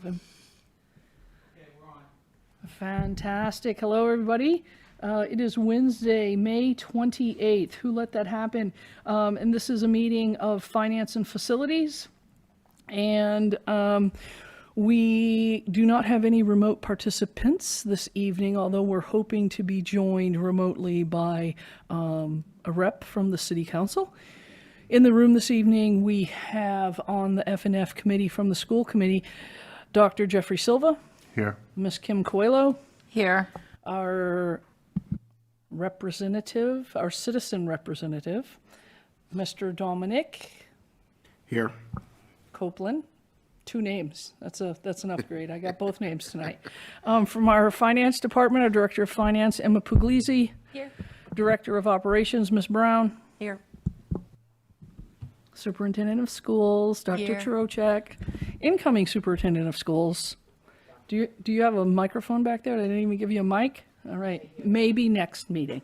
have him. Okay, we're on. Fantastic. Hello, everybody. It is Wednesday, May 28th. Who let that happen? And this is a meeting of Finance and Facilities. And we do not have any remote participants this evening, although we're hoping to be joined remotely by a rep from the City Council. In the room this evening, we have on the F&F committee from the school committee, Dr. Jeffrey Silva. Here. Ms. Kim Coelho. Here. Our representative, our citizen representative, Mr. Dominic Here. Copeland. 2 names. That's an upgrade. I got both names tonight. From our finance department, our director of finance, Emma Puglisi. Here. Director of operations, Ms. Brown. Here. Superintendent of schools, Dr. Here. Chirocek. Incoming superintendent of schools. Do you have a microphone back there? I didn't even give you a mic. All right. Maybe next meeting.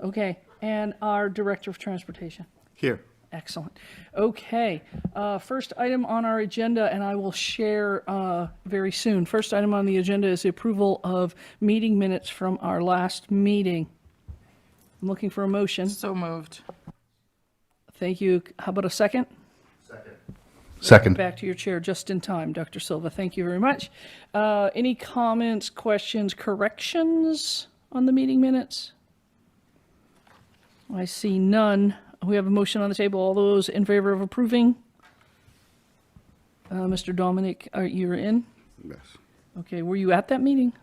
Okay. And our director of transportation. Here. Excellent. Okay. First item on our agenda, and I will share very soon. First item on the agenda is the approval of meeting minutes from our last meeting. I'm looking for a motion. So moved. Thank you. How about a second? Second. Back to your chair just in time, Dr. Silva. Thank you very much. Any comments, questions, corrections on the meeting minutes? I see none. We have a motion on the table. All those in favor of approving? Mr. Dominic, you're in? Yes. Okay, were you at that meeting?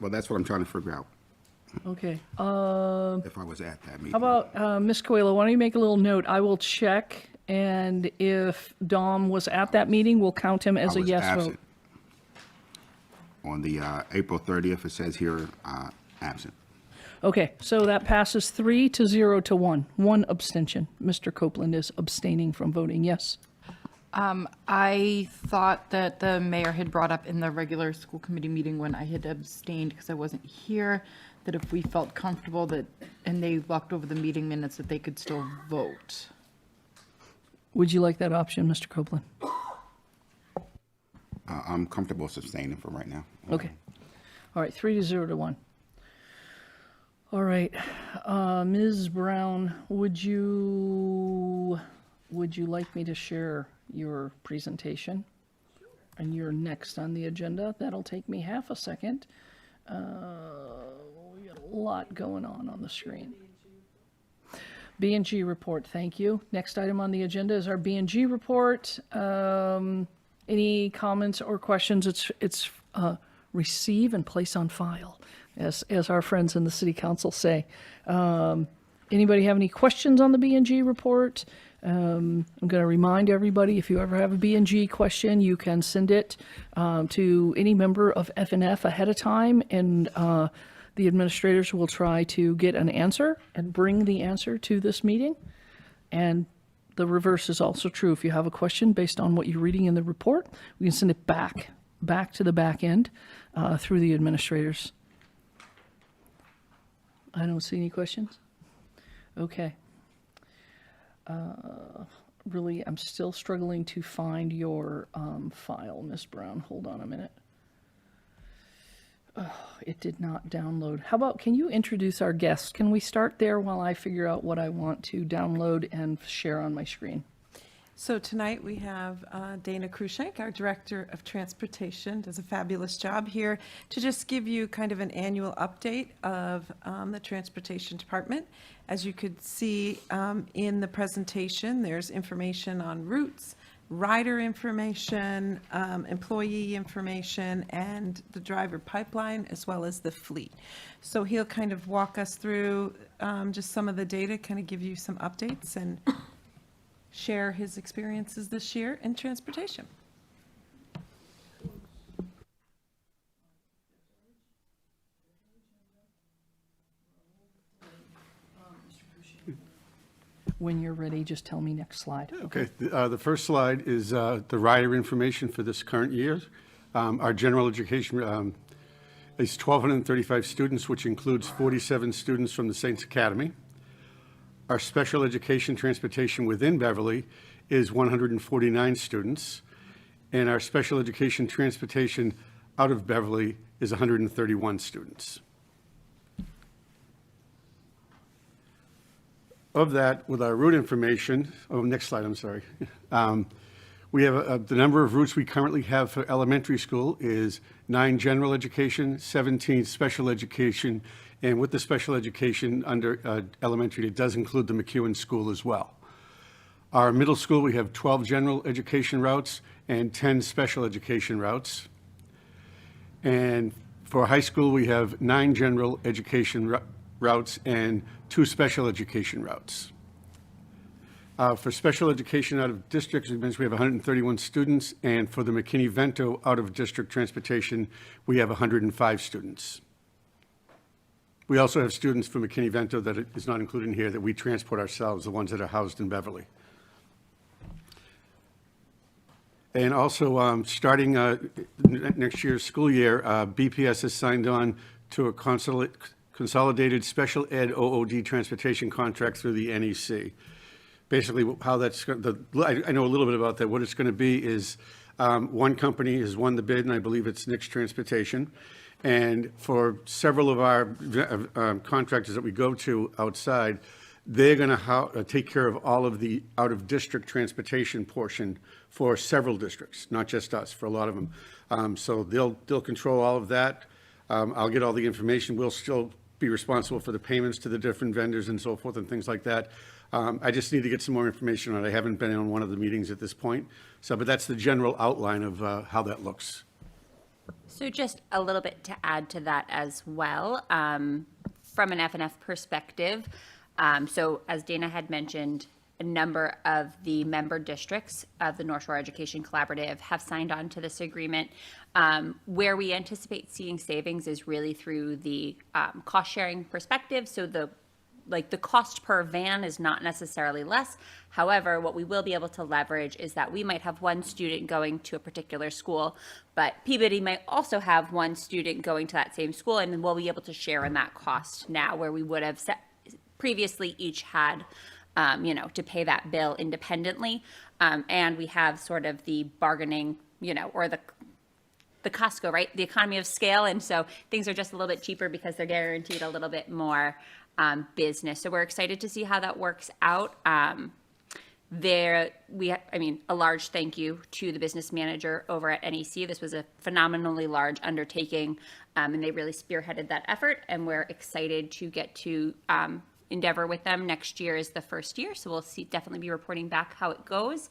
Well, that's what I'm trying to figure out, Okay. if I was at that meeting. How about Ms. Coelho? Why don't you make a little note? I will check, and if Dom was at that meeting, we'll count him as I a was yes absent. vote. On the April 30th, it says here, absent. Okay, so that passes 3-0 to 1. 1 abstention. Mr. Copeland is abstaining from voting yes. I thought that the mayor had brought up in the regular school committee meeting when I had abstained because I wasn't here, that if we felt comfortable that, and they walked over the meeting minutes, that they could still vote. Would you like that option, Mr. Copeland? I'm comfortable sustaining for right now. Okay. All right, 3-0 to 1. All right, Ms. Brown, would you like me to share your presentation? And you're next on the agenda. That'll take me half a second. We got a lot going on the screen. B&G report, thank you. Next item on the agenda is our B&G report. Any comments or questions? It's receive and place on file, as our friends in the City Council say. Anybody have any questions on the B&G report? I'm going to remind everybody, if you ever have a B&G question, you can send it to any member of F&F ahead of time, and the administrators will try to get an answer and bring the answer to this meeting. And the reverse is also true. If you have a question based on what you're reading in the report, we can send it back to the back end through the administrators. I don't see any questions. Okay. Really, I'm still struggling to find your file, Ms. Brown. Hold on a minute. Oh, it did not download. How about, can you introduce our guest? Can we start there while I figure out what I want to download and share on my screen? So tonight we have Dana Krueank, our Director of Transportation, does a fabulous job here to just give you kind of an annual update of the Transportation Department. As you could see in the presentation, there's information on routes, rider information, employee information, and the driver pipeline, as well as the fleet. So he'll kind of walk us through just some of the data, kind of give you some updates and share his experiences this year in transportation. When you're ready, just tell me next slide. Okay, the first slide is the rider information for this current year. Our general education is 1,235 students, which includes 47 students from the Saints Academy. Our special education transportation within Beverly is 149 students, and our special education transportation out of Beverly is 131 students. Of that, with our route information, next slide, I'm sorry. We have the number of routes we currently have for elementary school is 9 general education, 17 special education, and with the special education under elementary, it does include the McEwen School as well. Our middle school, we have 12 general education routes and 10 special education routes. And for high school, we have 9 general education routes and 2 special education routes. For special education out of districts, we have 131 students, and for the McKinney-Vento out of district transportation, we have 105 students. We also have students from McKinney-Vento that is not included in here that we transport ourselves, the ones that are housed in Beverly. And also, starting next year's school year, BPS has signed on to a consolidated special ed OOD transportation contract through the NEC. Basically, how that's, I know a little bit about that. What it's going to be is one company has won the bid, and I believe it's Nick's Transportation. And for several of our contractors that we go to outside, they're going to take care of all of the out-of-district transportation portion for several districts, not just us, for a lot of them. So they'll control all of that. I'll get all the information. We'll still be responsible for the payments to the different vendors and so forth and things like that. I just need to get some more information on it. I haven't been on one of the meetings at this point. So, but that's the general outline of how that looks. So just a little bit to add to that as well, from an FNF perspective. So as Dana had mentioned, a number of the member districts of the North Shore Education Collaborative have signed on to this agreement. Where we anticipate seeing savings is really through the cost sharing perspective. So the cost per van is not necessarily less. However, what we will be able to leverage is that we might have one student going to a particular school, but Peabody might also have one student going to that same school, and we'll be able to share in that cost now, where we would have previously each had to pay that bill independently. And we have sort of the bargaining, or the Costco, right? The economy of scale. And so things are just a little bit cheaper because they're guaranteed a little bit more business. So we're excited to see how that works out. A large thank you to the business manager over at NEC. This was a phenomenally large undertaking, and they really spearheaded that effort. And we're excited to get to endeavor with them. Next year is the first year, so we'll definitely be reporting back how it goes.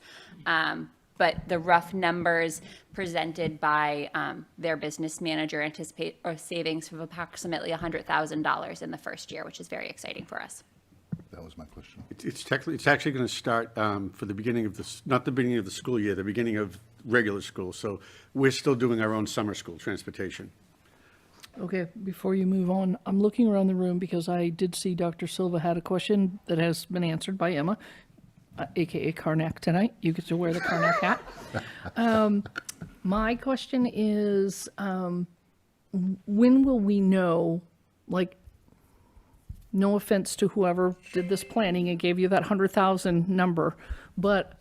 But the rough numbers presented by their business manager anticipate savings of approximately $100,000 in the first year, which is very exciting for us. That was my question. It's actually going to start for the beginning of not the beginning of the school year, the beginning of regular school. So we're still doing our own summer school transportation. Okay, before you move on, I'm looking around the room because I did see Dr. Silva had a question that has been answered by Emma, AKA Krueank tonight. You get to wear the Krueank hat. My question is, when will we know, no offense to whoever did this planning and gave you that 100,000 number, but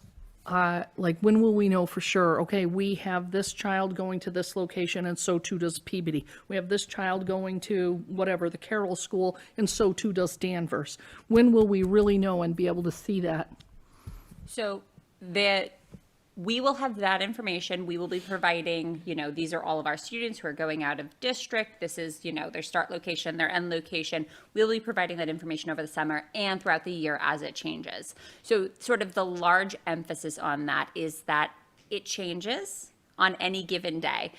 when will we know for sure, okay, we have this child going to this location and so too does Peabody. We have this child going to whatever, the Carroll School, and so too does Danvers. When will we really know and be able to see that? So we will have that information. We will be providing, these are all of our students who are going out of district. This is, their start location, their end location. We'll be providing that information over the summer and throughout the year as it changes. So sort of the large emphasis on that is that it changes on any given day.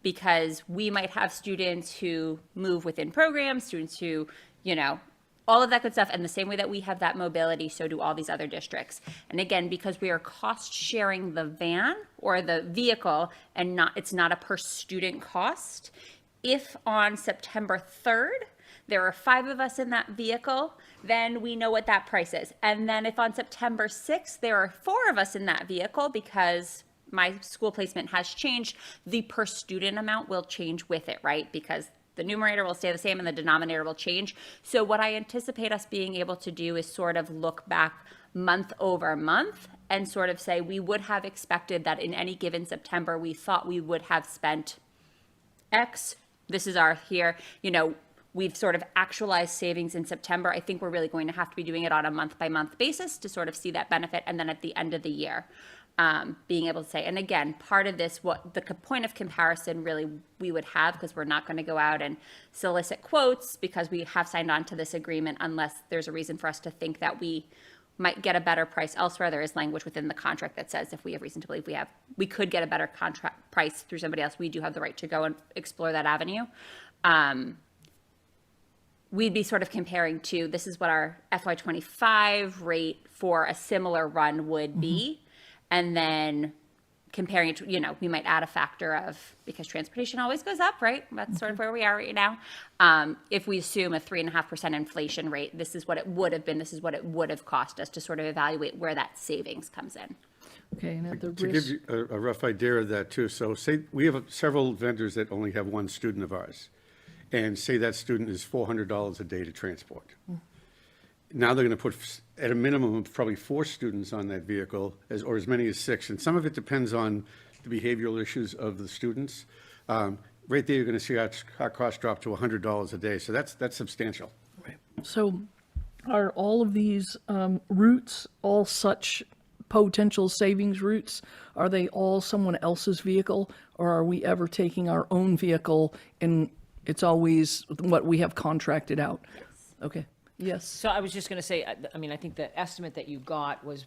Because we might have students who move within programs, students who, all of that good stuff. And the same way that we have that mobility, so do all these other districts. And again, because we are cost sharing the van or the vehicle and it's not a per student cost. If on September 3rd, there are 5 of us in that vehicle, then we know what that price is. And then if on September 6th, there are 4 of us in that vehicle because my school placement has changed, the per student amount will change with it, right? Because the numerator will stay the same and the denominator will change. So what I anticipate us being able to do is sort of look back month over month and sort of say, we would have expected that in any given September, we thought we would have spent X. This is our here, we've sort of actualized savings in September. I think we're really going to have to be doing it on a month by month basis to sort of see that benefit. And then at the end of the year, being able to say, and again, part of this, what the point of comparison really we would have, because we're not going to go out and solicit quotes because we have signed on to this agreement unless there's a reason for us to think that we might get a better price elsewhere. There is language within the contract that says if we have reason to believe we could get a better contract price through somebody else, we do have the right to go and explore that avenue. We'd be sort of comparing to, this is what our FY25 rate for a similar run would be. And then comparing it to, we might add a factor of, because transportation always goes up, right? That's sort of where we are right now. If we assume a 3.5% inflation rate, this is what it would have been, this is what it would have cost us to sort of evaluate where that savings comes in. Okay, and at the To give risk, you a rough idea of that too, so say we have several vendors that only have one student of ours, and say that student is $400 a day to transport. Now they're going to put at a minimum of probably 4 students on that vehicle, or as many as 6, and some of it depends on the behavioral issues of the students. Right there, you're going to see our cost drop to $100 a day, so that's substantial. so are all of these routes all such potential savings routes? Are they all someone else's vehicle, or are we ever taking our own vehicle and it's always what we have contracted out? Okay, yes. So I was just going to say, I mean, I think the estimate that you got was,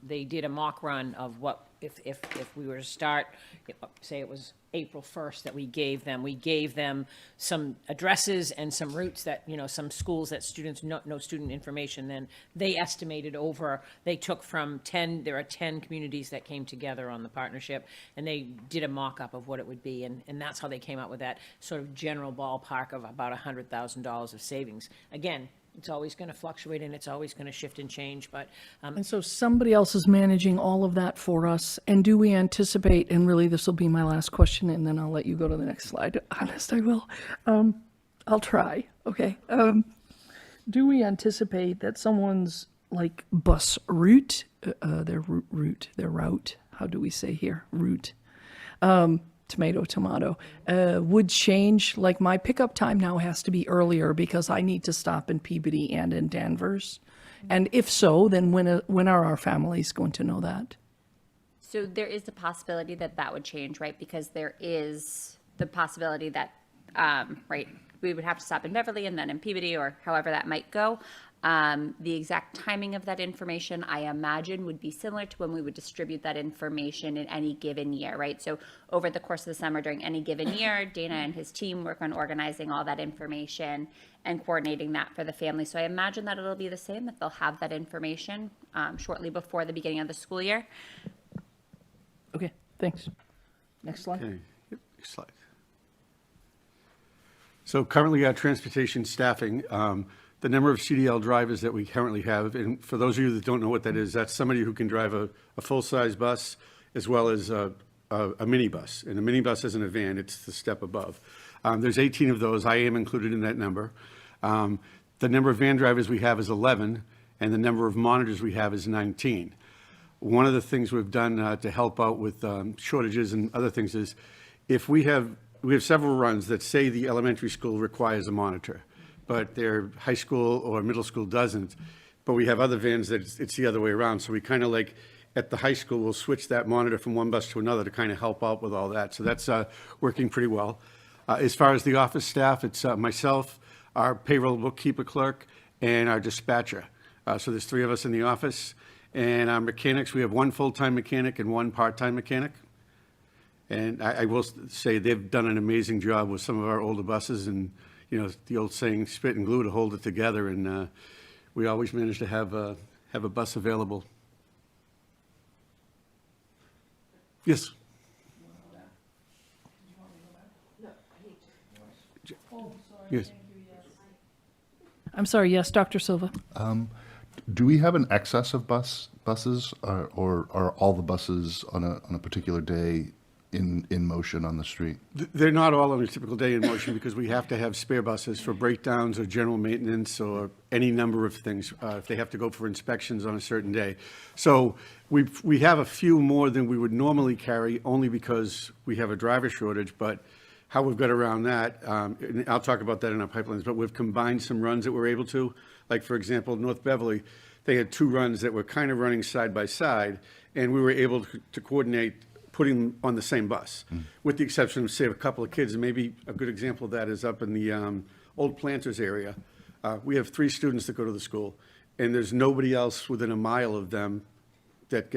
they did a mock run of what, if we were to start, say it was April 1st that we gave them some addresses and some routes that, some schools that students, no student information, then they estimated over, they took from 10, there are 10 communities that came together on the partnership, and they did a mock-up of what it would be, and that's how they came out with that sort of general ballpark of about $100,000 of savings. Again, it's always going to fluctuate and it's always going to shift and change, but And so somebody else is managing all of that for us. And do we anticipate, and really this will be my last question, and then I'll let you go to the next slide. Honest, I will. I'll try, okay. Do we anticipate that someone's like bus route, their route, how do we say here? Route. Tomato, would change, like my pickup time now has to be earlier because I need to stop in Peabody and in Danvers? And if so, then when are our families going to know that? So there is the possibility that that would change, right? Because there is the possibility that, right, we would have to stop in Beverly and then in Peabody or however that might go. The exact timing of that information, I imagine, would be similar to when we would distribute that information in any given year, right? So over the course of the summer during any given year, Dana and his team work on organizing all that information and coordinating that for the family. So I imagine that it'll be the same, that they'll have that information shortly before the beginning of the school year. Okay, thanks. Next slide. Okay, yep, next slide. So currently our transportation staffing, the number of CDL drivers that we currently have, and for those of you that don't know what that is, that's somebody who can drive a full-size bus as well as a minibus. And a minibus isn't a van, it's the step above. There's 18 of those. I am included in that number. The number of van drivers we have is 11, and the number of monitors we have is 19. One of the things we've done to help out with shortages and other things is if we have several runs that say the elementary school requires a monitor, but their high school or middle school doesn't. But we have other vans that it's the other way around. So we kind of like, at the high school, we'll switch that monitor from one bus to another to kind of help out with all that. So that's working pretty well. As far as the office staff, it's myself, our payroll bookkeeper clerk, and our dispatcher. So there's 3 of us in the office. And our mechanics, we have 1 full-time mechanic and 1 part-time mechanic. And I will say they've done an amazing job with some of our older buses, and the old saying, spit and glue to hold it together, and we always manage to have a bus available. Yes? Yes. I'm sorry, yes, Dr. Silva. Do we have an excess of buses, or are all the buses on a particular day in motion on the street? They're not all on a typical day in motion because we have to have spare buses for breakdowns or general maintenance or any number of things, if they have to go for inspections on a certain day. So we have a few more than we would normally carry only because we have a driver shortage, but how we've got around that, and I'll talk about that in our pipelines, but we've combined some runs that we're able to. Like, for example, North Beverly, they had 2 runs that were kind of running side by side, and we were able to coordinate putting them on the same bus, with the exception of, say, a couple of kids. And maybe a good example of that is up in the Old Planters area. We have 3 students that go to the school, and there's nobody else within a mile of them that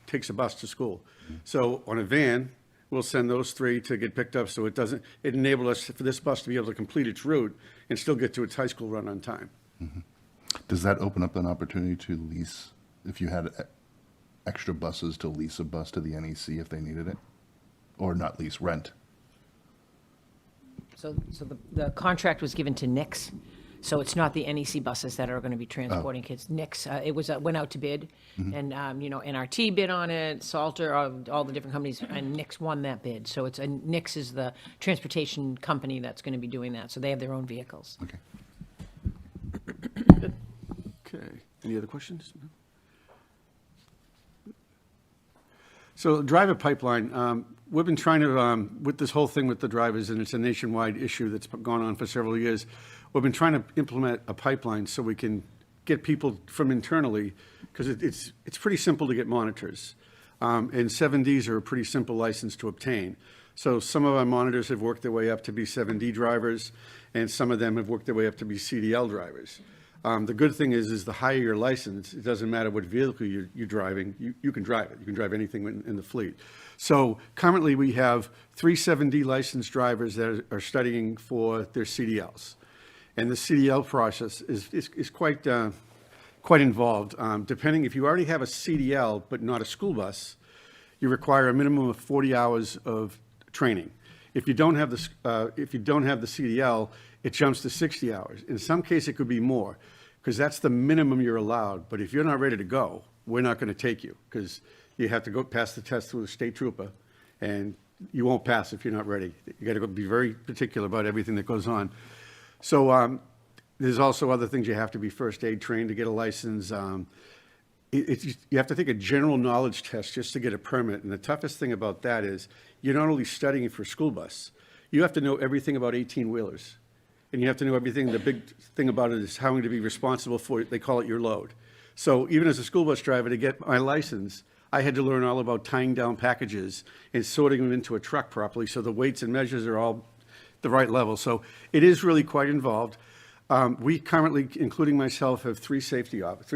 takes a bus to school. So on a van, we'll send those 3 to get picked up, so it enabled us for this bus to be able to complete its route and still get to its high school run on time. Does that open up an opportunity to lease, if you had extra buses, to lease a bus to the NEC if they needed it? Or not lease, rent? So the contract was given to Nix, so it's not the NEC buses that are going to be transporting kids. Nix, it went out to bid, and, NRT bid on it, Salter, all the different companies, and Nix won that bid. So Nix is the transportation company that's going to be doing that, so they have their own vehicles. Okay. Okay, any other questions? So driver pipeline, we've been trying to, with this whole thing with the drivers, and it's a nationwide issue that's gone on for several years, we've been trying to implement a pipeline so we can get people from internally, because it's pretty simple to get monitors. And 7Ds are a pretty simple license to obtain. So some of our monitors have worked their way up to be 7D drivers, and some of them have worked their way up to be CDL drivers. The good thing is the higher your license, it doesn't matter what vehicle you're driving, you can drive it. You can drive anything in the fleet. So currently we have 3 7D licensed drivers that are studying for their CDLs. And the CDL process is quite involved. Depending, if you already have a CDL but not a school bus, you require a minimum of 40 hours of training. If you don't have the CDL, it jumps to 60 hours. In some cases, it could be more, because that's the minimum you're allowed. But if you're not ready to go, we're not going to take you, because you have to go pass the test with a state trooper, and you won't pass if you're not ready. You got to be very particular about everything that goes on. So there's also other things. You have to be first aid trained to get a license. You have to take a general knowledge test just to get a permit. And the toughest thing about that is you're not only studying for a school bus, you have to know everything about 18-wheelers. And you have to know everything. The big thing about it is having to be responsible for it. They call it your load. So even as a school bus driver, to get my license, I had to learn all about tying down packages and sorting them into a truck properly so the weights and measures are all the right level. So it is really quite involved. We currently, including myself, have 3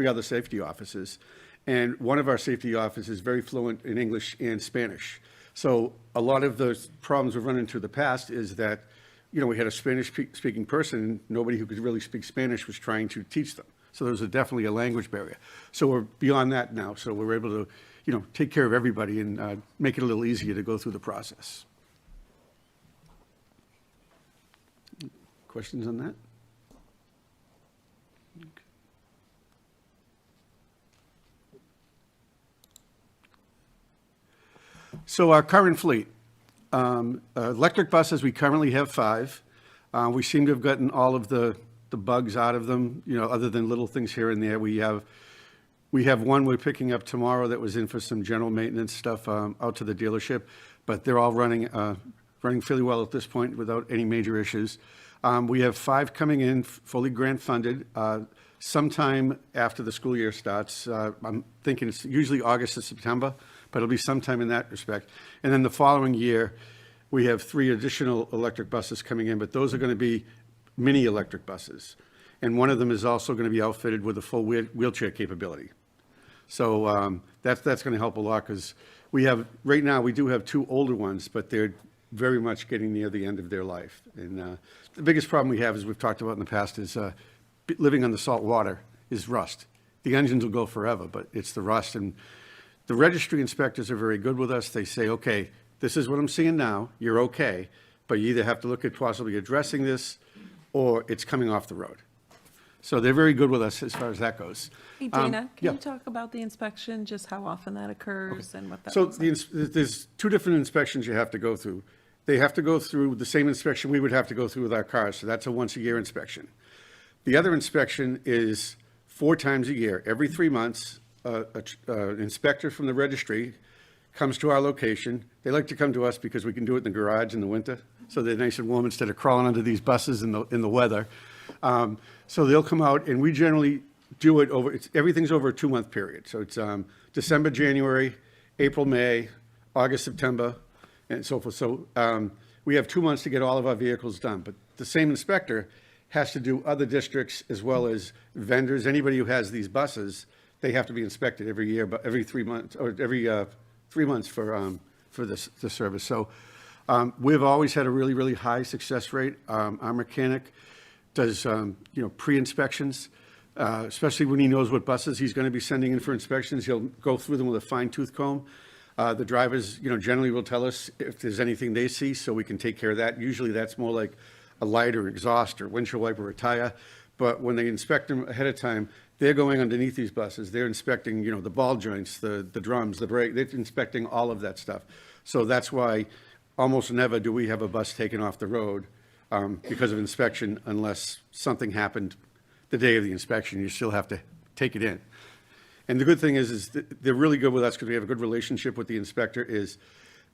other safety officers. And one of our safety officers is very fluent in English and Spanish. So a lot of the problems we've run into in the past is that, we had a Spanish-speaking person, and nobody who could really speak Spanish was trying to teach them. So there was definitely a language barrier. So we're beyond that now. So we're able to, take care of everybody and make it a little easier to go through the process. Questions on that? So our current fleet, electric buses, we currently have 5. We seem to have gotten all of the bugs out of them, other than little things here and there. We have one we're picking up tomorrow that was in for some general maintenance stuff out to the dealership, but they're all running fairly well at this point without any major issues. We have 5 coming in, fully grant funded, sometime after the school year starts. I'm thinking it's usually August or September, but it'll be sometime in that respect. And then the following year, we have 3 additional electric buses coming in, but those are going to be mini electric buses. And one of them is also going to be outfitted with a full wheelchair capability. So that's going to help a lot, because right now, we do have 2 older ones, but they're very much getting near the end of their life. And the biggest problem we have, as we've talked about in the past, is living on the salt water is rust. The engines will go forever, but it's the rust. And the registry inspectors are very good with us. They say, okay, this is what I'm seeing now. You're okay, but you either have to look at possibly addressing this or it's coming off the road. So they're very good with us as far as that goes. Hey, Dana, yeah. can you talk about the inspection, just how often that occurs and what that So looks like? there's two different inspections you have to go through. They have to go through the same inspection we would have to go through with our cars, so that's a once-a-year inspection. The other inspection is 4 times a year. Every 3 months, an inspector from the registry comes to our location. They like to come to us because we can do it in the garage in the winter, so they're nice and warm instead of crawling under these buses in the weather. So they'll come out, and we generally do it over, everything's over a 2-month period. So it's December, January, April, May, August, September, and so forth. So we have 2 months to get all of our vehicles done. But the same inspector has to do other districts as well as vendors. Anybody who has these buses, they have to be inspected every year, but every 3 months, or every 3 months for the service. So we've always had a really, really high success rate. Our mechanic does, pre-inspections, especially when he knows what buses he's going to be sending in for inspections. He'll go through them with a fine-tooth comb. The drivers, generally will tell us if there's anything they see, so we can take care of that. Usually that's more like a light or exhaust or windshield wiper or tire. But when they inspect them ahead of time, they're going underneath these buses. They're inspecting, the ball joints, the drums, the brake. They're inspecting all of that stuff. So that's why almost never do we have a bus taken off the road because of inspection, unless something happened the day of the inspection. You still have to take it in. And the good thing is that they're really good with us because we have a good relationship with the inspector. Is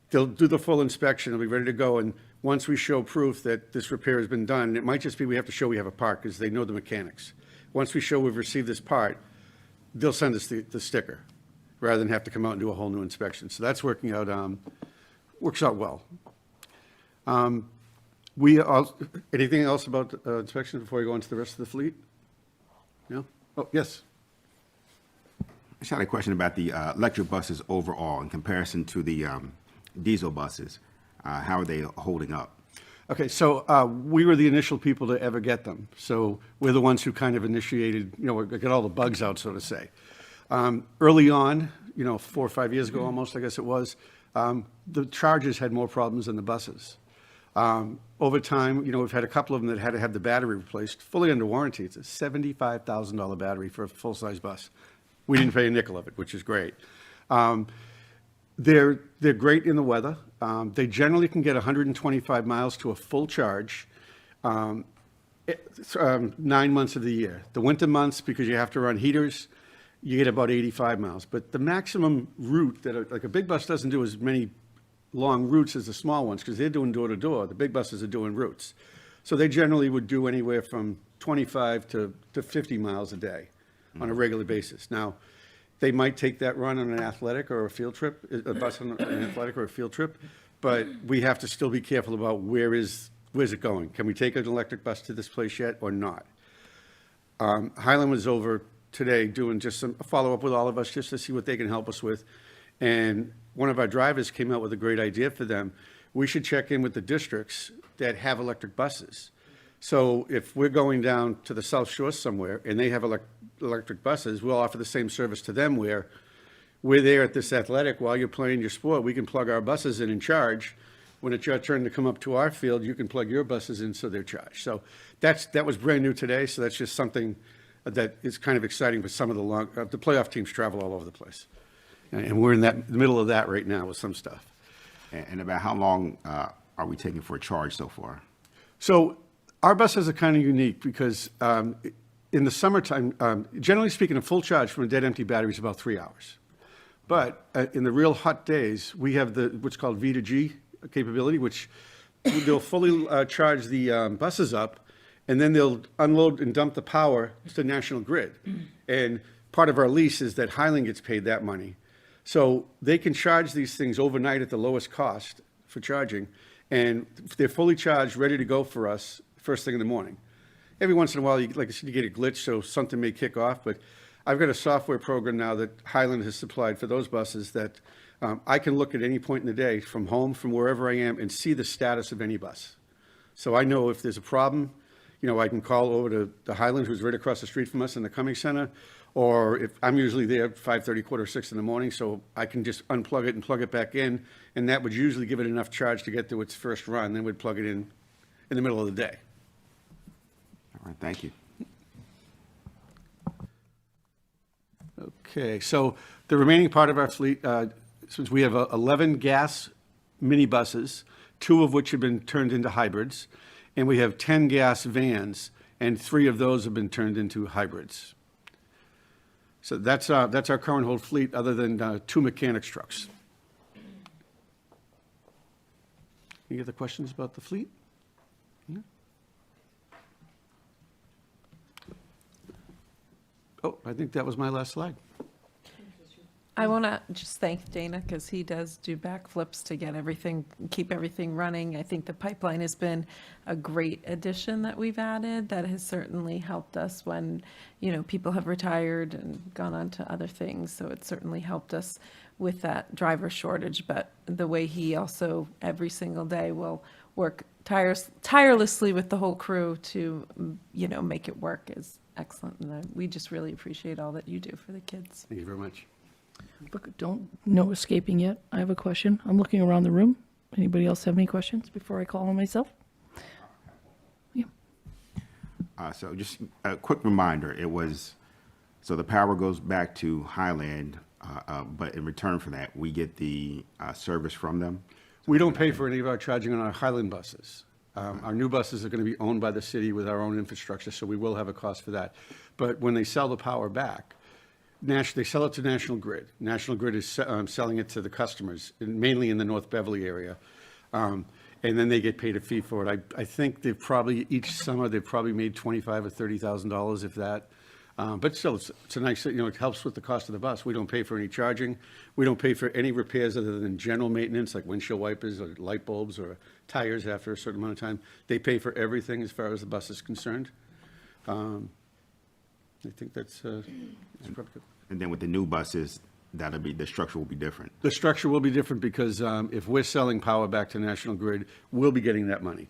they'll do the full inspection, they'll be ready to go, and once we show proof that this repair has been done, it might just be we have to show we have a part because they know the mechanics. Once we show we've received this part, they'll send us the sticker rather than have to come out and do a whole new inspection. So that's working out, works out well. Anything else about inspections before we go into the rest of the fleet? No? Oh, yes. I just had a question about the electric buses overall in comparison to the diesel buses. How are they holding up? Okay, so we were the initial people to ever get them. So we're the ones who kind of initiated, get all the bugs out, so to say. Early on, 4 or 5 years ago almost, I guess it was, the Chargers had more problems than the buses. Over time, we've had a couple of them that had to have the battery replaced, fully under warranty. It's a $75,000 battery for a full-size bus. We didn't pay a nickel of it, which is great. They're great in the weather. They generally can get 125 miles to a full charge 9 months of the year. The winter months, because you have to run heaters, you get about 85 miles. But the maximum route that like a big bus doesn't do as many long routes as the small ones because they're doing door to door. The big buses are doing routes. So they generally would do anywhere from 25 to 50 miles a day on a regular basis. Now, they might take that run on an athletic or a field trip, a bus on an athletic or a field trip, but we have to still be careful about where's it going? Can we take an electric bus to this place yet or not? Highland was over today doing just a follow-up with all of us just to see what they can help us with. And one of our drivers came out with a great idea for them. We should check in with the districts that have electric buses. So if we're going down to the South Shore somewhere and they have electric buses, we'll offer the same service to them where we're there at this athletic while you're playing your sport. We can plug our buses in and charge. When it's your turn to come up to our field, you can plug your buses in so they're charged. So that was brand new today. So that's just something that is kind of exciting for some of the playoff teams travel all over the place. And we're in the middle of that right now with some stuff. And about how long are we taking for a charge so far? So our buses are kind of unique because in the summertime, generally speaking, a full charge from a dead empty battery is about 3 hours. But in the real hot days, we have what's called V to G capability, which they'll fully charge the buses up, and then they'll unload and dump the power to the national grid. And part of our lease is that Highland gets paid that money. So they can charge these things overnight at the lowest cost for charging, and they're fully charged, ready to go for us first thing in the morning. Every once in a while, like I said, you get a glitch, so something may kick off, but I've got a software program now that Highland has supplied for those buses that I can look at any point in the day from home, from wherever I am, and see the status of any bus. So I know if there's a problem, I can call over to the Highland, who's right across the street from us in the Cumming Center, or if I'm usually there at 5:30, 5:45 in the morning, so I can just unplug it and plug it back in, and that would usually give it enough charge to get to its first run, then we'd plug it in the middle of the day. All right, thank you. Okay, so the remaining part of our fleet, since we have 11 gas minibuses, 2 of which have been turned into hybrids, and we have 10 gas vans, and 3 of those have been turned into hybrids. So that's our current whole fleet, other than 2 mechanics trucks. Any other questions about the fleet? No? Oh, I think that was my last slide. I want to just thank Dana because he does do backflips to get everything, keep everything running. I think the pipeline has been a great addition that we've added that has certainly helped us when, people have retired and gone on to other things. So it certainly helped us with that driver shortage. But the way he also every single day will work tirelessly with the whole crew to, make it work is excellent. And we just really appreciate all that you do for the kids. Thank you very much. Look, no escaping yet. I have a question. I'm looking around the room. Anybody else have any questions before I call on myself? Yeah. So just a quick reminder, so the power goes back to Highland, but in return for that, we get the service from them. We don't pay for any of our charging on our Highland buses. Our new buses are going to be owned by the city with our own infrastructure, so we will have a cost for that. But when they sell the power back, they sell it to National Grid. National Grid is selling it to the customers, mainly in the North Beverly area. And then they get paid a fee for it. I think each summer, they've probably made $25,000 or $30,000, if that. But still, it's a nice, it helps with the cost of the bus. We don't pay for any charging. We don't pay for any repairs other than general maintenance, like windshield wipers or light bulbs or tires after a certain amount of time. They pay for everything as far as the bus is concerned. I think that's probably good. And then with the new buses, the structure will be different. The structure will be different because if we're selling power back to National Grid, we'll be getting that money.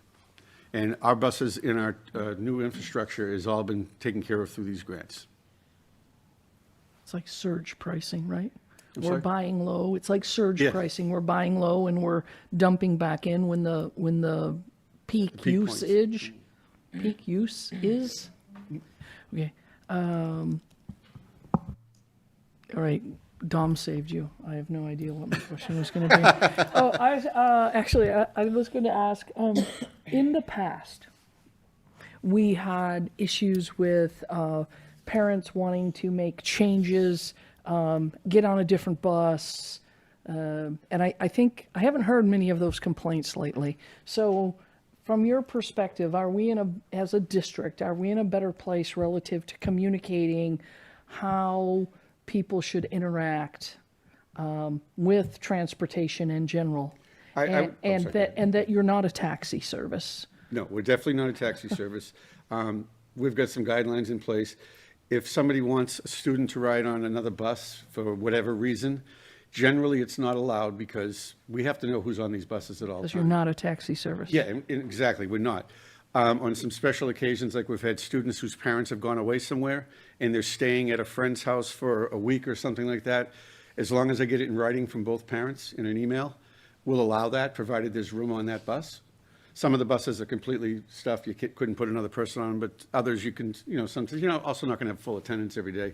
And our buses in our new infrastructure has all been taken care of through these grants. It's like surge pricing, right? I'm We're sorry? buying low. It's like surge Yeah. pricing. We're buying low and we're dumping back in when the peak points. usage, peak use is. Okay. All right. Dom saved you. I have no idea what my question was going to be. Oh, I was going to ask, in the past, we had issues with parents wanting to make changes, get on a different bus, and I think, I haven't heard many of those complaints lately. So from your perspective, as a district, are we in a better place relative to communicating how people should interact with transportation in general? I'm sorry. And that you're not a taxi service. No, we're definitely not a taxi service. We've got some guidelines in place. If somebody wants a student to ride on another bus for whatever reason, generally it's not allowed because we have to know who's on these buses at all Because times. you're not a taxi service. Yeah, exactly, we're not. On some special occasions, like we've had students whose parents have gone away somewhere and they're staying at a friend's house for a week or something like that, as long as I get it in writing from both parents in an email, we'll allow that, provided there's room on that bus. Some of the buses are completely stuffed, you couldn't put another person on, but others you can, sometimes, also not gonna have full attendance every day.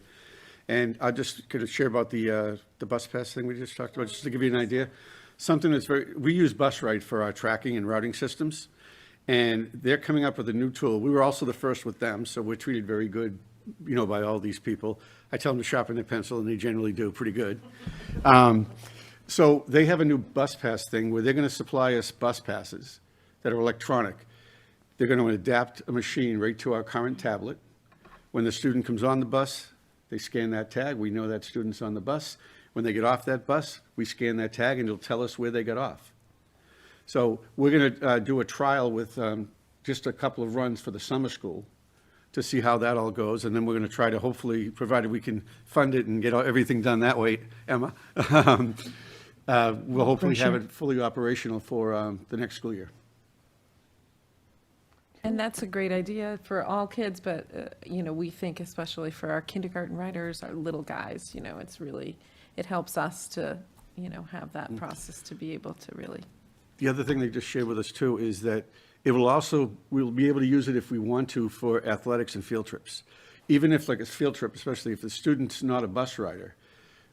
And I just could share about the bus pass thing we just talked about, just to give you an idea. Something that's we use BusRite for our tracking and routing systems. And they're coming up with a new tool. We were also the first with them, so we're treated very good, by all these people. I tell them to sharpen their pencil, and they generally do pretty good. So they have a new bus pass thing where they're going to supply us bus passes that are electronic. They're going to adapt a machine right to our current tablet. When the student comes on the bus, they scan that tag. We know that student's on the bus. When they get off that bus, we scan that tag, and it'll tell us where they got off. So we're going to do a trial with just a couple of runs for the summer school to see how that all goes. And then we're going to try to hopefully, provided we can fund it and get everything done that way, Emma, we'll hopefully have it fully operational for the next school year. And that's a great idea for all kids, but, we think especially for our kindergarten riders, our little guys, it helps us to, have that process to be able to really. The other thing they just shared with us too is that we'll be able to use it if we want to for athletics and field trips. even if like a field trip, especially if the student's not a bus rider,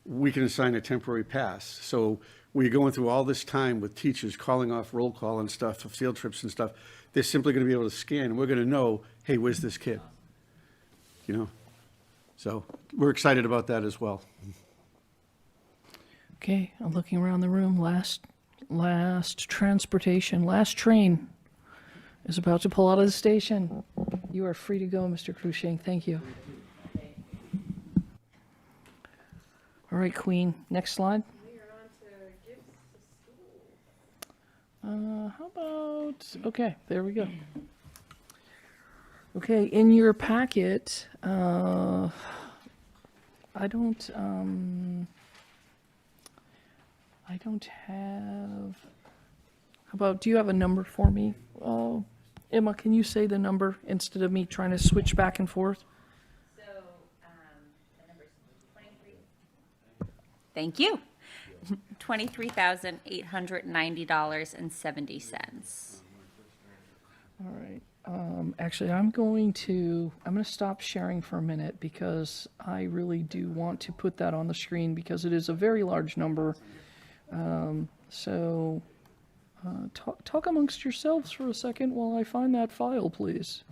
we can assign a temporary pass. So we're going through all this time with teachers calling off roll call and stuff for field trips and stuff. They're simply going to be able to scan, and we're going to know, hey, where's this kid? You know? So we're excited about that as well. Okay, I'm looking around the room. Last transportation, last train is about to pull out of the station. You are free to go, Mr. Krueank. Thank you. All right, Queen. Next slide. How about, okay, there we go. Okay, in your packet, I don't have, how about, do you have a number for me? Emma, can you say the number instead of me trying to switch back and forth? So, the number's 23. Thank you. $23,890.70. All right. Actually, I'm going to stop sharing for a minute because I really do want to put that on the screen because it is a very large number. Talk amongst yourselves for a second while I find that file, please.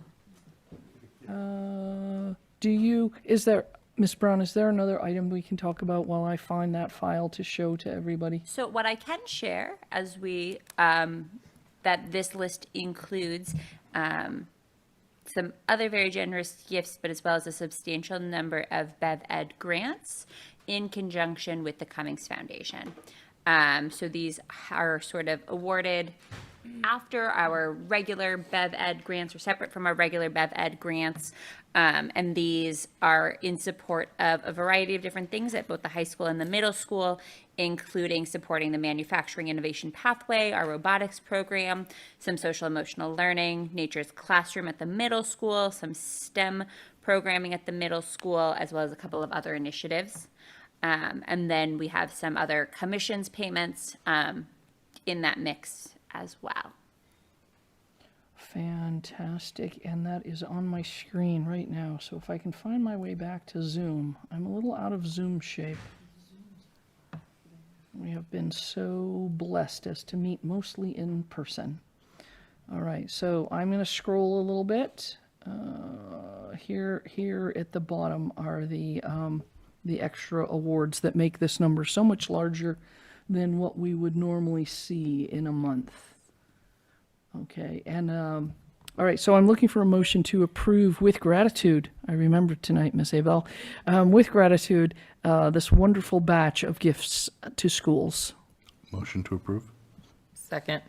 Ms. Brown, is there another item we can talk about while I find that file to show to everybody? So what I can share as we, that this list includes some other very generous gifts, but as well as a substantial number of BevEd grants in conjunction with the Cummings Foundation. So these are sort of awarded after our regular BevEd grants, or separate from our regular BevEd grants. And these are in support of a variety of different things at both the high school and the middle school, including supporting the manufacturing innovation pathway, our robotics program, some social emotional learning, nature's classroom at the middle school, some STEM programming at the middle school, as well as a couple of other initiatives. And then we have some other commissions payments in that mix as well. Fantastic, and that is on my screen right now. So if I can find my way back to Zoom, I'm a little out of Zoom shape. We have been so blessed as to meet mostly in person. All right, so I'm going to scroll a little bit. Here at the bottom are the extra awards that make this number so much larger than what we would normally see in a month. Okay, and all right, so I'm looking for a motion to approve with gratitude. I remember tonight, Ms. Abel, with gratitude, this wonderful batch of gifts to schools. Motion to approve? Second.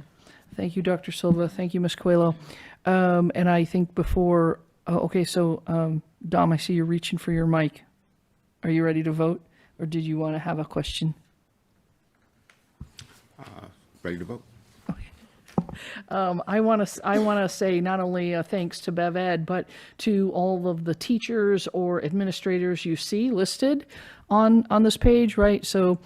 Thank you, Dr. Silva. Thank you, Ms. Coelho. And I think before, okay, so Dom, I see you're reaching for your mic. Are you ready to vote, or did you want to have a question? Ready to vote? I want to say not only thanks to BevEd, but to all of the teachers or administrators you see listed on this page, right? So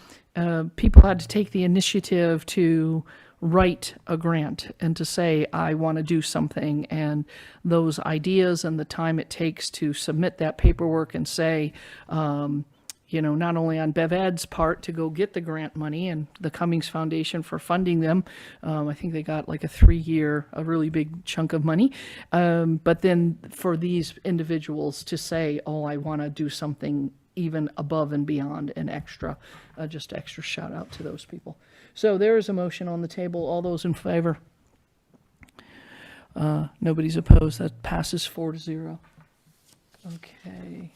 people had to take the initiative to write a grant and to say, I want to do something, and those ideas and the time it takes to submit that paperwork and say, not only on BevEd's part to go get the grant money and the Cummings Foundation for funding them. I think they got like a 3-year, a really big chunk of money. But then for these individuals to say, oh, I want to do something even above and beyond and extra, just extra shout out to those people. So there is a motion on the table. All those in favor? Nobody's opposed. That passes 4-0. Okay.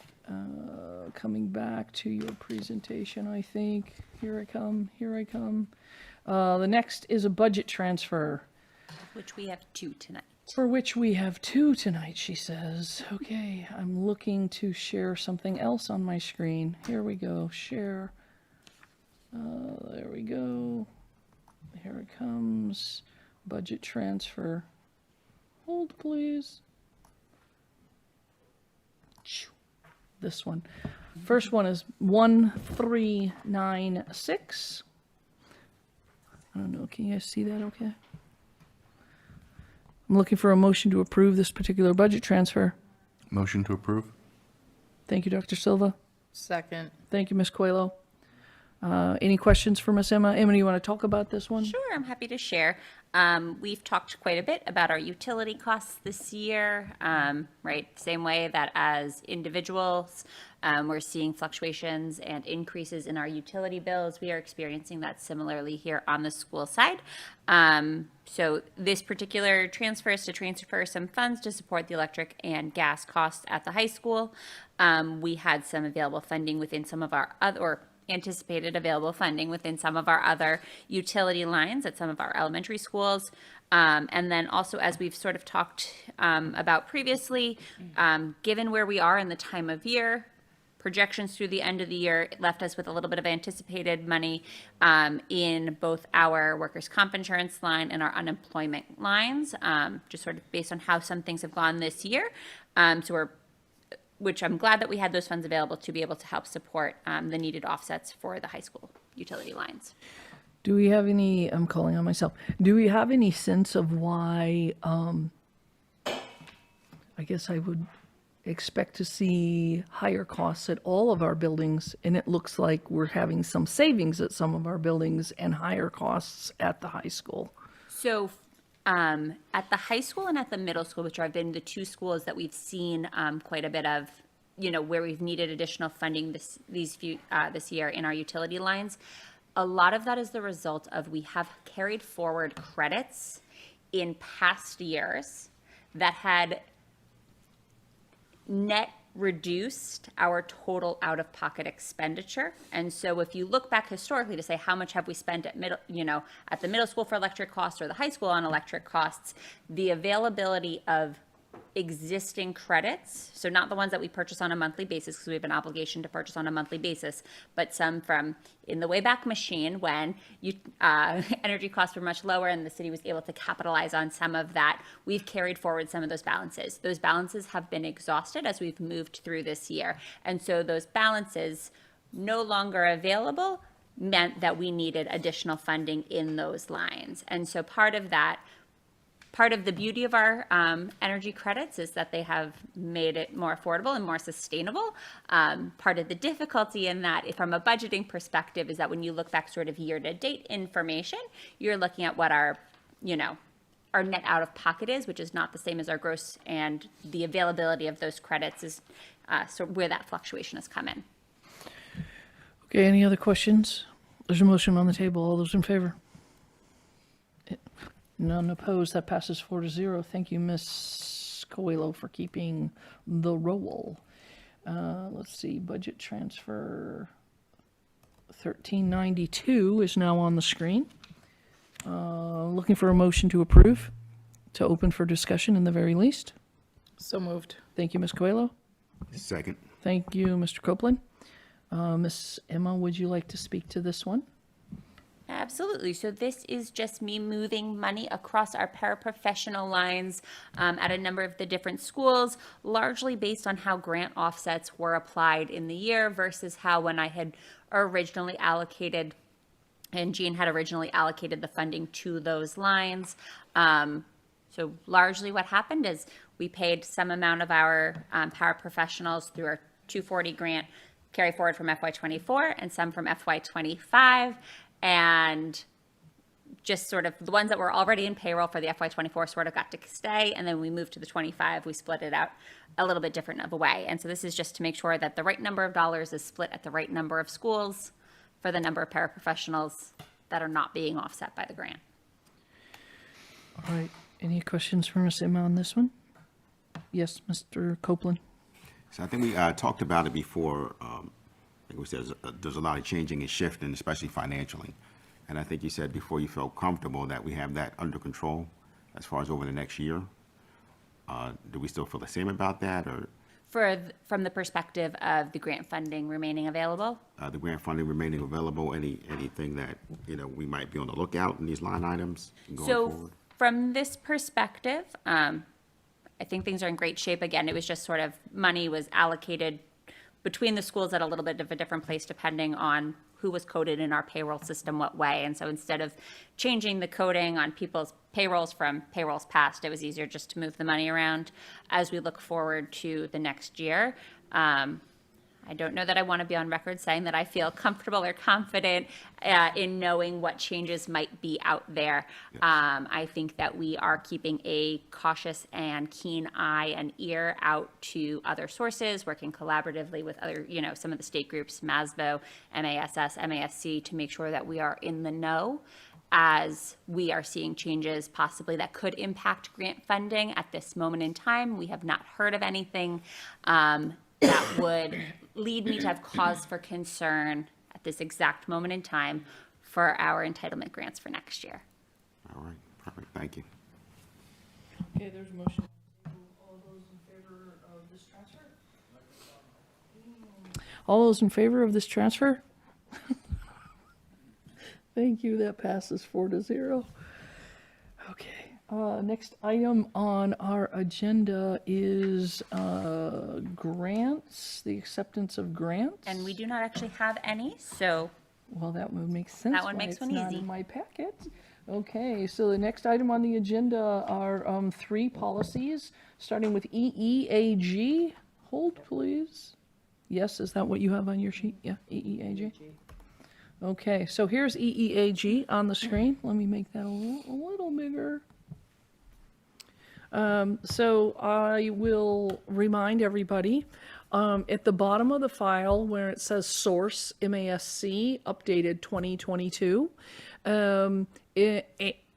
Coming back to your presentation, I think. Here I come. The next is a budget transfer. Which we have 2 tonight. For which we have 2 tonight, she says. Okay, I'm looking to share something else on my screen. Here we go, share. There we go. Here it comes. Budget transfer. Hold, please. This one. First one is 1396. I don't know, can you guys see that okay? I'm looking for a motion to approve this particular budget transfer. Motion to approve? Thank you, Dr. Silva. Second. Thank you, Ms. Coelho. Any questions for Ms. Emma? Emma, do you want to talk about this one? Sure, I'm happy to share. We've talked quite a bit about our utility costs this year, right? Same way that as individuals, we're seeing fluctuations and increases in our utility bills. We are experiencing that similarly here on the school side. So this particular transfer is to transfer some funds to support the electric and gas costs at the high school. We had some available funding within some of our other, or anticipated available funding within some of our other utility lines at some of our elementary schools. And then also, as we've sort of talked about previously, given where we are in the time of year, projections through the end of the year, it left us with a little bit of anticipated money in both our workers' comp insurance line and our unemployment lines, just sort of based on how some things have gone this year. Which I'm glad that we had those funds available to be able to help support the needed offsets for the high school utility lines. Do we have any, I'm calling on myself, do we have any sense of why, I guess I would expect to see higher costs at all of our buildings, and it looks like we're having some savings at some of our buildings and higher costs at the high school? So at the high school and at the middle school, which have been the two schools that we've seen quite a bit of, where we've needed additional funding this year in our utility lines, a lot of that is the result of we have carried forward credits in past years that had net reduced our total out-of-pocket expenditure. And so if you look back historically to say how much have we spent at at the middle school for electric costs or the high school on electric costs, the availability of existing credits, so not the ones that we purchase on a monthly basis because we have an obligation to purchase on a monthly basis, but some from in the Wayback Machine when energy costs were much lower and the city was able to capitalize on some of that. We've carried forward some of those balances. Those balances have been exhausted as we've moved through this year. And so those balances no longer available meant that we needed additional funding in those lines. And so part of the beauty of our energy credits is that they have made it more affordable and more sustainable. Part of the difficulty in that, from a budgeting perspective, is that when you look back sort of year-to-date information, you're looking at what our net out-of-pocket is, which is not the same as our gross, and the availability of those credits is sort of where that fluctuation has come in. Okay, any other questions? There's a motion on the table. All those in favor? None opposed. That passes 4-0. Thank you, Ms. Coelho, for keeping the roll. Let's see, budget transfer 1392 is now on the screen. Looking for a motion to approve, to open for discussion in the very least. So moved. Thank you, Ms. Coelho. Second. Thank you, Mr. Copeland. Ms. Emma, would you like to speak to this one? Absolutely. So this is just me moving money across our paraprofessional lines at a number of the different schools, largely based on how grant offsets were applied in the year versus how when I had originally allocated, and Jean had originally allocated the funding to those lines. So largely what happened is we paid some amount of our paraprofessionals through our 240 grant carry forward from FY24 and some from FY25. And just sort of the ones that were already in payroll for the FY24 sort of got to stay. And then we moved to the 25, we split it out a little bit different of a way. And so this is just to make sure that the right number of dollars is split at the right number of schools for the number of paraprofessionals that are not being offset by the grant. All right. Any questions for Ms. Emma on this one? Yes, Mr. Copeland. So I think we talked about it before. I think there's a lot of changing and shifting, especially financially. And I think you said before you felt comfortable that we have that under control as far as over the next year. Do we still feel the same about that, or? From the perspective of the grant funding remaining available? The grant funding remaining available, anything that, we might be on the lookout in these line items going forward? From this perspective, I think things are in great shape. Again, it was just sort of money was allocated between the schools at a little bit of a different place depending on who was coded in our payroll system what way. And so instead of changing the coding on people's payrolls from payrolls past, it was easier just to move the money around. As we look forward to the next year, I don't know that I want to be on record saying that I feel comfortable or confident in knowing what changes might be out there. I think that we are keeping a cautious and keen eye and ear out to other sources, working collaboratively with other, some of the state groups, MASBO, MASS, MASC, to make sure that we are in the know as we are seeing changes possibly that could impact grant funding. At this moment in time, we have not heard of anything that would lead me to have cause for concern at this exact moment in time for our entitlement grants for next year. All right, perfect, thank you. Okay, there's a motion. All those in favor of this transfer? All those in favor of this transfer? Thank you, that passes 4-0. Okay, next item on our agenda is grants, the acceptance of grants. And we do not actually have any, so Well, that would make sense. That one why makes it's one not easy. in my packet. Okay, so the next item on the agenda are 3 policies, starting with EEAG. Hold, please. Yes, is that what you have on your sheet? Yeah, EEAG. Okay, so here's EEAG on the screen. Let me make that a little bigger. So I will remind everybody, at the bottom of the file where it says source, MASC, updated 2022,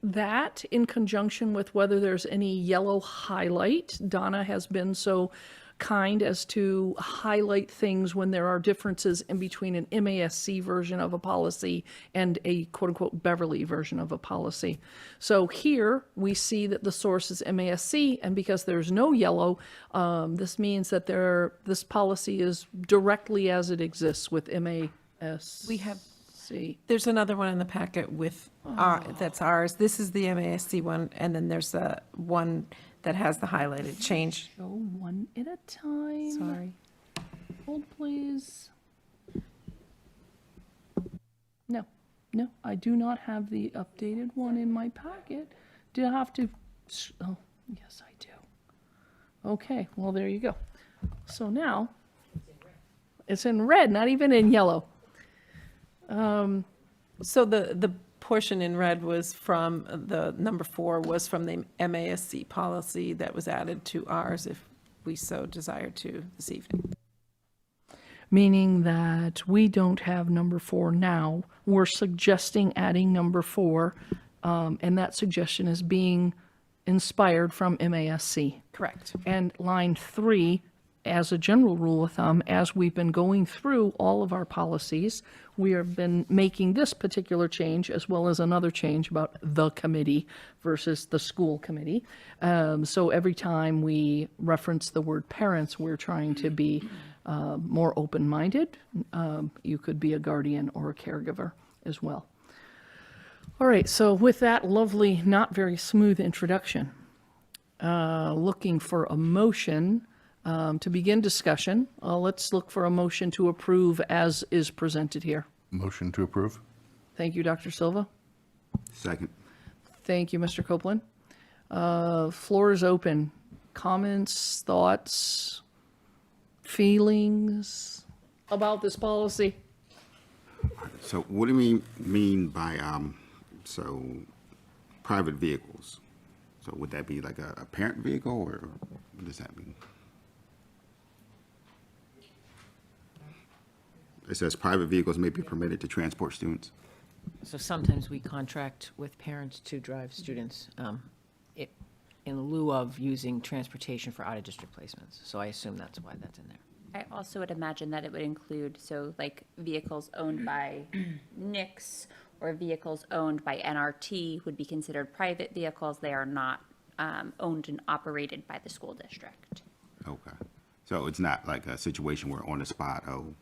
that in conjunction with whether there's any yellow highlight, Donna has been so kind as to highlight things when there are differences in between an MASC version of a policy and a quote-unquote Beverly version of a policy. So here we see that the source is MASC, and because there's no yellow, this means that this policy is directly as it exists with MASC. We have, there's another one in the packet with, that's ours. This is the MASC one, and then there's a one that has the highlighted change. Go one at a time. Sorry. Hold, please. No, I do not have the updated one in my packet. Do I have to? Oh, yes, I do. Okay, well, there you go. So now, it's in red, not even in yellow. So the portion in red was from, the number 4 was from the MASC policy that was added to ours if we so desire to this evening. Meaning that we don't have number 4 now. We're suggesting adding number 4, and that suggestion is being inspired from MASC. Correct. And line 3, as a general rule of thumb, as we've been going through all of our policies, we have been making this particular change as well as another change about the committee versus the school committee. So every time we reference the word parents, we're trying to be more open-minded. You could be a guardian or a caregiver as well. All right, so with that lovely, not very smooth introduction, looking for a motion to begin discussion. Let's look for a motion to approve as is presented here. Motion to approve? Thank you, Dr. Silva. Second. Thank you, Mr. Copeland. Floor is open. Comments, thoughts, feelings about this policy? So what do you mean by, so private vehicles? So would that be like a parent vehicle, or what does that mean? It says private vehicles may be permitted to transport students. So sometimes we contract with parents to drive students in lieu of using transportation for out-of-district placements. So I assume that's why that's in there. I also would imagine that it would include, so like vehicles owned by NICS or vehicles owned by NRT would be considered private vehicles. They are not owned and operated by the school district. Okay. So it's not like a situation where on the spot, oh,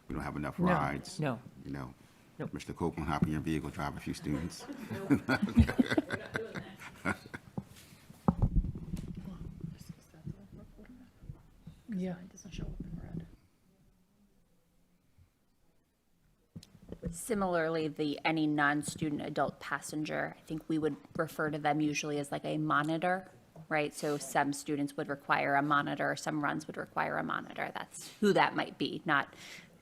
we don't have enough rides. No. You know, Nope. Mr. Copeland, hop in your vehicle, drive a few students. Yeah. Similarly, any non-student adult passenger, I think we would refer to them usually as like a monitor right? So some students would require a monitor, some runs would require a monitor. That's who that might be, not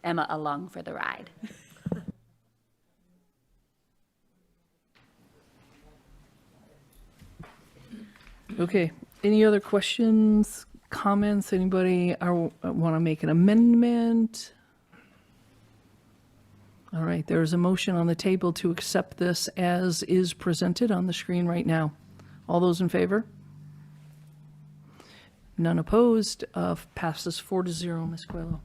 Emma along for the ride. Okay, any other questions, comments? Anybody want to make an amendment? All right, there is a motion on the table to accept this as is presented on the screen right now. All those in favor? None opposed, passes 4-0, Ms. Coelho.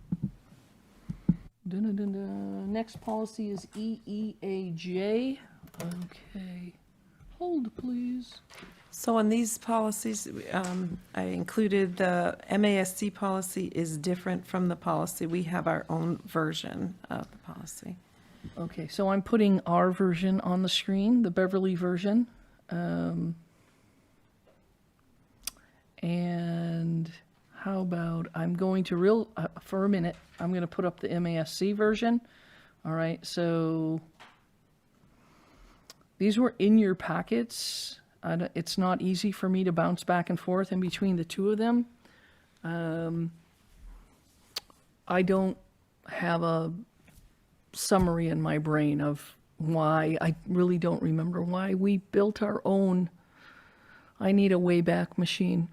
Dun-dun-dun-dun. Next policy is EEAJ. Okay, hold please. So on these policies, I included the MASC policy is different from the policy. We have our own version of the policy. Okay, so I'm putting our version on the screen, the Beverly version. And how about, I'm going to for a minute, I'm going to put up the MASC version. All right, so these were in your packets. It's not easy for me to bounce back and forth in between the two of them. I don't have a summary in my brain of why. I really don't remember why we built our own. I need a Wayback Machine.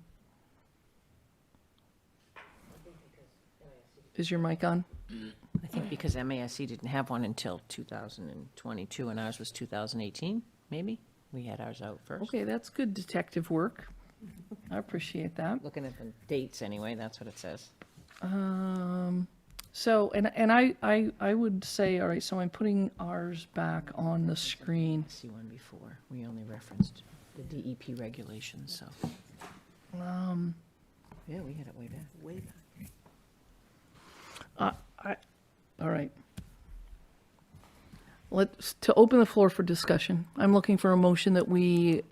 Is your mic on? I think because MASC didn't have one until 2022, and ours was 2018, maybe? We had ours out first. Okay, that's good detective work. I appreciate that. Looking at the dates anyway, that's what it says. So, and I would say, all right, so I'm putting ours back on the screen. See one before. We only referenced the DEP regulations, so. Yeah, we had it way back. Way back. All right. To open the floor for discussion, I'm looking for a motion that we,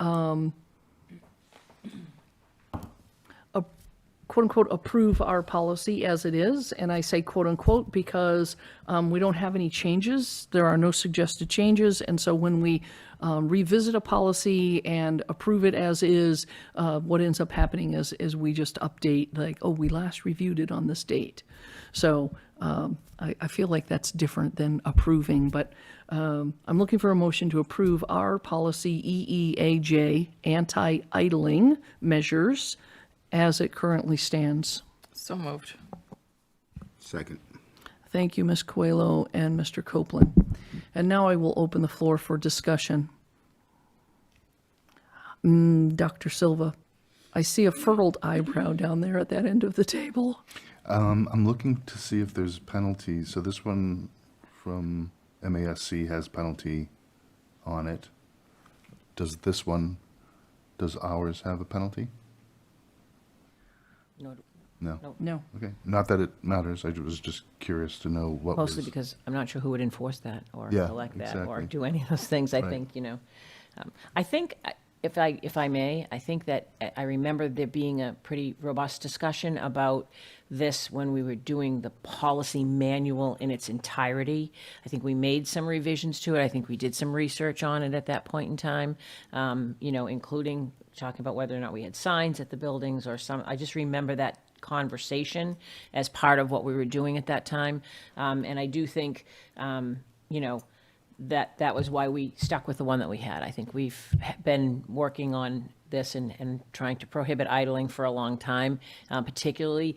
quote-unquote, approve our policy as it is. And I say quote-unquote because we don't have any changes. There are no suggested changes. And so when we revisit a policy and approve it as is, what ends up happening is we just update, like, oh, we last reviewed it on this date. So I feel like that's different than approving, but I'm looking for a motion to approve our policy EEAJ, anti-idling measures, as it currently stands. So moved. Second. Thank you, Ms. Coelho and Mr. Copeland. And now I will open the floor for discussion. Dr. Silva, I see a furrowed eyebrow down there at that end of the table. I'm looking to see if there's penalties. So this one from MASC has penalty on it. Does ours have a penalty? No, No. No. Okay. Not that it matters. I was just curious to know what was. mostly because I'm not sure who would enforce that or Yeah, elect that or exactly. do any of those things. I Right. think, I think, if I may, I think that I remember there being a pretty robust discussion about this when we were doing the policy manual in its entirety. I think we made some revisions to it. I think we did some research on it at that point in time, including talking about whether or not we had signs at the buildings or some. I just remember that conversation as part of what we were doing at that time. And I do think, that was why we stuck with the one that we had. I think we've been working on this and trying to prohibit idling for a long time, particularly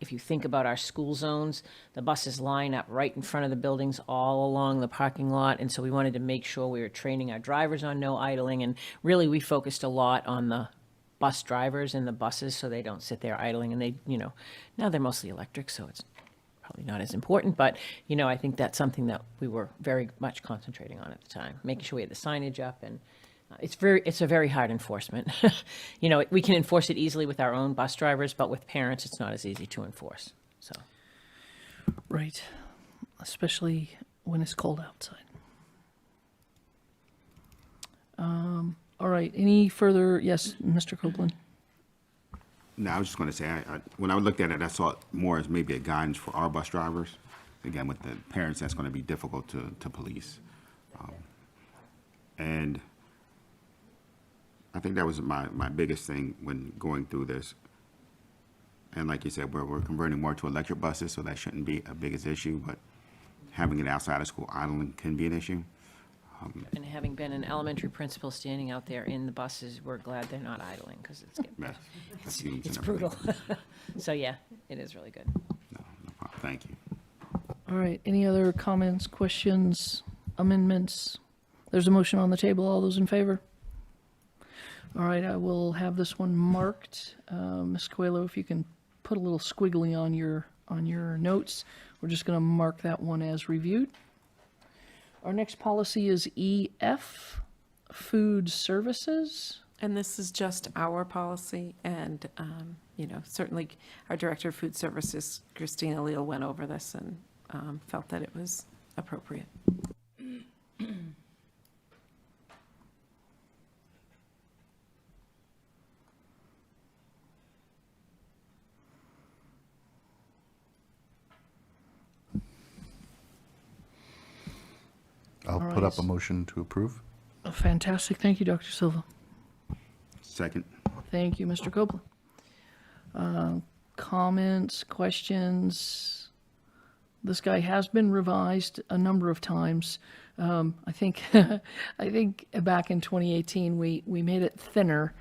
if you think about our school zones, the buses line up right in front of the buildings all along the parking lot. And so we wanted to make sure we were training our drivers on no idling. And really, we focused a lot on the bus drivers and the buses so they don't sit there idling. And they, now they're mostly electric, so it's probably not as important. But, I think that's something that we were very much concentrating on at the time, making sure we had the signage up. And it's a very hard enforcement. We can enforce it easily with our own bus drivers, but with parents, it's not as easy to enforce. So, Right. Especially when it's cold outside. All right. Any further? Yes, Mr. Copeland. No, I was just going to say, when I looked at it, I saw it more as maybe a guidance for our bus drivers. Again, with the parents, that's going to be difficult to police. And I think that was my biggest thing when going through this. And like you said, we're converting more to electric buses, so that shouldn't be a biggest issue, but having it outside of school idling can be an issue. And having been an elementary principal standing out there in the buses, we're glad they're not idling, because it's getting, Yes, the fumes it's and everything. brutal. So, yeah, it is really good. No problem. Thank you. All right, any other comments, questions, amendments? There's a motion on the table. All those in favor? All right, I will have this one marked. Ms. Coelho, if you can put a little squiggly on your notes. We're just going to mark that one as reviewed. Our next policy is EF, food services. And this is just our policy, and, certainly our Director of Food Services, Christina Leal, went over this and felt that it was appropriate. I'll All put right. up a motion to approve. Fantastic. Thank you, Dr. Silva. Second. Thank you, Mr. Copeland. Comments, questions? This guy has been revised a number of times. I think back in 2018, we made it thinner.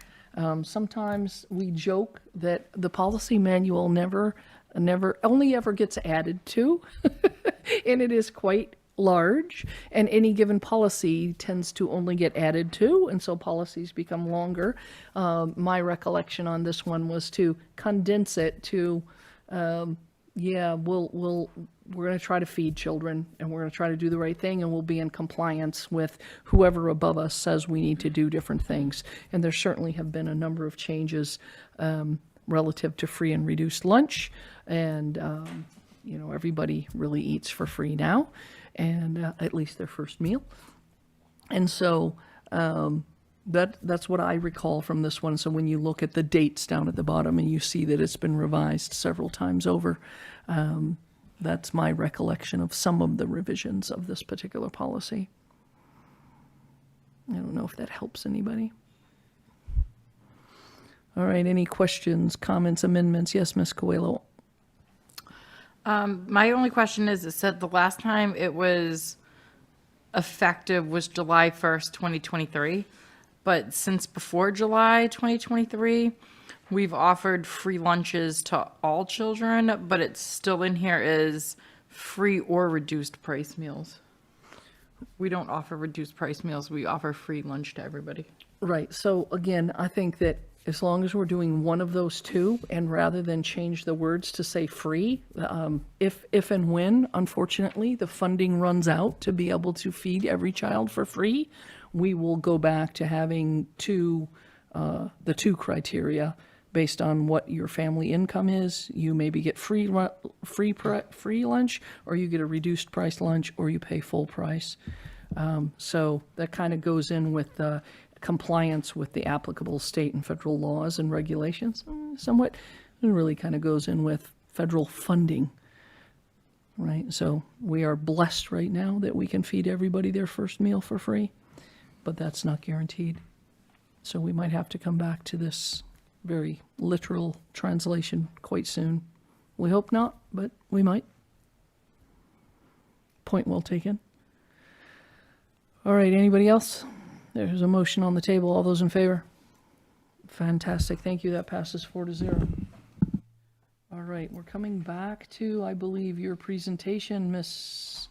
Sometimes we joke that the policy manual only ever gets added to, and it is quite large, and any given policy tends to only get added to, and so policies become longer. My recollection on this one was to condense it to, we're going to try to feed children, and we're going to try to do the right thing, and we'll be in compliance with whoever above us says we need to do different things. And there certainly have been a number of changes relative to free and reduced lunch, and everybody really eats for free now, and at least their first meal. And so that's what I recall from this one. So when you look at the dates down at the bottom and you see that it's been revised several times over, that's my recollection of some of the revisions of this particular policy. I don't know if that helps anybody. All right, any questions, comments, amendments? Yes, Ms. Coelho. My only question is, it said the last time it was effective was July 1st, 2023. But since before July 2023, we've offered free lunches to all children, but it's still in here as free or reduced price meals. We don't offer reduced price meals. We offer free lunch to everybody. Right. So again, I think that as long as we're doing one of those two, and rather than change the words to say free, if and when, unfortunately, the funding runs out to be able to feed every child for free, we will go back to having the two criteria based on what your family income is. You maybe get free lunch, or you get a reduced price lunch, or you pay full price. So that kind of goes in with compliance with the applicable state and federal laws and regulations. Somewhat, it really kind of goes in with federal funding, right? So we are blessed right now that we can feed everybody their first meal for free, but that's not guaranteed. So we might have to come back to this very literal translation quite soon. We hope not, but we might. Point well taken. All right, anybody else? There's a motion on the table. All those in favor? Fantastic. Thank you. That passes 4-0. All right, we're coming back to, I believe, your presentation, Ms.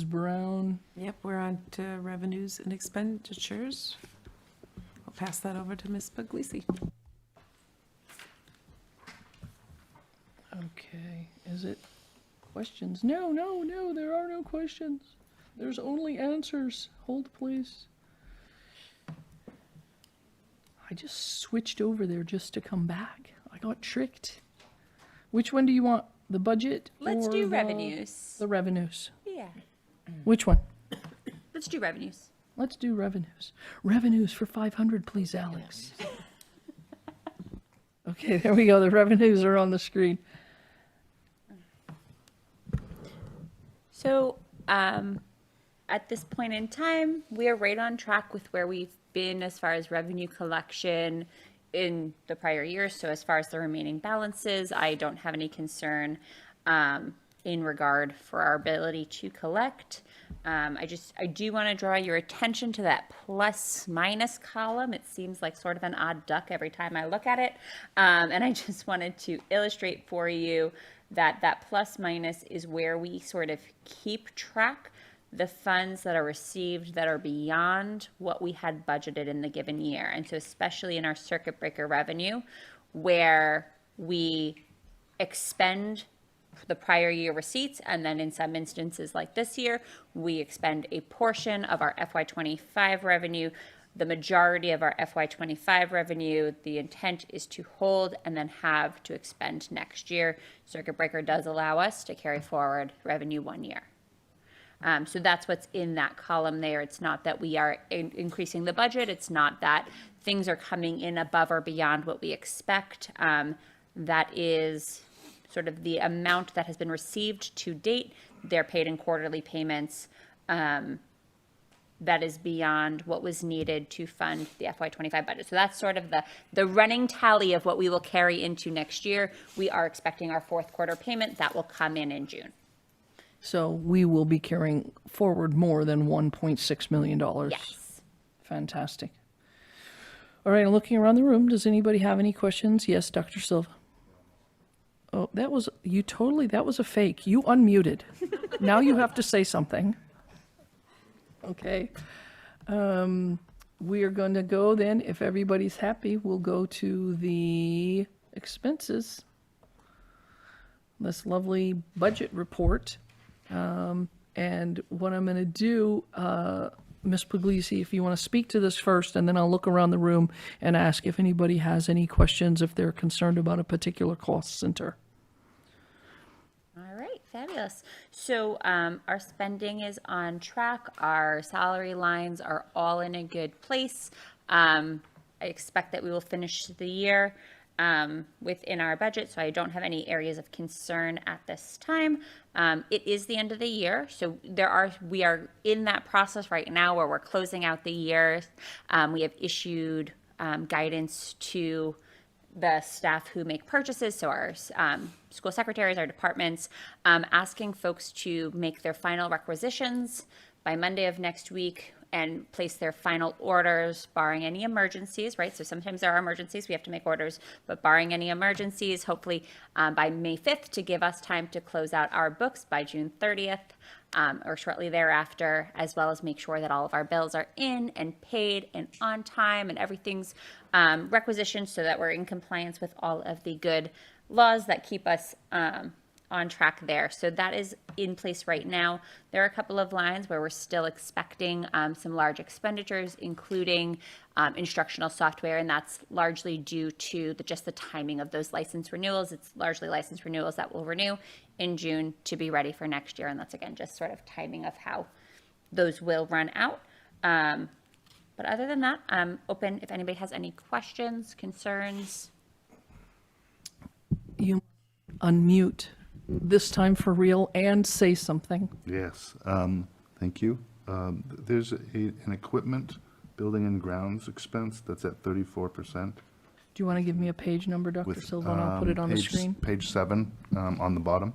Brown. Yep, we're on to revenues and expenditures. I'll pass that over to Ms. Puglisi. Okay, is it questions? No, there are no questions. There's only answers. Hold, please. I just switched over there just to come back. I got tricked. Which one do you want? The budget? Let's or do the- revenues. The revenues. Yeah. Which one? Let's do revenues. Let's do revenues. Revenues for 500, please, Alex. Okay, there we go. The revenues are on the screen. So, at this point in time, we are right on track with where we've been as far as revenue collection in the prior years. So as far as the remaining balances, I don't have any concern in regard for our ability to collect. I do want to draw your attention to that plus minus column. It seems like sort of an odd duck every time I look at it. And I just wanted to illustrate for you that that plus minus is where we sort of keep track the funds that are received that are beyond what we had budgeted in the given year. And so especially in our circuit breaker revenue, where we expend the prior year receipts, and then in some instances like this year, we expend a portion of our FY25 revenue. The majority of our FY25 revenue, the intent is to hold and then have to expend next year. Circuit breaker does allow us to carry forward revenue 1 year. So that's what's in that column there. It's not that we are increasing the budget. It's not that things are coming in above or beyond what we expect. That is sort of the amount that has been received to date. They're paid in quarterly payments. That is beyond what was needed to fund the FY25 budget. So that's sort of the running tally of what we will carry into next year. We are expecting our fourth quarter payment. That will come in June. So we will be carrying forward more than $1.6 million. Yes. Fantastic. All right, looking around the room, does anybody have any questions? Yes, Dr. Silva. Oh, that was a fake. You unmuted. Now you have to say something. Okay. We are going to go then, if everybody's happy, we'll go to the expenses. This lovely budget report. And what I'm going to do, Ms. Puglisi, if you want to speak to this first, and then I'll look around the room and ask if anybody has any questions, if they're concerned about a particular cost center. All right, fabulous. So our spending is on track. Our salary lines are all in a good place. I expect that we will finish the year within our budget, so I don't have any areas of concern at this time. It is the end of the year, so we are in that process right now where we're closing out the year. We have issued guidance to the staff who make purchases, so our school secretaries, our departments, asking folks to make their final requisitions by Monday of next week and place their final orders, barring any emergencies, right? So sometimes there are emergencies, we have to make orders, but barring any emergencies, hopefully by May 5th to give us time to close out our books by June 30th or shortly thereafter, as well as make sure that all of our bills are in and paid and on time and everything's requisitioned so that we're in compliance with all of the good laws that keep us on track there. So that is in place right now. There are a couple of lines where we're still expecting some large expenditures, including instructional software, and that's largely due to just the timing of those license renewals. It's largely license renewals that will renew in June to be ready for next year, and that's, again, just sort of timing of how those will run out. But other than that, I'm open if anybody has any questions, concerns. You unmute this time for real and say something. Yes, thank you. There's an equipment, building and grounds expense that's at 34%. Do you want to give me a page number, Dr. Silva, and I'll put it on the screen? Page 7 on the bottom.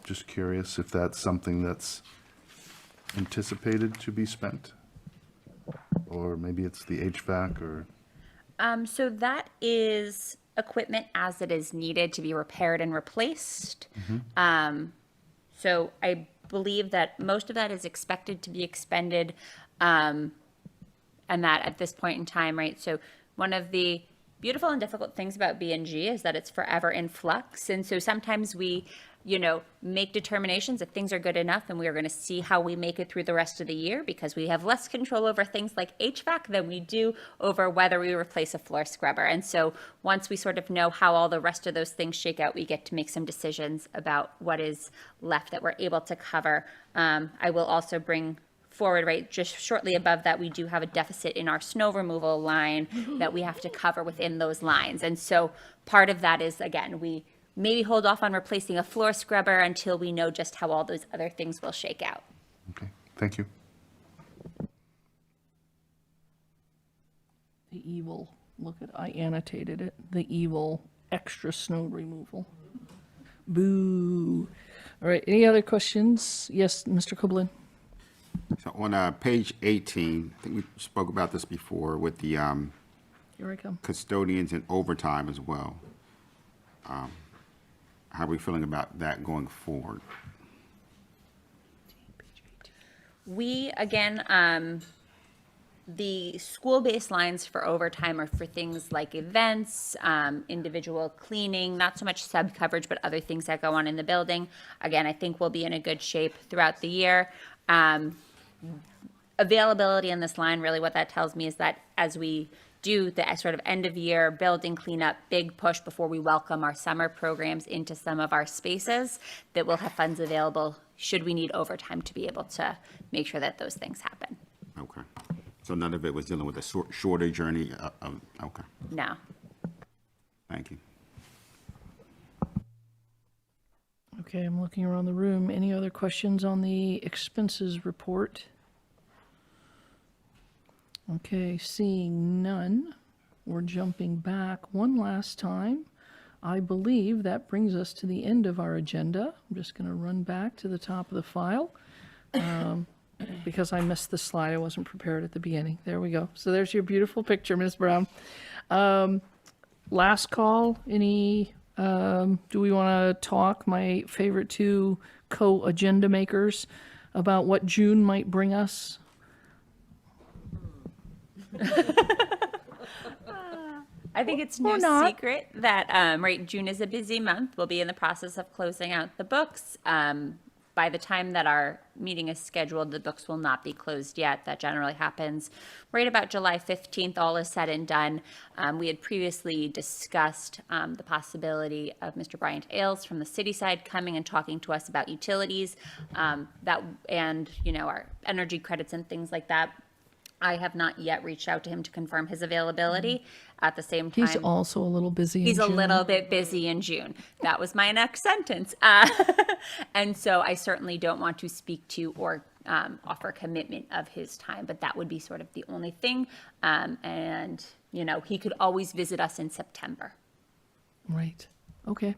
Just curious if that's something that's anticipated to be spent, or maybe it's the HVAC or... So that is equipment as it is needed to be repaired and replaced. So I believe that most of that is expected to be expended, and that at this point in time, right? So one of the beautiful and difficult things about B&G is that it's forever in flux. And so sometimes we, make determinations that things are good enough and we are going to see how we make it through the rest of the year because we have less control over things like HVAC than we do over whether we replace a floor scrubber. And so once we sort of know how all the rest of those things shake out, we get to make some decisions about what is left that we're able to cover. I will also bring forward, right, just shortly above that, we do have a deficit in our snow removal line that we have to cover within those lines. And so part of that is, again, we maybe hold off on replacing a floor scrubber until we know just how all those other things will shake out. Okay. Thank you. The evil, look at, I annotated it, the evil extra snow removal. Boo. All right, any other questions? Yes, Mr. Koblin? So on page 18, I think we spoke about this before with the Here I come. custodians and overtime as well. How are we feeling about that going forward? We, again, the school-based lines for overtime are for things like events, individual cleaning, not so much sub-coverage, but other things that go on in the building. Again, I think we'll be in a good shape throughout the year. Availability in this line, really what that tells me is that as we do the sort of end-of-year building cleanup, big push before we welcome our summer programs into some of our spaces, that we'll have funds available should we need overtime to be able to make sure that those things happen. Okay. So none of it was dealing with a shorter journey? Okay, No. thank you. Okay, I'm looking around the room. Any other questions on the expenses report? Okay, seeing none, we're jumping back one last time. I believe that brings us to the end of our agenda. I'm just going to run back to the top of the file. Because I missed the slide, I wasn't prepared at the beginning. There we go. So there's your beautiful picture, Ms. Brown. Last call, any, do we want to talk, my favorite two co-agenda makers, about what June might bring us? I think it's Or no not. secret that, right, June is a busy month. We'll be in the process of closing out the books. By the time that our meeting is scheduled, the books will not be closed yet. That generally happens right about July 15th, all is said and done. We had previously discussed the possibility of Mr. Bryant Ailes from the city side coming and talking to us about utilities that and, you know, our energy credits and things like that. I have not yet reached out to him to confirm his availability. At the same time, He's also a little busy in he's a June. little bit busy in June. That was my next sentence. And so I certainly don't want to speak to or offer commitment of his time, but that would be sort of the only thing. And, you know, he could always visit us in September. Right. Okay.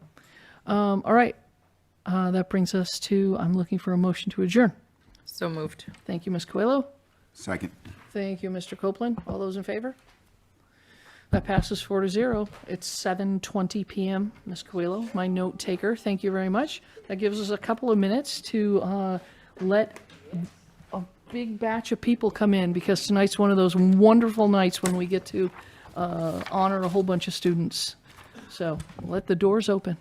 All right. That brings us to, I'm looking for a motion to adjourn. So moved. Thank you, Ms. Coelho. Second. Thank you, Mr. Copeland. All those in favor? That passes 4-0. It's 7:20 p.m., Ms. Coelho, my note taker. Thank you very much. That gives us a couple of minutes to let a big batch of people come in, because tonight's one of those wonderful nights when we get to honor a whole bunch of students. So let the doors open.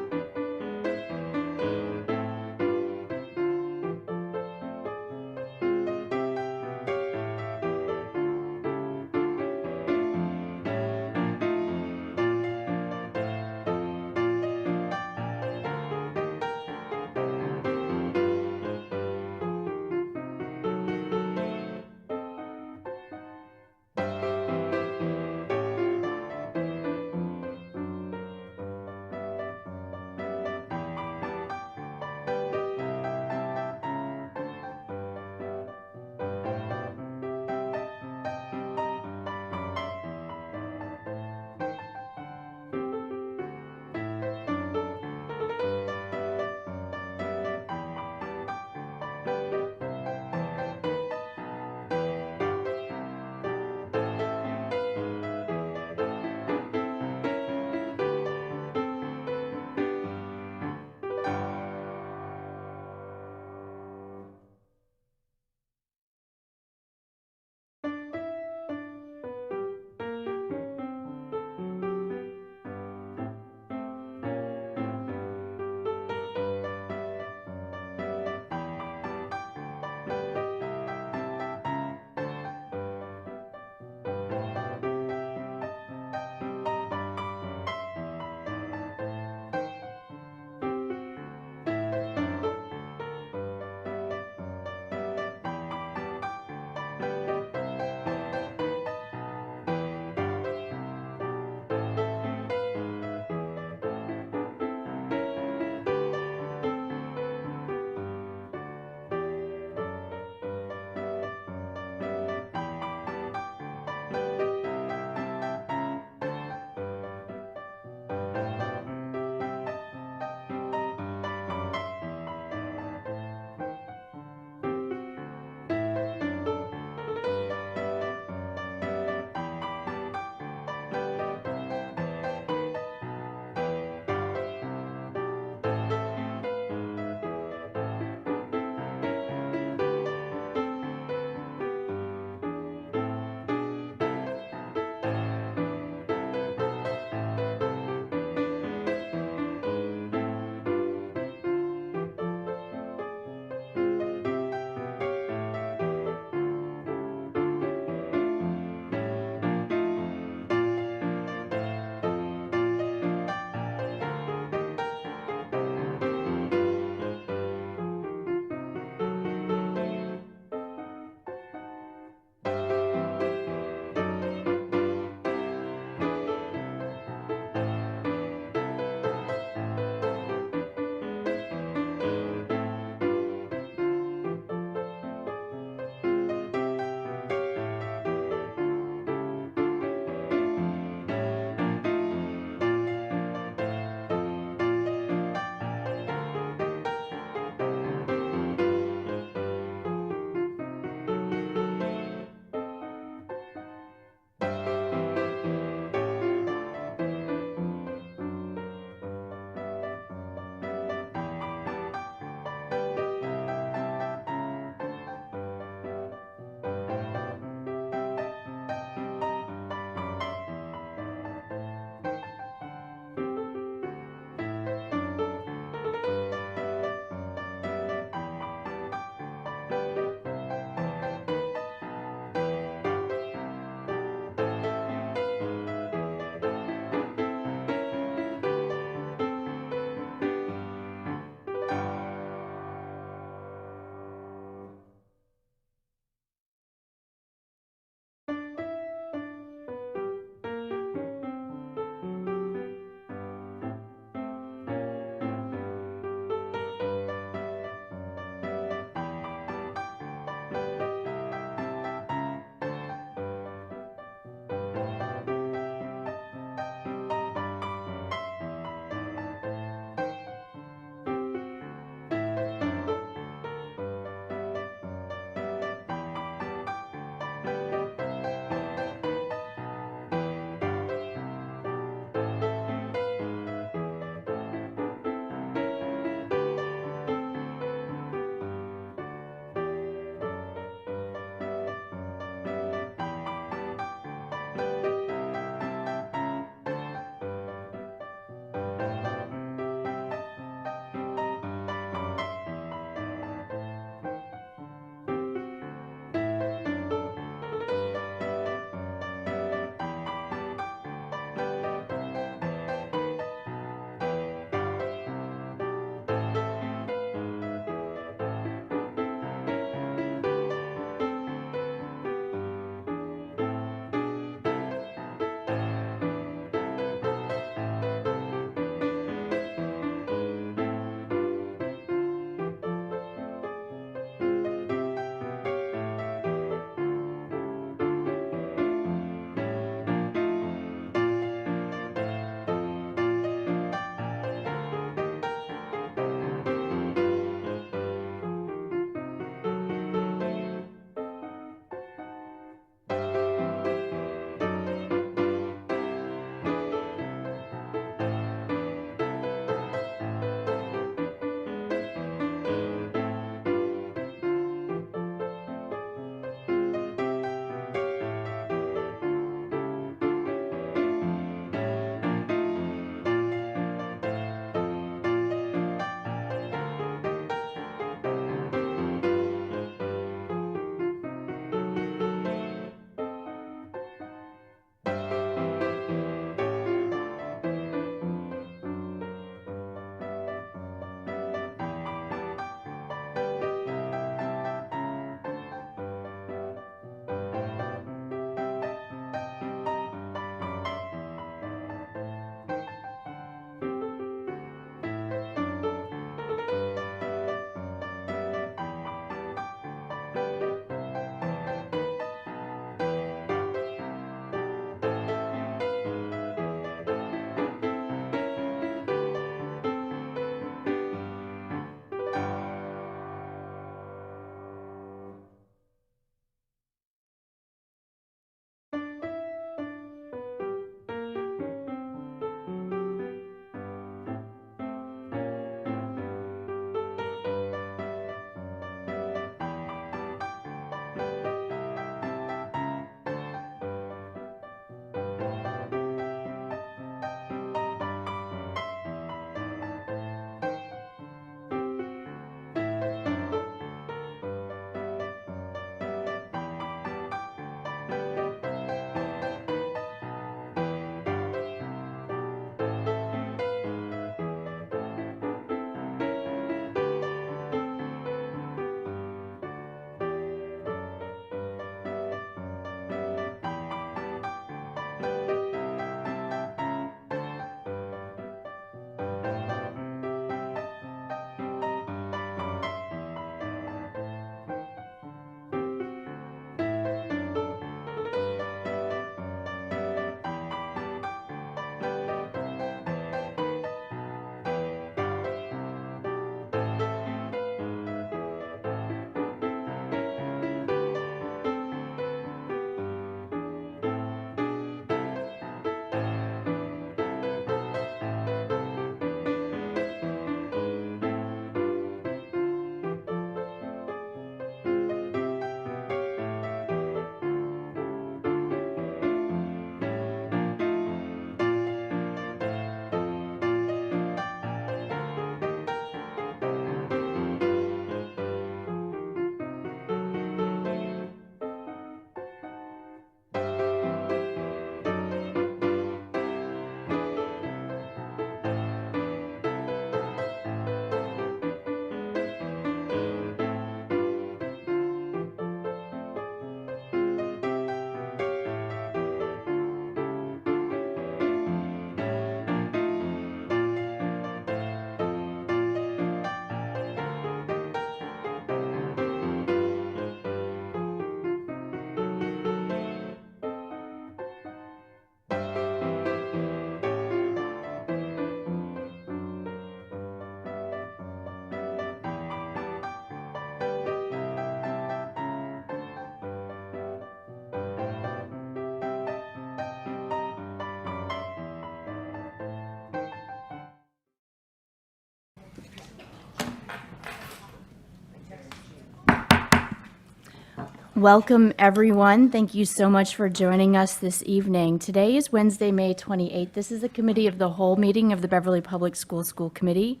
Welcome, everyone. Thank you so much for joining us this evening. Today is Wednesday, May 28th. This is the Committee of the Whole meeting of the Beverly Public Schools School Committee.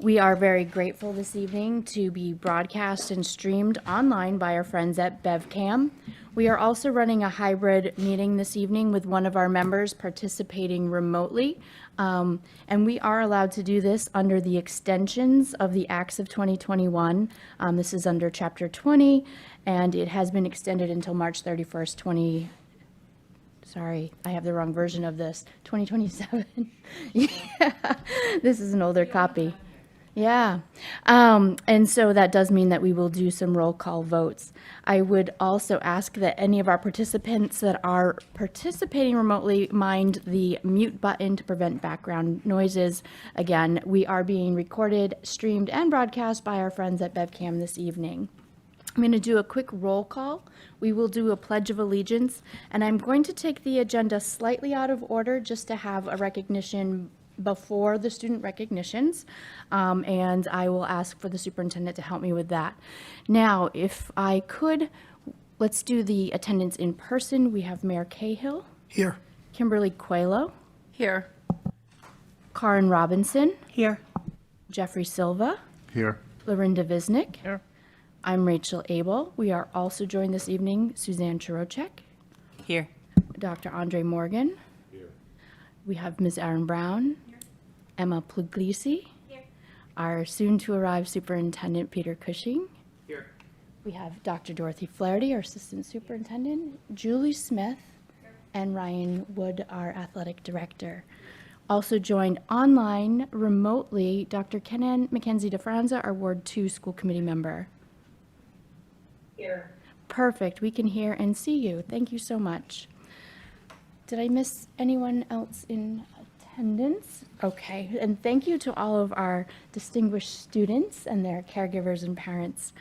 We are very grateful this evening to be broadcast and streamed online by our friends at BevCam. We are also running a hybrid meeting this evening with one of our members participating remotely. And we are allowed to do this under the extensions of the Acts of 2021. This is under Chapter 20, and it has been extended until March 31st, sorry, I have the wrong version of this, 2027. Yeah, this is an older copy. Yeah. And so that does mean that we will do some roll call votes. I would also ask that any of our participants that are participating remotely mind the mute button to prevent background noises. Again, we are being recorded, streamed, and broadcast by our friends at BevCam this evening. I'm going to do a quick roll call. We will do a Pledge of Allegiance, and I'm going to take the agenda slightly out of order just to have a recognition before the student recognitions, and I will ask for the superintendent to help me with that. Now, if I could, let's do the attendance in person. We have Mayor Cahill. Here. Kimberly Coelho. Here. Karen Robinson. Here. Jeffrey Silva. Here. Lorinda Visnick. Here. I'm Rachel Abel. We are also joined this evening, Suzanne Chirocek. Here. Dr. Andre Morgan. Here. We have Ms. Erin Brown. Emma Puglisi. Here. Our soon-to-arrive superintendent, Peter Cushing. Here. We have Dr. Dorothy Flaherty, our assistant superintendent, Julie Smith, and Ryan Wood, our athletic director. Also joined online remotely, Dr. Kenan Mackenzie DeFranza, our Ward 2 school committee member. Here. Perfect. We can hear and see you. Thank you so much. Did I miss anyone else in attendance? Okay, and thank you to all of our distinguished students and their caregivers and parents.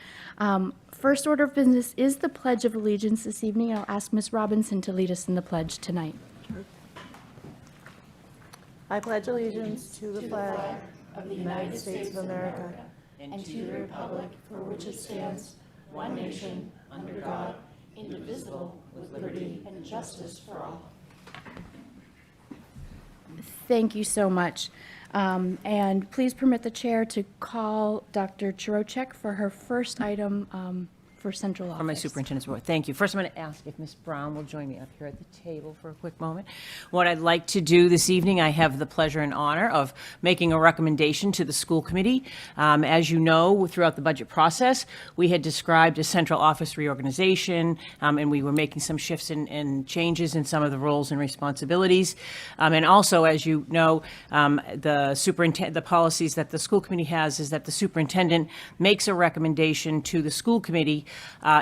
First order of business is the Pledge of Allegiance this evening. I'll ask Ms. Robinson to lead us in the pledge tonight. I pledge allegiance to the flag of the United States of America And to the republic for which it stands, one nation, under God, indivisible, with liberty and justice for all. Thank you so much. And please permit the chair to call Dr. Chirocek for her first item for central office. On my superintendent's report. Thank you. First, I'm going to ask if Ms. Brown will join me up here at the table for a quick moment. What I'd like to do this evening, I have the pleasure and honor of making a recommendation to the school committee. As you know, throughout the budget process, we had described a central office reorganization, and we were making some shifts and changes in some of the roles and responsibilities. And also, as you know, the policies that the school committee has is that the superintendent makes a recommendation to the school committee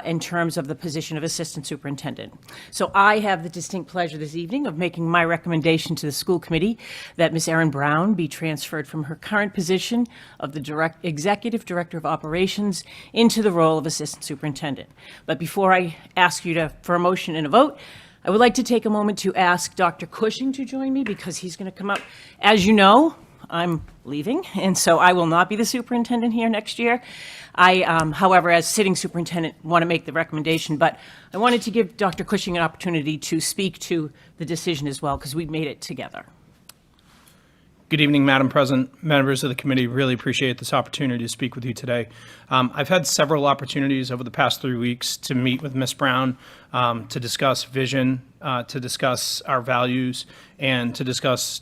in terms of the position of assistant superintendent. So I have the distinct pleasure this evening of making my recommendation to the school committee that Ms. Erin Brown be transferred from her current position of the executive director of operations into the role of assistant superintendent. But before I ask you for a motion and a vote, I would like to take a moment to ask Dr. Cushing to join me because he's going to come up. As you know, I'm leaving, and so I will not be the superintendent here next year. I, however, as sitting superintendent, want to make the recommendation, but I wanted to give Dr. Cushing an opportunity to speak to the decision as well, because we made it together. Good evening, Madam President, members of the committee. Really appreciate this opportunity to speak with you today. I've had several opportunities over the past 3 weeks to meet with Ms. Brown, to discuss vision, to discuss our values, and to discuss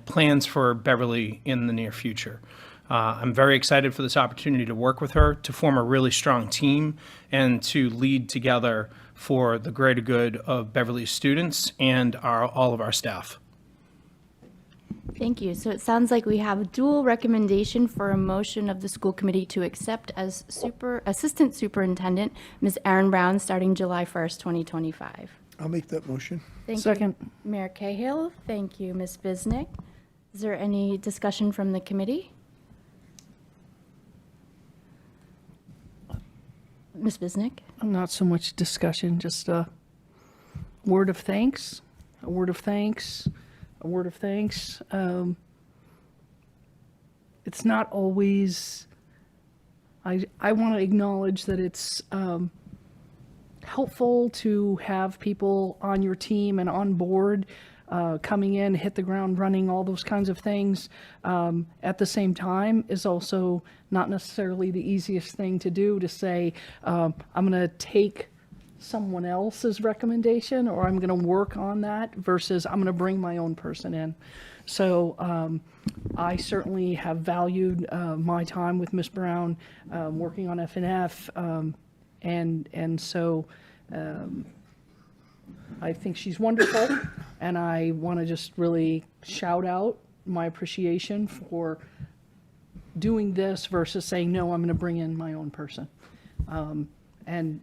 plans for Beverly in the near future. I'm very excited for this opportunity to work with her, to form a really strong team, and to lead together for the greater good of Beverly's students and all of our staff. Thank you. So it sounds like we have a dual recommendation for a motion of the school committee to accept as assistant superintendent Ms. Erin Brown starting July 1st, 2025. I'll make that motion. Thank Second. you, Mayor Cahill. Thank you, Ms. Visnick. Is there any discussion from the committee? Ms. Visnick? Not so much discussion, just a word of thanks, a word of thanks, a word of thanks. It's not always, I want to acknowledge that it's helpful to have people on your team and on board, coming in, hit the ground running, all those kinds of things, at the same time is also not necessarily the easiest thing to do, to say, I'm going to take someone else's recommendation, or I'm going to work on that, versus I'm going to bring my own person in. So I certainly have valued my time with Ms. Brown, working on FNF, and so I think she's wonderful, and I want to just really shout out my appreciation for doing this versus saying, no, I'm going to bring in my own person. And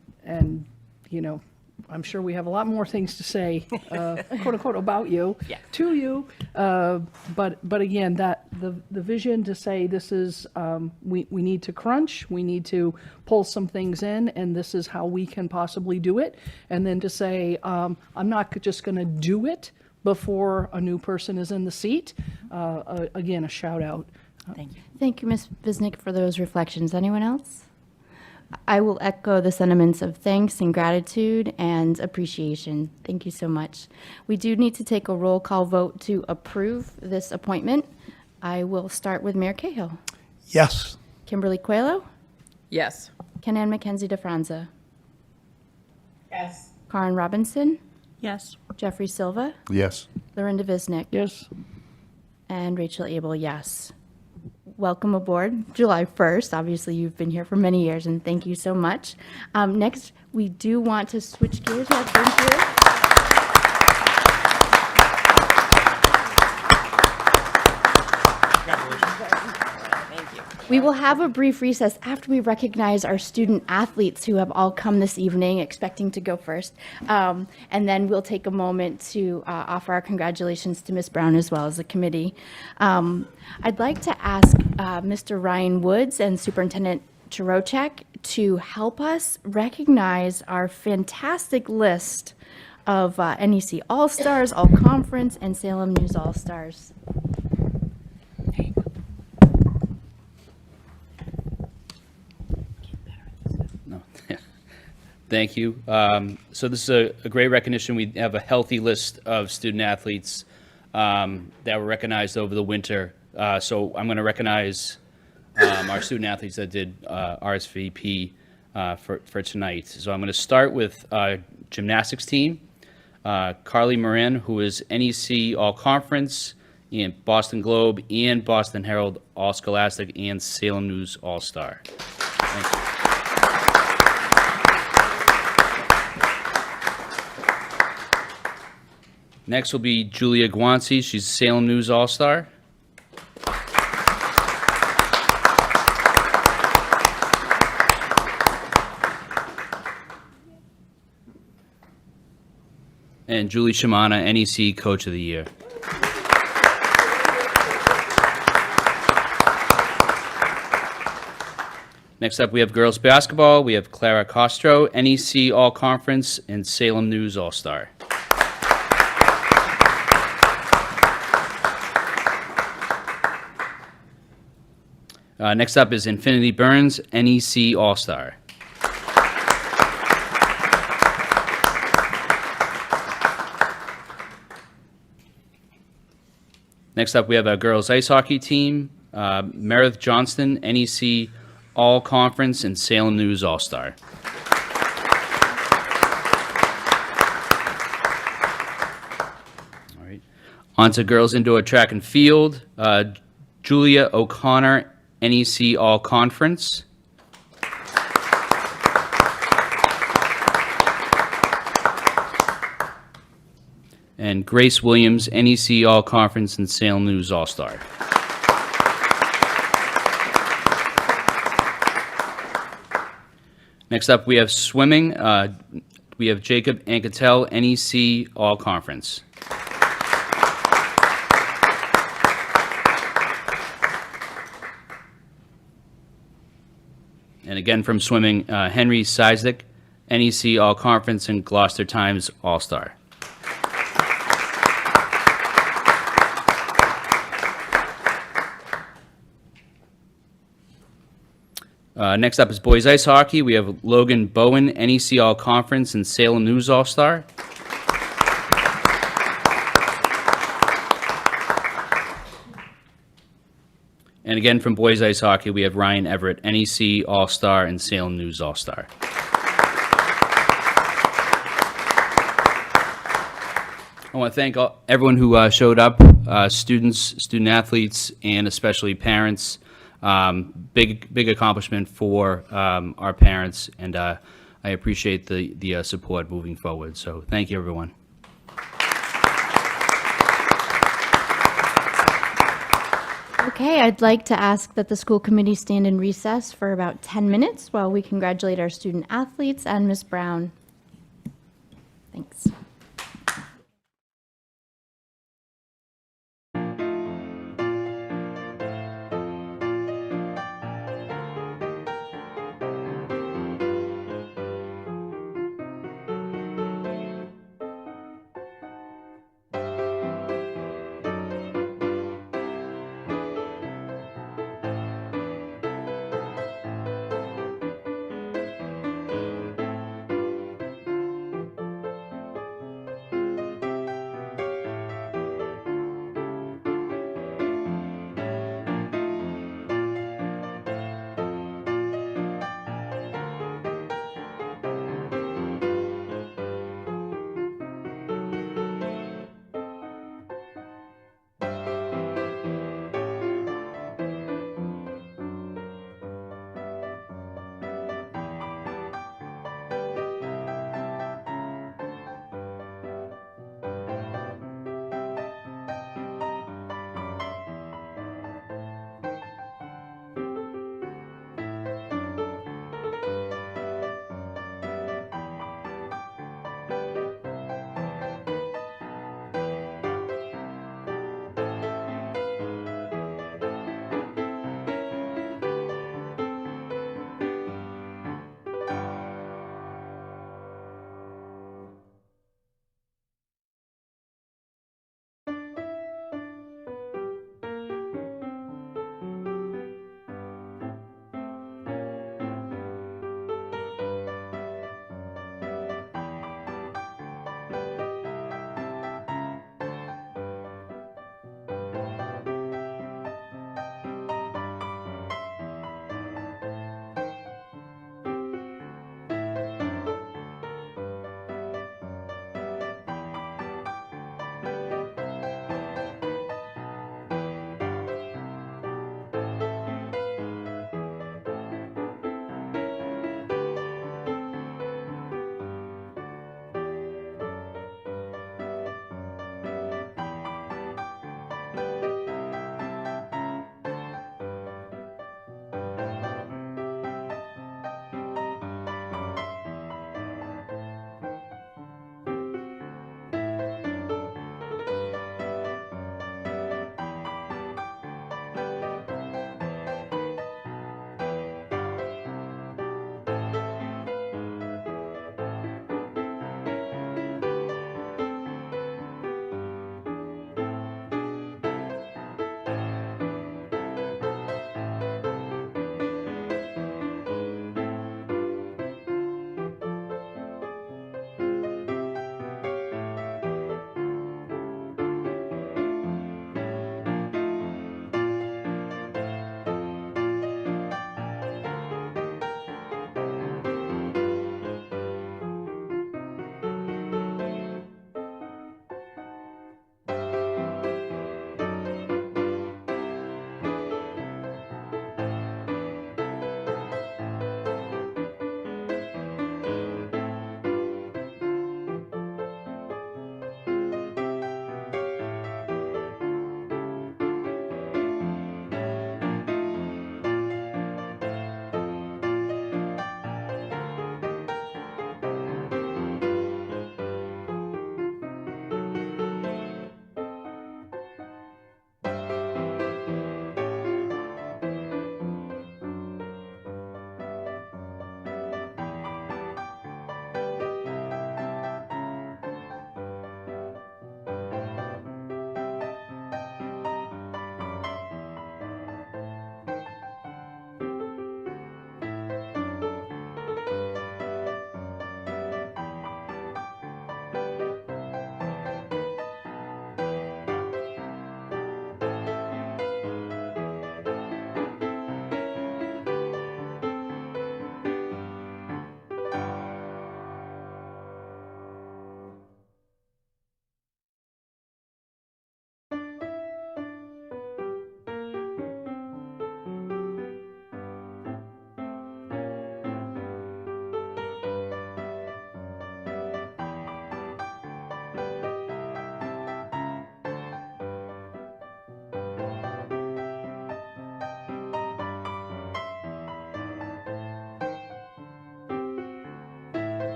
you know, I'm sure we have a lot more things to say, quote unquote, about you, to you. But again, that the vision to say this is, we need to crunch, we need to pull some things in, and this is how we can possibly do it. And then to say, I'm not just going to do it before a new person is in the seat. Again, a shout out. Thank you. Thank you, Ms. Visnick, for those reflections. Anyone else? I will echo the sentiments of thanks and gratitude and appreciation. Thank you so much. We do need to take a roll call vote to approve this appointment. I will start with Mayor Cahill. Yes. Kimberly Coelho, Yes. Ken-Ann Mackenzie DeFranza, Yes. Karen Robinson, Yes. Jeffrey Silva, Yes. Lorinda Visnick, Yes. and Rachel Abel, yes. Welcome aboard, July 1st. Obviously, you've been here for many years, and thank you so much. Next, we do want to switch gears. We have Brent here. We will have a brief recess after we recognize our student athletes who have all come this evening, expecting to go first. And then we'll take a moment to offer our congratulations to Ms. Brown as well as the committee. I'd like to ask Mr. Ryan Woods and Superintendent Chirocek to help us recognize our fantastic list of NEC All-Stars, All-Conference, and Salem News All-Stars. Thank you. So this is a great recognition. We have a healthy list of student athletes that were recognized over the winter. So I'm going to recognize our student athletes that did RSVP for tonight. So I'm going to start with gymnastics team. Carly Moran, who is NEC All-Conference, and Boston Globe, and Boston Herald All-Scholastic, and Salem News All-Star. Thank you. Next will be Julia Guanci. She's Salem News All-Star. And Julie Shimana, NEC Coach of the Year. Next up, we have girls basketball. We have Clara Castro, NEC All-Conference, and Salem News All-Star. Next up is Infinity Burns, NEC All-Star. Next up, we have a girls ice hockey team, Meredith Johnston, NEC All-Conference, and Salem News All-Star. All right. On to girls indoor track and field, Julia O'Connor, NEC All-Conference. And Grace Williams, NEC All-Conference and Salem News All-Star. Next up, we have swimming. We have Jacob Anketel, NEC All-Conference. And again from swimming, Henry Seisdick, NEC All-Conference and Gloucester Times All-Star. Next up is boys ice hockey. We have Logan Bowen, NEC All Conference and Salem News All Star. And again, from boys ice hockey, we have Ryan Everett, NEC All Star and Salem News All Star. I want to thank everyone who showed up, students, student athletes, and especially parents. Big accomplishment for our parents, and I appreciate the support moving forward. So thank you, everyone. Okay, I'd like to ask that the school committee stand in recess for about 10 minutes while we congratulate our student athletes and Ms. Brown. Thanks.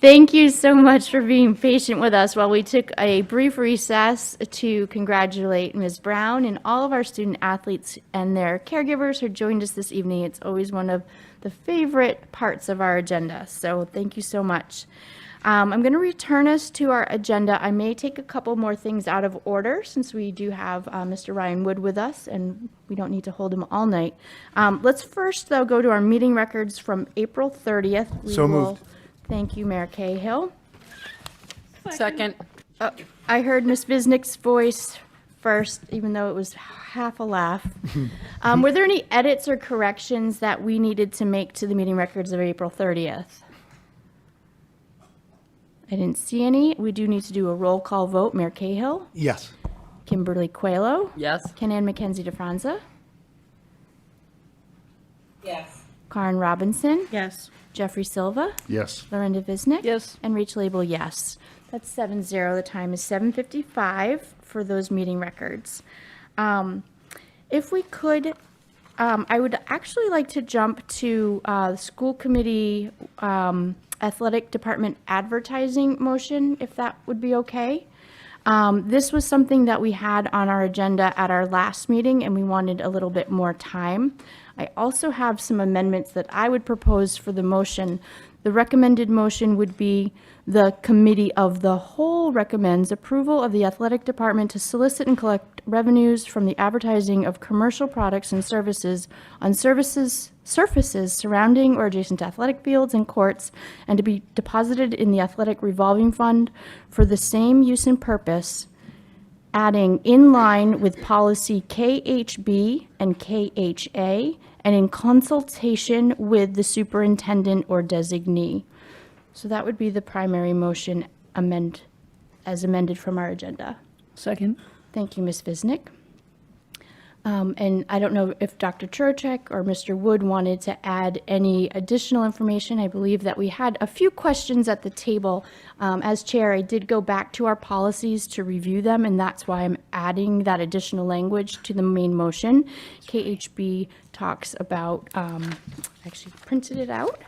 Thank you so much for being patient with us while we took a brief recess to congratulate Ms. Brown and all of our student athletes and their caregivers who joined us this evening. It's always one of the favorite parts of our agenda, so thank you so much. I'm going to return us to our agenda. I may take a couple more things out of order since we do have Mr. Ryan Wood with us and we don't need to hold him all night. Let's first, though, go to our meeting records from April 30th. So moved. Thank you, Mayor Cahill. Second. I heard Ms. Visnick's voice first, even though it was half a laugh. Were there any edits or corrections that we needed to make to the meeting records of April 30th? I didn't see any. We do need to do a roll call vote. Mayor Cahill, Yes. Kimberly Coelho, Yes. Ken-Ann Mackenzie DeFranza, Yes. Karen Robinson, Yes. Jeffrey Silva, Yes. Lorinda Visnick. Yes. And Rachel Abel, yes. That's 7-0. The time is 7:55 for those meeting records. If we could, I would actually like to jump to the school committee athletic department advertising motion, if that would be okay. This was something that we had on our agenda at our last meeting, and we wanted a little bit more time. I also have some amendments that I would propose for the motion. The recommended motion would be the committee of the whole recommends approval of the athletic department to solicit and collect revenues from the advertising of commercial products and services on surfaces surrounding or adjacent to athletic fields and courts, and to be deposited in the athletic revolving fund for the same use and purpose, adding in line with policy KHB and KHA, and in consultation with the superintendent or designee. So that would be the primary motion as amended from our agenda. Second. Thank you, Ms. Visnick. And I don't know if Dr. Krueank or Mr. Wood wanted to add any additional information. I believe that we had a few questions at the table. As chair, I did go back to our policies to review them, and that's why I'm adding that additional language to the main motion. KHB talks about, actually printed it out.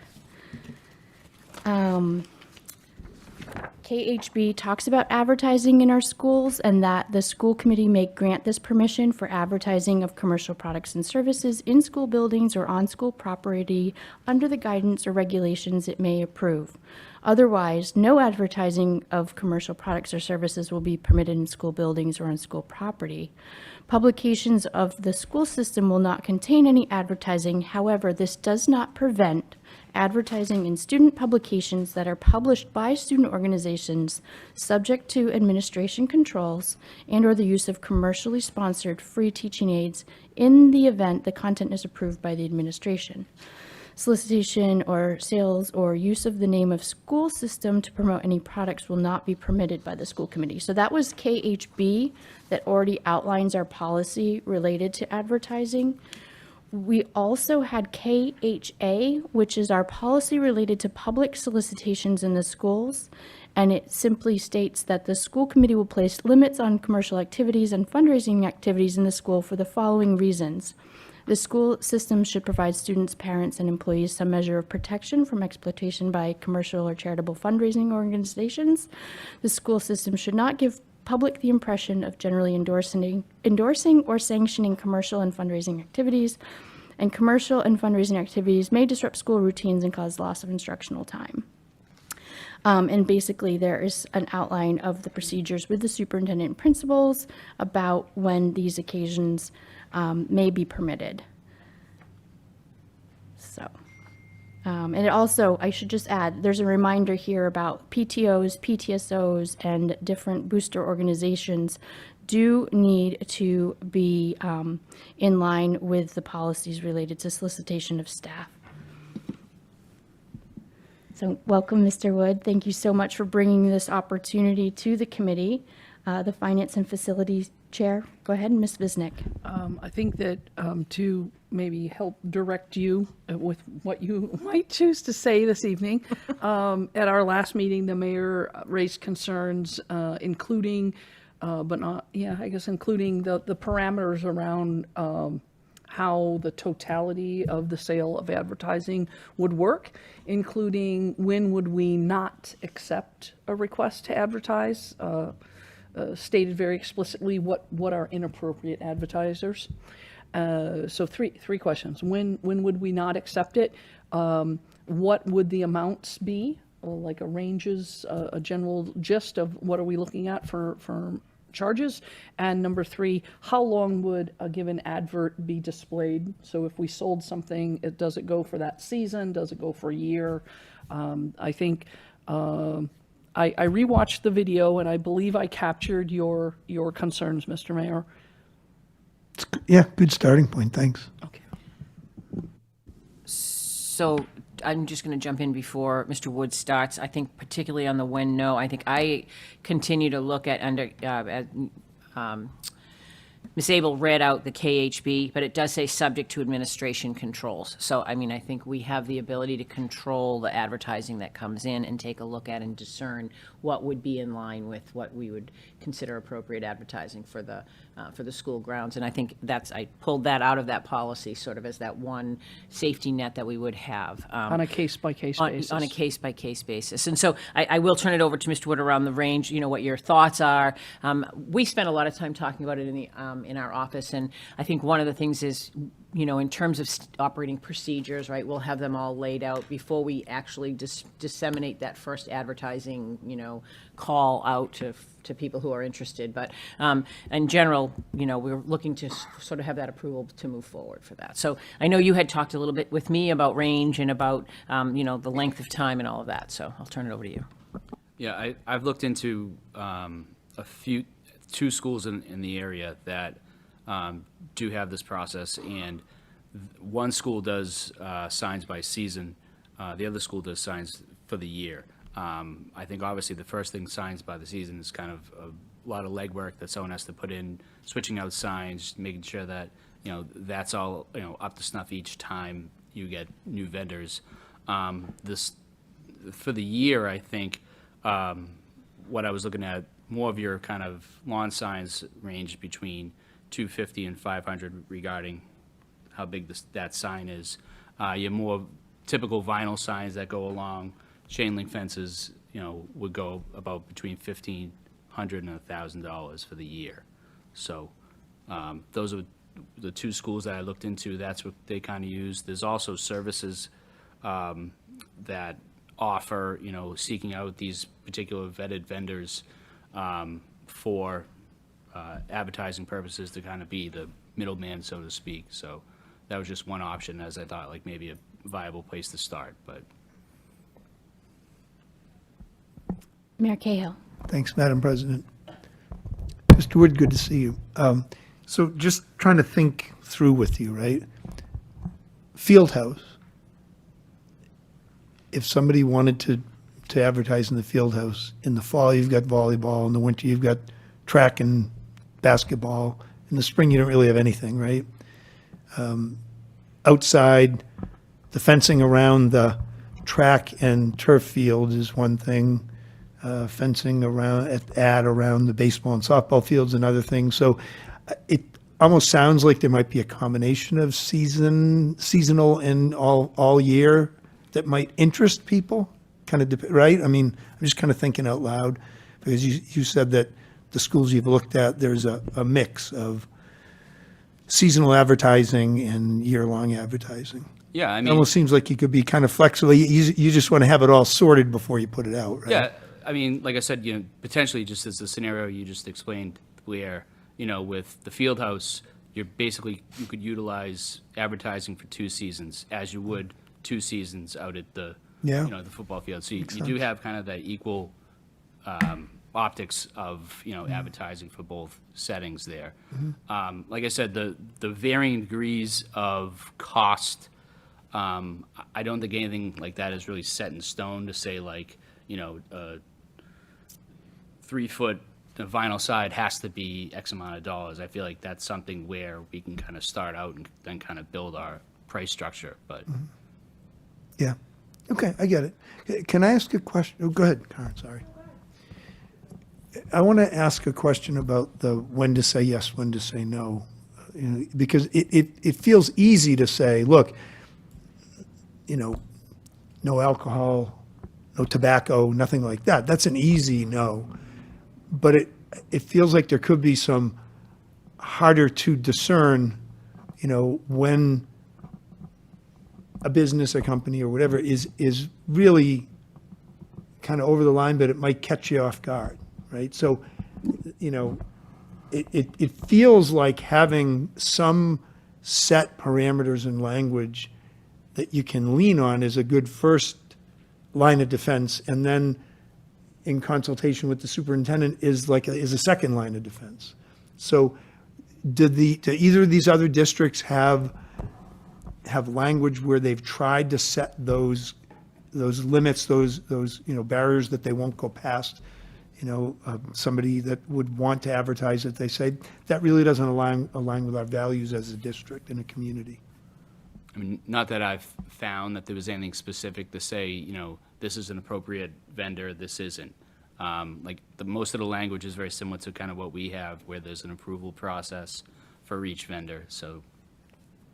KHB talks about advertising in our schools and that the school committee may grant this permission for advertising of commercial products and services in school buildings or on school property under the guidance or regulations it may approve. Otherwise, no advertising of commercial products or services will be permitted in school buildings or on school property. Publications of the school system will not contain any advertising. However, this does not prevent advertising in student publications that are published by student organizations subject to administration controls and/or the use of commercially sponsored free teaching aids in the event the content is approved by the administration. Solicitation or sales or use of the name of school system to promote any products will not be permitted by the school committee. So that was KHB that already outlines our policy related to advertising. We also had KHA, which is our policy related to public solicitations in the schools, and it simply states that the school committee will place limits on commercial activities and fundraising activities in the school for the following reasons. The school system should provide students, parents, and employees some measure of protection from exploitation by commercial or charitable fundraising organizations. The school system should not give public the impression of generally endorsing or sanctioning commercial and fundraising activities, and commercial and fundraising activities may disrupt school routines and cause loss of instructional time. And basically, there is an outline of the procedures with the superintendent and principals about when these occasions may be permitted. So. And it also, I should just add, there's a reminder here about PTOs, PTSOs, and different booster organizations do need to be in line with the policies related to solicitation of staff. So welcome, Mr. Wood. Thank you so much for bringing this opportunity to the committee. The Finance and Facilities Chair, go ahead, Ms. Visnick. I think that to maybe help direct you with what you might choose to say this evening, at our last meeting, the mayor raised concerns, including, but not, yeah, I guess including the parameters around how the totality of the sale of advertising would work, including when would we not accept a request to advertise, stated very explicitly what are inappropriate advertisers. So three questions. When would we not accept it? What would the amounts be? Like a ranges, a general gist of what are we looking at for charges? And number 3, how long would a given advert be displayed? So if we sold something, does it go for that season? Does it go for a year? I think I rewatched the video, and I believe I captured your concerns, Mr. Mayor. Yeah, good starting point, thanks. Okay. So I'm just going to jump in before Mr. Wood starts. I think particularly on the when, no, I think I continue to look at Ms. Abel read out the KHB, but it does say subject to administration controls. So, I mean, I think we have the ability to control the advertising that comes in and take a look at and discern what would be in line with what we would consider appropriate advertising for the school grounds. And I think I pulled that out of that policy sort of as that one safety net that we would have. On a case-by-case basis. On a case-by-case basis. And so I will turn it over to Mr. Wood around the range, what your thoughts are. We spent a lot of time talking about it in our office, and I think one of the things is, in terms of operating procedures, right, we'll have them all laid out before we actually disseminate that first advertising, call out to people who are interested. But in general, we're looking to sort of have that approval to move forward for that. So I know you had talked a little bit with me about range and about, the length of time and all of that. So I'll turn it over to you. Yeah, I've looked into two schools in the area that do have this process, and one school does signs by season, the other school does signs for the year. I think obviously the first thing, signs by the season, is kind of a lot of legwork that someone has to put in, switching out signs, making sure that that's all up to snuff each time you get new vendors. This for the year, I think what I was looking at, more of your kind of lawn signs range between $250 and $500 regarding how big that sign is. Your more typical vinyl signs that go along, chain link fences, would go about between $1,500 and $1,000 for the year. So those are the two schools that I looked into. That's what they kind of use. There's also services that offer, seeking out these particular vetted vendors for advertising purposes, to kind of be the middleman, so to speak. So that was just one option, as I thought, like maybe a viable place to start. But Mayor Cahill. Thanks, Madam President. Mr. Wood, good to see you. So just trying to think through with you, right? Fieldhouse. If somebody wanted to advertise in the Fieldhouse, in the fall you've got volleyball, in the winter you've got track and basketball, in the spring you don't really have anything, right? Outside, the fencing around the track and turf field is one thing. Fencing around around the baseball and softball fields, another thing. So it almost sounds like there might be a combination of seasonal and all year that might interest people, kind of, right? I mean, I'm just kind of thinking out loud, because you said that the schools you've looked at, there's a mix of seasonal advertising and year-long advertising. yeah, I It mean, almost seems like you could be kind of flexible. You just want to have it all sorted before you put it out, right? yeah, I mean, like I said, potentially just as the scenario you just explained, where, with the field house, you could utilize advertising for 2 seasons, as you would 2 seasons out at the, Yeah. the football field. So you do sense. have kind of that equal optics of, advertising for both settings there. Like I said, the varying degrees of cost, I don't think anything like that is really set in stone to say, like, a 3-foot vinyl side has to be X amount of dollars. I feel like that's something where we can kind of start out and then kind of build our price structure, but. Yeah. Okay, I get it. Can I ask a question? Oh, go ahead, Karen, sorry. I want to ask a question about the when to say yes, when to say no. Because it feels easy to say, look, no alcohol, no tobacco, nothing like that. That's an easy no. But it feels like there could be some harder to discern, when a business, a company, or whatever is really kind of over the line, but it might catch you off guard, right? So, it feels like having some set parameters and language that you can lean on is a good first line of defense, and then in consultation with the superintendent is a second line of defense. So do either of these other districts have language where they've tried to set those limits, those barriers that they won't go past? Somebody that would want to advertise it, they say, that really doesn't align with our values as a district and a community. I mean, not that I've found that there was anything specific to say, this is an appropriate vendor, this isn't. Most of the language is very similar to kind of what we have, where there's an approval process for each vendor. So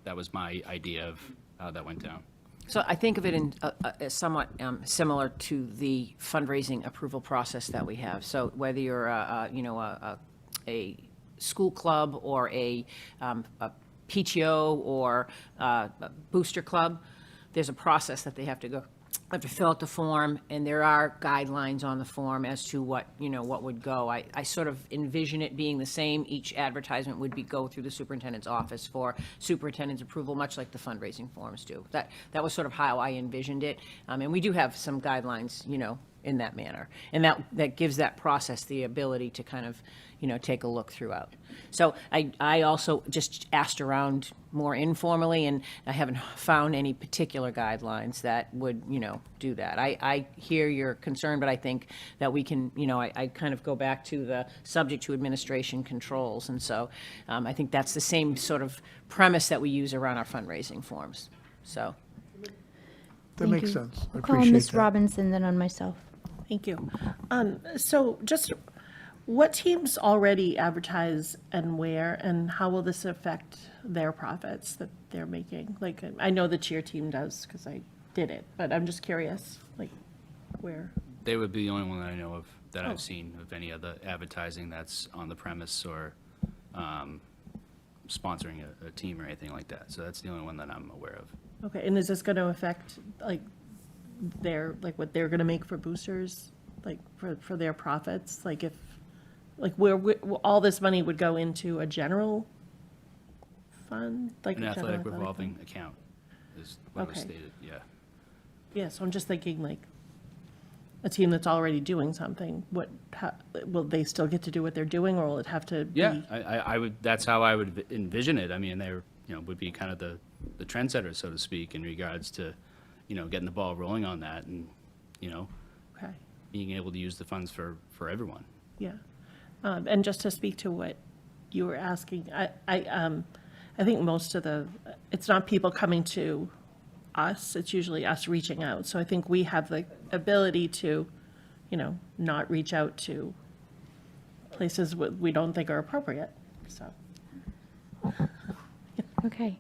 that was my idea of how that went down. So I think of it in as somewhat similar to the fundraising approval process that we have. So whether you're a school club or a PTO or a booster club, there's a process that they have to go. Have to fill out the form, and there are guidelines on the form as to what would go. I sort of envision it being the same. Each advertisement would go through the superintendent's office for superintendent's approval, much like the fundraising forms do. That was sort of how I envisioned it. And we do have some guidelines, in that manner. And that gives that process the ability to kind of, take a look throughout. So I also just asked around more informally, and I haven't found any particular guidelines that would, do that. I hear your concern, but I think that we can, I kind of go back to the subject to administration controls. And so I think that's the same sort of premise that we use around our fundraising forms. So. That makes sense. I We'll call appreciate Ms. that. Robinson, then on myself. Thank you. So just what teams already advertise and where, and how will this affect their profits that they're making? Like, I know the cheer team does because I did it, but I'm just curious, where? They would be the only one that I know of that Oh. I've seen of any other advertising that's on the premise or sponsoring a team or anything like that. So that's the only one that I'm aware of. Okay, and is this going to affect what they're going to make for boosters, for their profits? Where all this money would go into a general fund? An athletic revolving account is what was Okay. stated, yeah. Yeah, so I'm just thinking a team that's already doing something, will they still get to do what they're doing, or will it have to be? Yeah, I would, that's how I would envision it. I mean, they're, would be kind of the trendsetters, so to speak, in regards to, getting the ball rolling on that and, Okay, being able to use the funds for everyone. yeah. And just to speak to what you were asking, I think most of it's not people coming to us, it's usually us reaching out. So I think we have the ability to, not reach out to places we don't think are appropriate, so. Okay.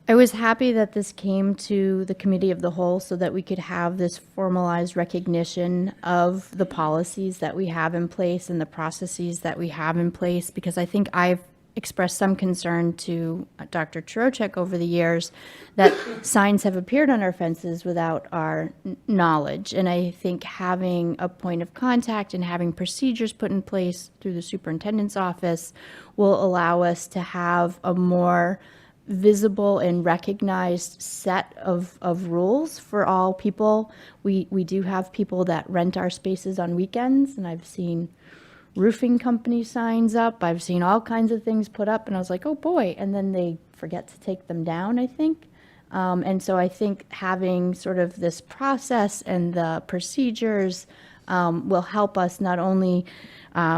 I was happy that this came to the committee of the whole so that we could have this formalized recognition of the policies that we have in place and the processes that we have in place, because I think I've expressed some concern to Dr. Krueank over the years that signs have appeared on our fences without our knowledge. And I think having a point of contact and having procedures put in place through the superintendent's office will allow us to have a more visible and recognized set of rules for all people. We do have people that rent our spaces on weekends, and I've seen roofing company signs up. I've seen all kinds of things put up, and I was like, oh boy, and then they forget to take them down, I think. And so I think having sort of this process and the procedures will help us not only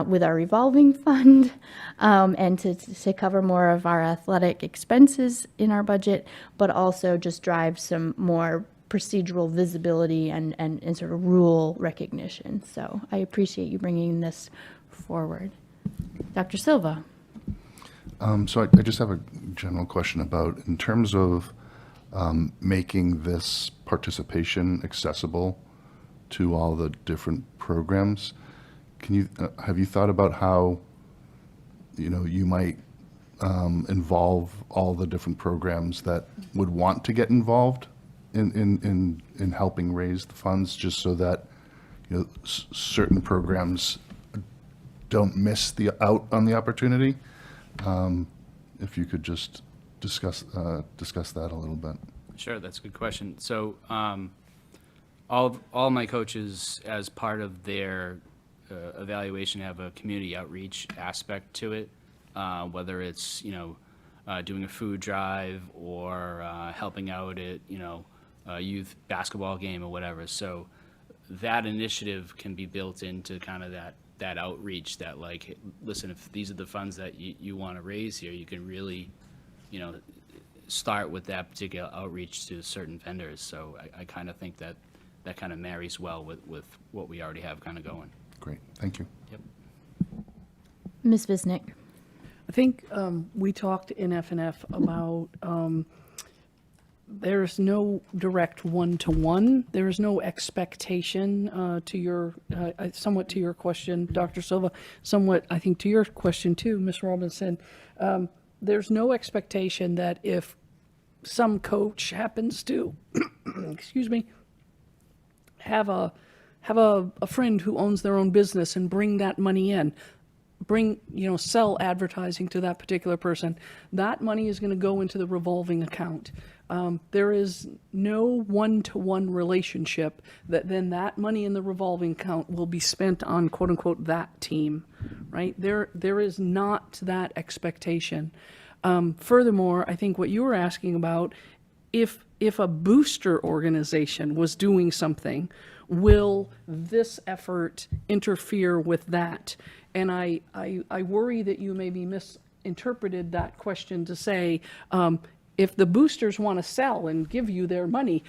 with our revolving fund and to cover more of our athletic expenses in our budget, but also just drive some more procedural visibility and sort of rule recognition. So I appreciate you bringing this forward. Dr. Silva. So I just have a general question about, in terms of making this participation accessible to all the different programs, can you, have you thought about how, you might involve all the different programs that would want to get involved in helping raise the funds, just so that, certain programs don't miss out on the opportunity? If you could just discuss that a little bit. Sure, that's a good question. So, all my coaches, as part of their evaluation, have a community outreach aspect to it, whether it's doing a food drive or helping out at a youth basketball game or whatever. So that initiative can be built into kind of that outreach, that like, hey, listen, if these are the funds that you want to raise here, you can really start with that particular outreach to certain vendors. So I kind of think that kind of marries well with what we already have kind of going. Great, thank you. Yep. Ms. Visnick? I think we talked in FNF about there's no direct one-to-one. There is no expectation to your, somewhat to your question, Dr. Silva, somewhat, I think, to your question too, Ms. Robinson. There's no expectation that if some coach happens to, excuse me, have a friend who owns their own business and bring that money in, sell advertising to that particular person, that money is going to go into the revolving account. There is no one-to-one relationship that then that money in the revolving account will be spent on, quote unquote, that team, right? There is not that expectation. Furthermore, I think what you were asking about, if a booster organization was doing something, will this effort interfere with that? And I worry that you maybe misinterpreted that question to say, if the boosters want to sell and give you their money,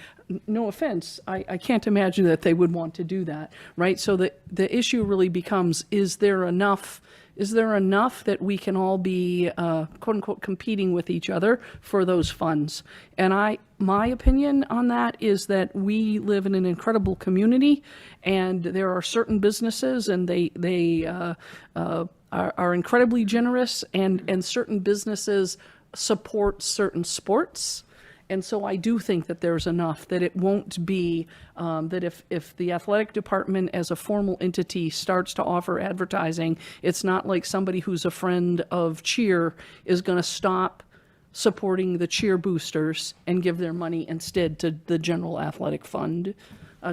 no offense, I can't imagine that they would want to do that, right? So the issue really becomes, is there enough that we can all be, quote unquote, competing with each other for those funds? And my opinion on that is that we live in an incredible community, and there are certain businesses, and they are incredibly generous, and certain businesses support certain sports. And so I do think that there's enough that it won't be that if the athletic department as a formal entity starts to offer advertising, it's not like somebody who's a friend of cheer is going to stop supporting the cheer boosters and give their money instead to the general athletic fund.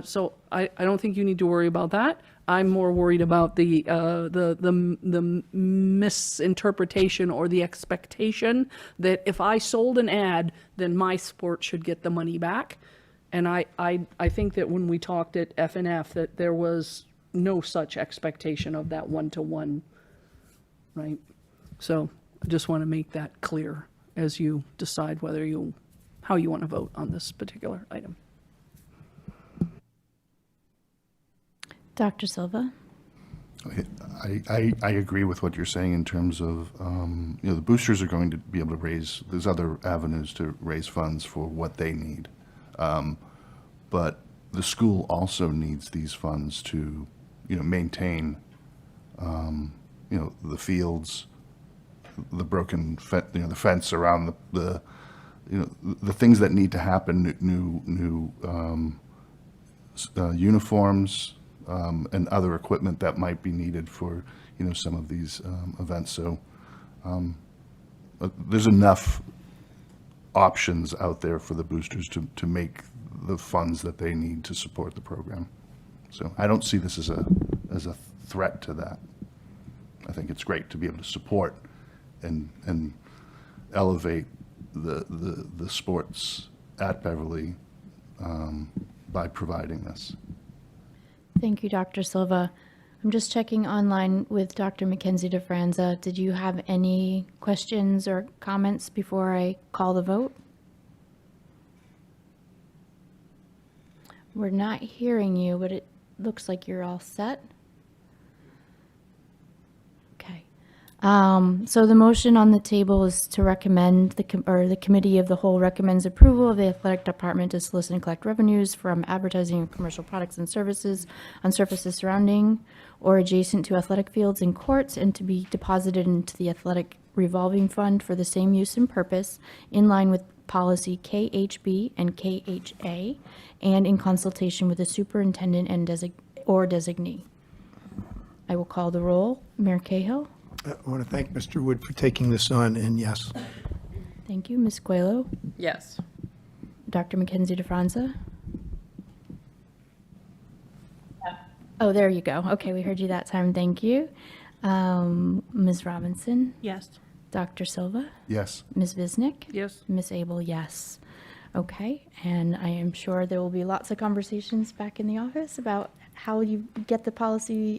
So I don't think you need to worry about that. I'm more worried about the misinterpretation or the expectation that if I sold an ad, then my sport should get the money back. And I think that when we talked at FNF, that there was no such expectation of that one-to-one, right? So I just want to make that clear as you decide how you want to vote on this particular item. Dr. Silva? I agree with what you're saying in terms of, the boosters are going to be able to there's other avenues to raise funds for what they need. But the school also needs these funds to, maintain, the fields, the broken, the fence around the things that need to happen, new uniforms, and other equipment that might be needed for, some of these events. So there's enough options out there for the boosters to make the funds that they need to support the program. So I don't see this as a threat to that. I think it's great to be able to support and elevate the sports at Beverly by providing this. Thank you, Dr. Silva. I'm just checking online with Dr. Mackenzie DeFranza. Did you have any questions or comments before I call the vote? We're not hearing you, but it looks like you're all set. Okay. So the motion on the table is to recommend, the committee of the whole recommends approval of the athletic department to solicit and collect revenues from advertising of commercial products and services on surfaces surrounding or adjacent to athletic fields and courts, and to be deposited into the athletic revolving fund for the same use and purpose, in line with policy KHB and KHA, and in consultation with the superintendent and designee. I will call the roll. Mayor Cahill? I want to thank Mr. Wood for taking this on, and yes. Thank you. Ms. Coelho? Yes. Dr. Mackenzie DeFranza? Oh, there you go. Okay, we heard you that time. Thank you. Ms. Robinson? Yes. Dr. Silva? Yes. Ms. Visnick? Yes. Ms. Abel, yes. Okay, and I am sure there will be lots of conversations back in the office about how you get the policy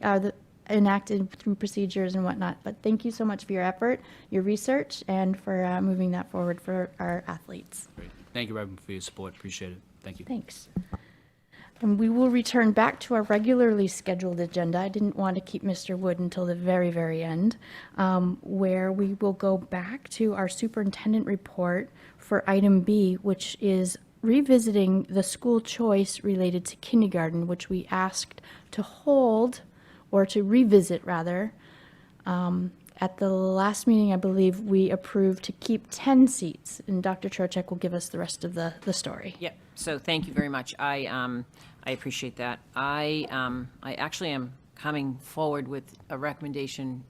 enacted through procedures and whatnot. But thank you so much for your effort, your research, and for moving that forward for our athletes. Great. Thank you, Reverend, for your support. Appreciate it. Thank you. Thanks. And we will return back to our regularly scheduled agenda. I didn't want to keep Mr. Wood until the very, very end, where we will go back to our superintendent report for item B, which is revisiting the school choice related to kindergarten, which we asked to hold, or to revisit rather. At the last meeting, I believe we approved to keep 10 seats, and Dr. Trocheck will give us the rest of the story. Yep, so thank you very much. I appreciate that. I actually am coming forward with a recommendation,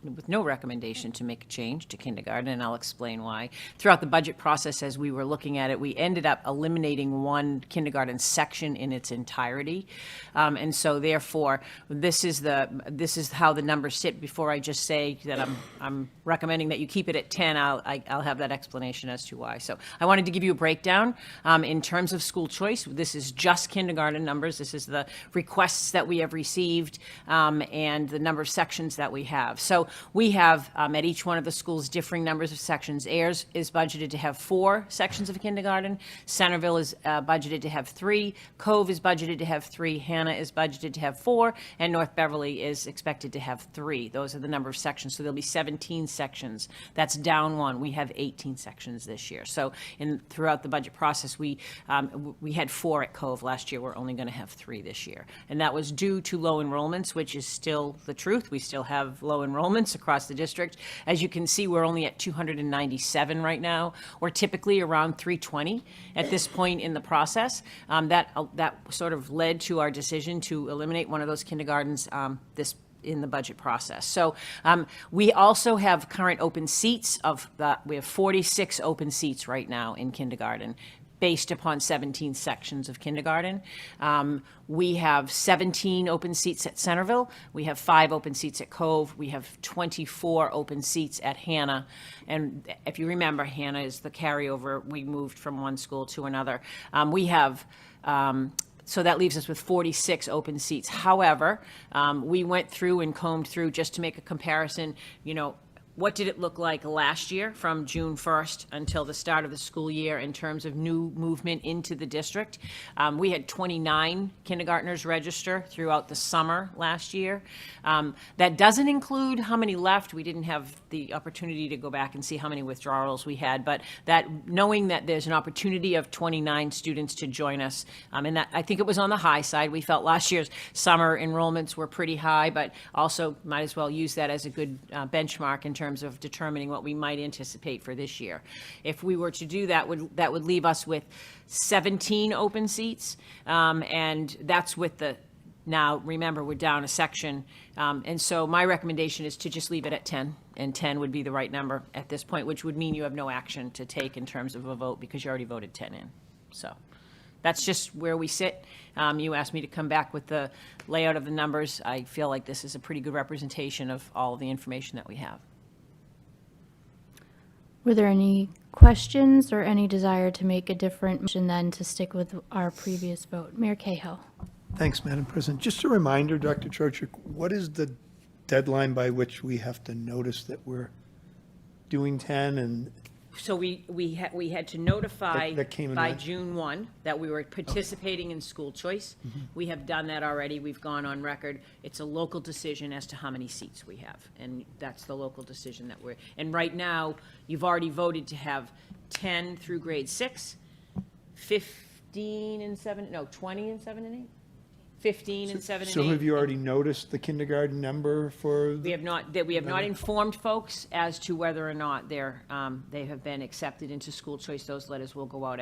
with no recommendation to make a change to kindergarten, and I'll explain why. Throughout the budget process, as we were looking at it, we ended up eliminating one kindergarten section in its entirety. And so therefore, this is how the numbers sit. Before I just say that I'm recommending that you keep it at 10, I'll have that explanation as to why. So I wanted to give you a breakdown. In terms of school choice, this is just kindergarten numbers. This is the requests that we have received, and the number of sections that we have. So we have at each one of the schools differing numbers of sections. Ayers is budgeted to have 4 sections of kindergarten. Centerville is budgeted to have 3. Cove is budgeted to have 3. Hannah is budgeted to have 4. And North Beverly is expected to have 3. Those are the number of sections. So there'll be 17 sections. That's down 1. We have 18 sections this year. So throughout the budget process, we had 4 at Cove last year. We're only going to have 3 this year. And that was due to low enrollments, which is still the truth. We still have low enrollments across the district. As you can see, we're only at 297 right now. We're typically around 320 at this point in the process. That sort of led to our decision to eliminate one of those kindergartens in the budget process. So we also have current open seats we have 46 open seats right now in kindergarten, based upon 17 sections of kindergarten. We have 17 open seats at Centerville. We have 5 open seats at Cove. We have 24 open seats at Hannah. And if you remember, Hannah is the carryover. We moved from one school to another. So that leaves us with 46 open seats. However, we went through and combed through just to make a comparison, what did it look like last year from June 1st until the start of the school year in terms of new movement into the district? We had 29 kindergartners register throughout the summer last year. That doesn't include how many left. We didn't have the opportunity to go back and see how many withdrawals we had, but knowing that there's an opportunity of 29 students to join us, and that I think it was on the high side. We felt last year's summer enrollments were pretty high, but also might as well use that as a good benchmark in terms of determining what we might anticipate for this year. If we were to do that, that would leave us with 17 open seats, and that's with now remember, we're down a section, and so my recommendation is to just leave it at 10, and 10 would be the right number at this point, which would mean you have no action to take in terms of a vote because you already voted 10 in. So that's just where we sit. You asked me to come back with the layout of the numbers. I feel like this is a pretty good representation of all of the information that we have. Were there any questions or any desire to make a different motion than to stick with our previous vote? Mayor Cahill. Thanks, Madam President. Just a reminder, Dr. Trocheck, what is the deadline by which we have to notice that we're doing 10? And So we had to notify That came in by that? June 1 that we were participating in school choice. We have done that already. We've gone on record. It's a local decision as to how many seats we have. And that's the local decision that and right now, you've already voted to have 10 through grade 6, 15 and 7, no, 20 and 7 and 8? 15 and 7 and 8. So have you already noticed the kindergarten number for? We have not, informed folks as to whether or not they have been accepted into school choice. Those letters will go out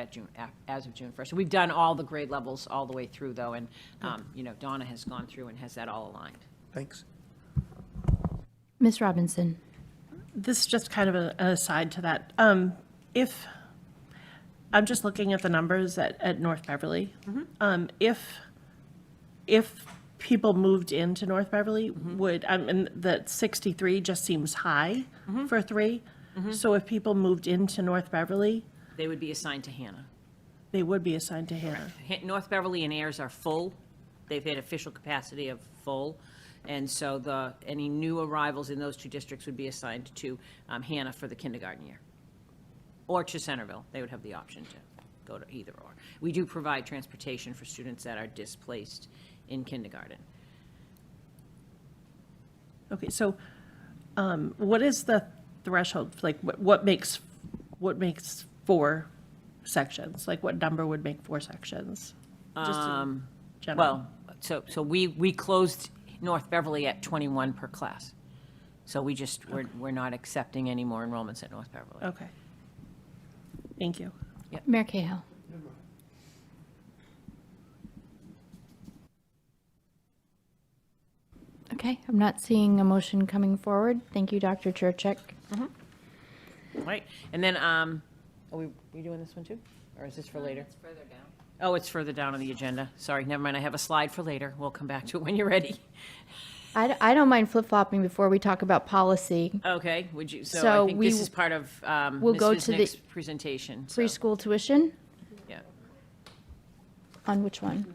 as of June 1st. So we've done all the grade levels all the way through, though, and, Donna has gone through and has that all aligned. Thanks. Ms. Robinson? This is just kind of an aside to that. If, I'm just looking at the numbers at North Beverly. If people moved into North Beverly, and that 63 just seems high for 3. So if people moved into North Beverly, They would be assigned to Hannah. they would be assigned to Hannah. North Beverly and Ayers are full. They've had official capacity of full. And so any new arrivals in those 2 districts would be assigned to Hannah for the kindergarten year. Or to Centerville. They would have the option to go to either or. We do provide transportation for students that are displaced in kindergarten. Okay, so what is the threshold? Like, what makes 4 sections? Like, what number would make 4 sections? Just in general. Well, so we closed North Beverly at 21 per class. So we're not accepting any more enrollments at North Beverly. Okay. Thank you. Mayor Cahill? Okay, I'm not seeing a motion coming forward. Thank you, Dr. Churchick. Right, and then, are we doing this one too? Or is this for later? It's further down. Oh, it's further down on the agenda. Sorry, never mind, I have a slide for later. We'll come back to it when you're ready. I don't mind flip-flopping before we talk about policy. Okay, would you, so So I think this is part of we'll Ms. go to the Visnick's presentation. so, Preschool tuition? Yeah. On which one?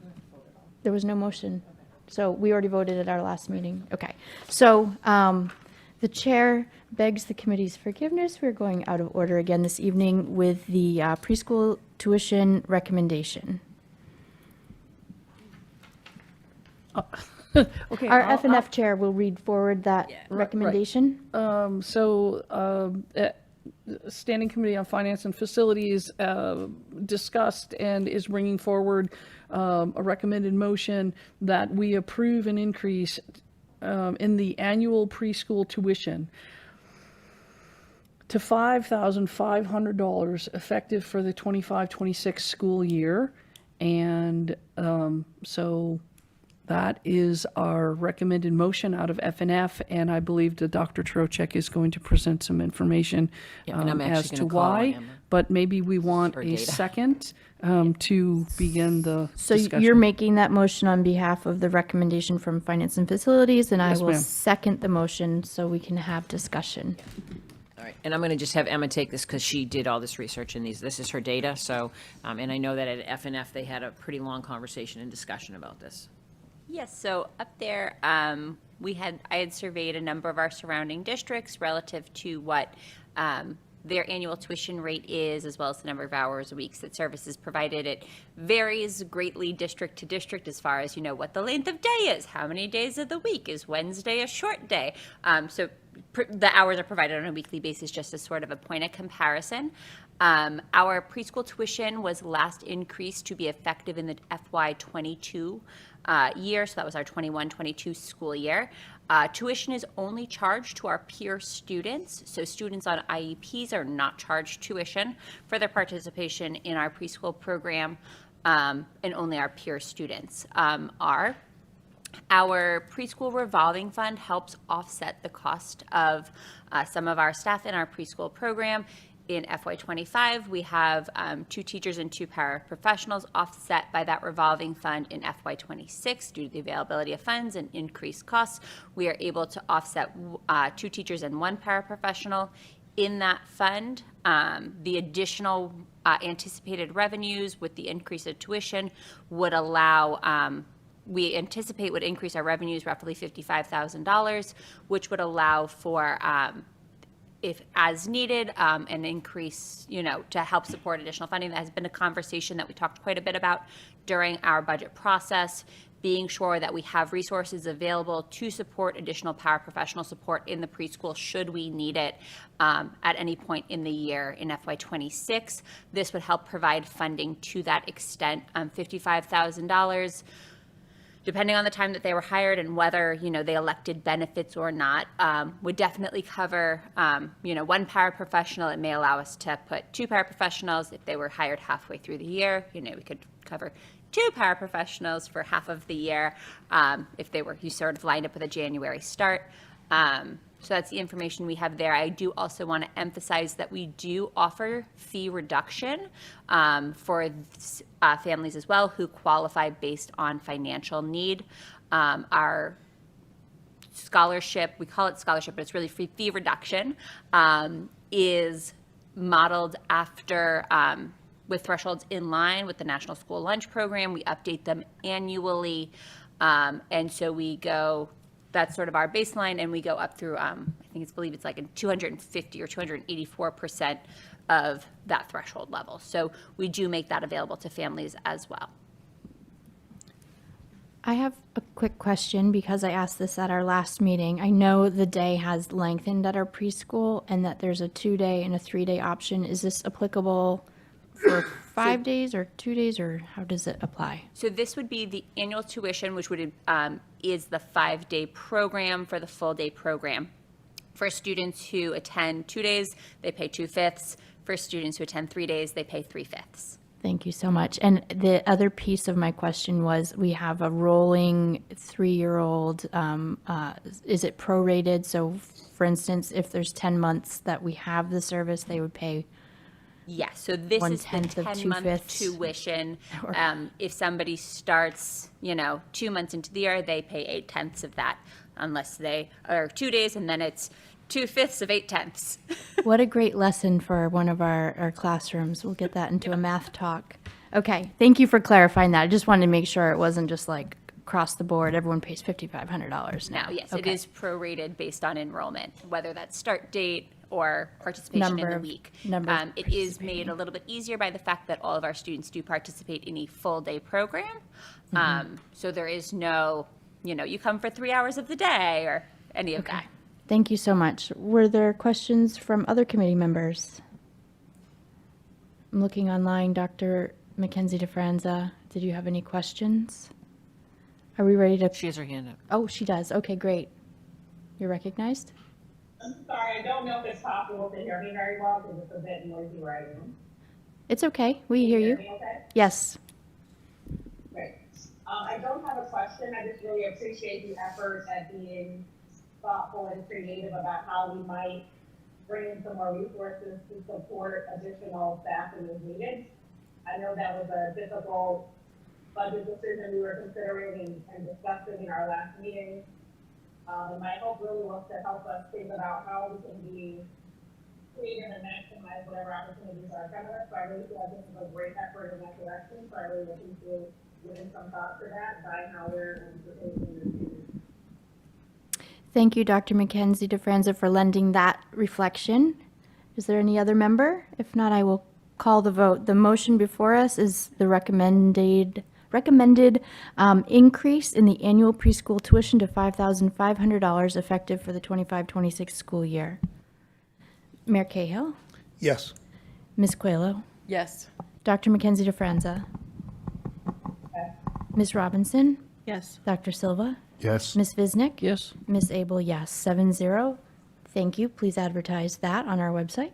There was no motion. So we already voted at our last meeting. Okay. So the chair begs the committee's forgiveness. We're going out of order again this evening with the preschool tuition recommendation. Okay. Our I'll- F and F chair will read forward that recommendation. Standing Committee on Finance and Facilities discussed and is bringing forward a recommended motion that we approve an increase in the annual preschool tuition to $5,500 effective for the 25-26 school year. And so that is our recommended motion out of F&F, and I believe that Dr. Trocheck is going to present some information Yeah, and I'm actually as to gonna call on why. Emma But maybe we want for a data. second to begin the So discussion. you're making that motion on behalf of the recommendation from Finance and Facilities, and I Yes, will ma'am. second the motion so we can have discussion. All right, and I'm going to just have Emma take this because she did all this research and this is her data, so, and I know that at F&F, they had a pretty long conversation and discussion about this. Yes, so up there, I had surveyed a number of our surrounding districts relative to what their annual tuition rate is, as well as the number of hours a week that service is provided. It varies greatly district to district as far as, what the length of day is, how many days of the week, is Wednesday a short day? So the hours are provided on a weekly basis just as sort of a point of comparison. Our preschool tuition was last increased to be effective in the FY22 year, so that was our 21-22 school year. Tuition is only charged to our peer students, so students on IEPs are not charged tuition for their participation in our preschool program, and only our peer students are. Our preschool revolving fund helps offset the cost of some of our staff in our preschool program. In FY25, we have 2 teachers and 2 paraprofessionals offset by that revolving fund. In FY26, due to the availability of funds and increased costs, we are able to offset 2 teachers and 1 paraprofessional in that fund. The additional anticipated revenues with the increase of tuition would allow we anticipate would increase our revenues roughly $55,000, which would allow for if as needed, and increase, to help support additional funding. That has been a conversation that we talked quite a bit about during our budget process, being sure that we have resources available to support additional paraprofessional support in the preschool should we need it at any point in the year in FY26. This would help provide funding to that extent, $55,000. Depending on the time that they were hired and whether, they elected benefits or not, would definitely cover, one paraprofessional. It may allow us to put 2 paraprofessionals. If they were hired halfway through the year, we could cover 2 paraprofessionals for half of the year if you sort of lined up with a January start. So that's the information we have there. I do also want to emphasize that we do offer fee reduction for families as well who qualify based on financial need. Our scholarship, we call it scholarship, but it's really free fee reduction, is modeled after with thresholds in line with the National School Lunch Program. We update them annually. And so we go, that's sort of our baseline, and we go up through, I believe it's like a 250 or 284% of that threshold level. So we do make that available to families as well. I have a quick question because I asked this at our last meeting. I know the day has lengthened at our preschool and that there's a 2-day and a 3-day option. Is this applicable for 5 days or 2 days, or how does it apply? So this would be the annual tuition, which would is the 5-day program for the full-day program. For students who attend 2 days, they pay 2/5. For students who attend 3 days, they pay 3/5. Thank you so much. And the other piece of my question was, we have a rolling 3-year-old, is it prorated? So for instance, if there's 10 months that we have the service, they would pay. Yes, so this is the 1/10 of 10-month 2/5. tuition. If somebody starts, 2 months into the year, they pay 8/10 of that, unless they are 2 days, and then it's 2/5 of 8/10. What a great lesson for one of our classrooms. We'll get that into a math talk. Okay, thank you for clarifying that. I just wanted to make sure it wasn't just like across the board, everyone pays $5,500 now. Now, yes, Okay. it is prorated based on enrollment, whether that's start date or participation in the week. It is made a little bit easier by the fact that all of our students do participate in a full-day program. So there is no, you come for 3 hours of the day or any of that. Thank you so much. Were there questions from other committee members? I'm looking online. Dr. Mackenzie DeFranza, did you have any questions? Are we ready to? She has her hand up. Oh, she does. Okay, great. You're recognized. I'm sorry, I don't know if it's possible to hear me very well because it's a bit noisy where I am. It's okay. We hear you. Can you hear me okay? Yes. Great. I don't have a question. I just really appreciate the effort at being thoughtful and creative about how we might bring in some more resources to support additional staffing as needed. I know that was a difficult budget decision we were considering and discussing in our last meeting. And my hope really was to help us think about how we can be creative and maximize whatever opportunities are in front of us. So I really feel like this is a great effort in that direction. So I really appreciate giving some thought to that, by how we're anticipating this meeting. Thank you, Dr. Mackenzie DeFranza, for lending that reflection. Is there any other member? If not, I will call the vote. The motion before us is the recommended increase in the annual preschool tuition to $5,500 effective for the 25-26 school year. Mayor Cahill, Yes. Ms. Coelho, Yes. Dr. Mackenzie DeFranza, Ms. Robinson, Yes. Dr. Silva, Yes. Ms. Visnick, Yes. Ms. Abel, yes. 7-0. Thank you. Please advertise that on our website.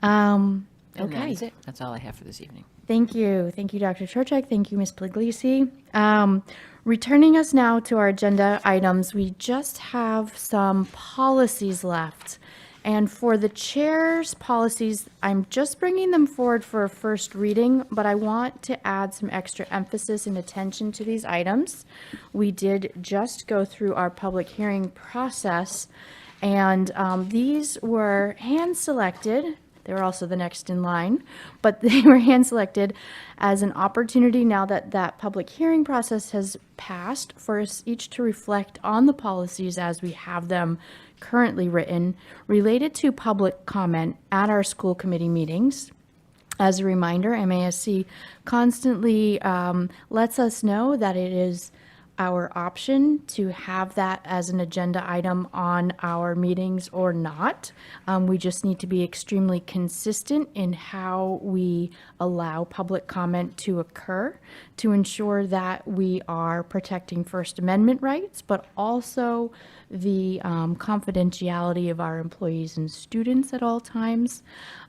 And that Okay. is it. That's all I have for this evening. Thank you. Thank you, Dr. Churchak. Thank you, Ms. Puglisi. Returning us now to our agenda items, we just have some policies left. And for the chair's policies, I'm just bringing them forward for a first reading, but I want to add some extra emphasis and attention to these items. We did just go through our public hearing process, and these were hand-selected They were also the next in line, but they were hand-selected as an opportunity now that that public hearing process has passed for us each to reflect on the policies as we have them currently written related to public comment at our school committee meetings. As a reminder, MASC constantly lets us know that it is our option to have that as an agenda item on our meetings or not. We just need to be extremely consistent in how we allow public comment to occur to ensure that we are protecting First Amendment rights, but also the confidentiality of our employees and students at all times.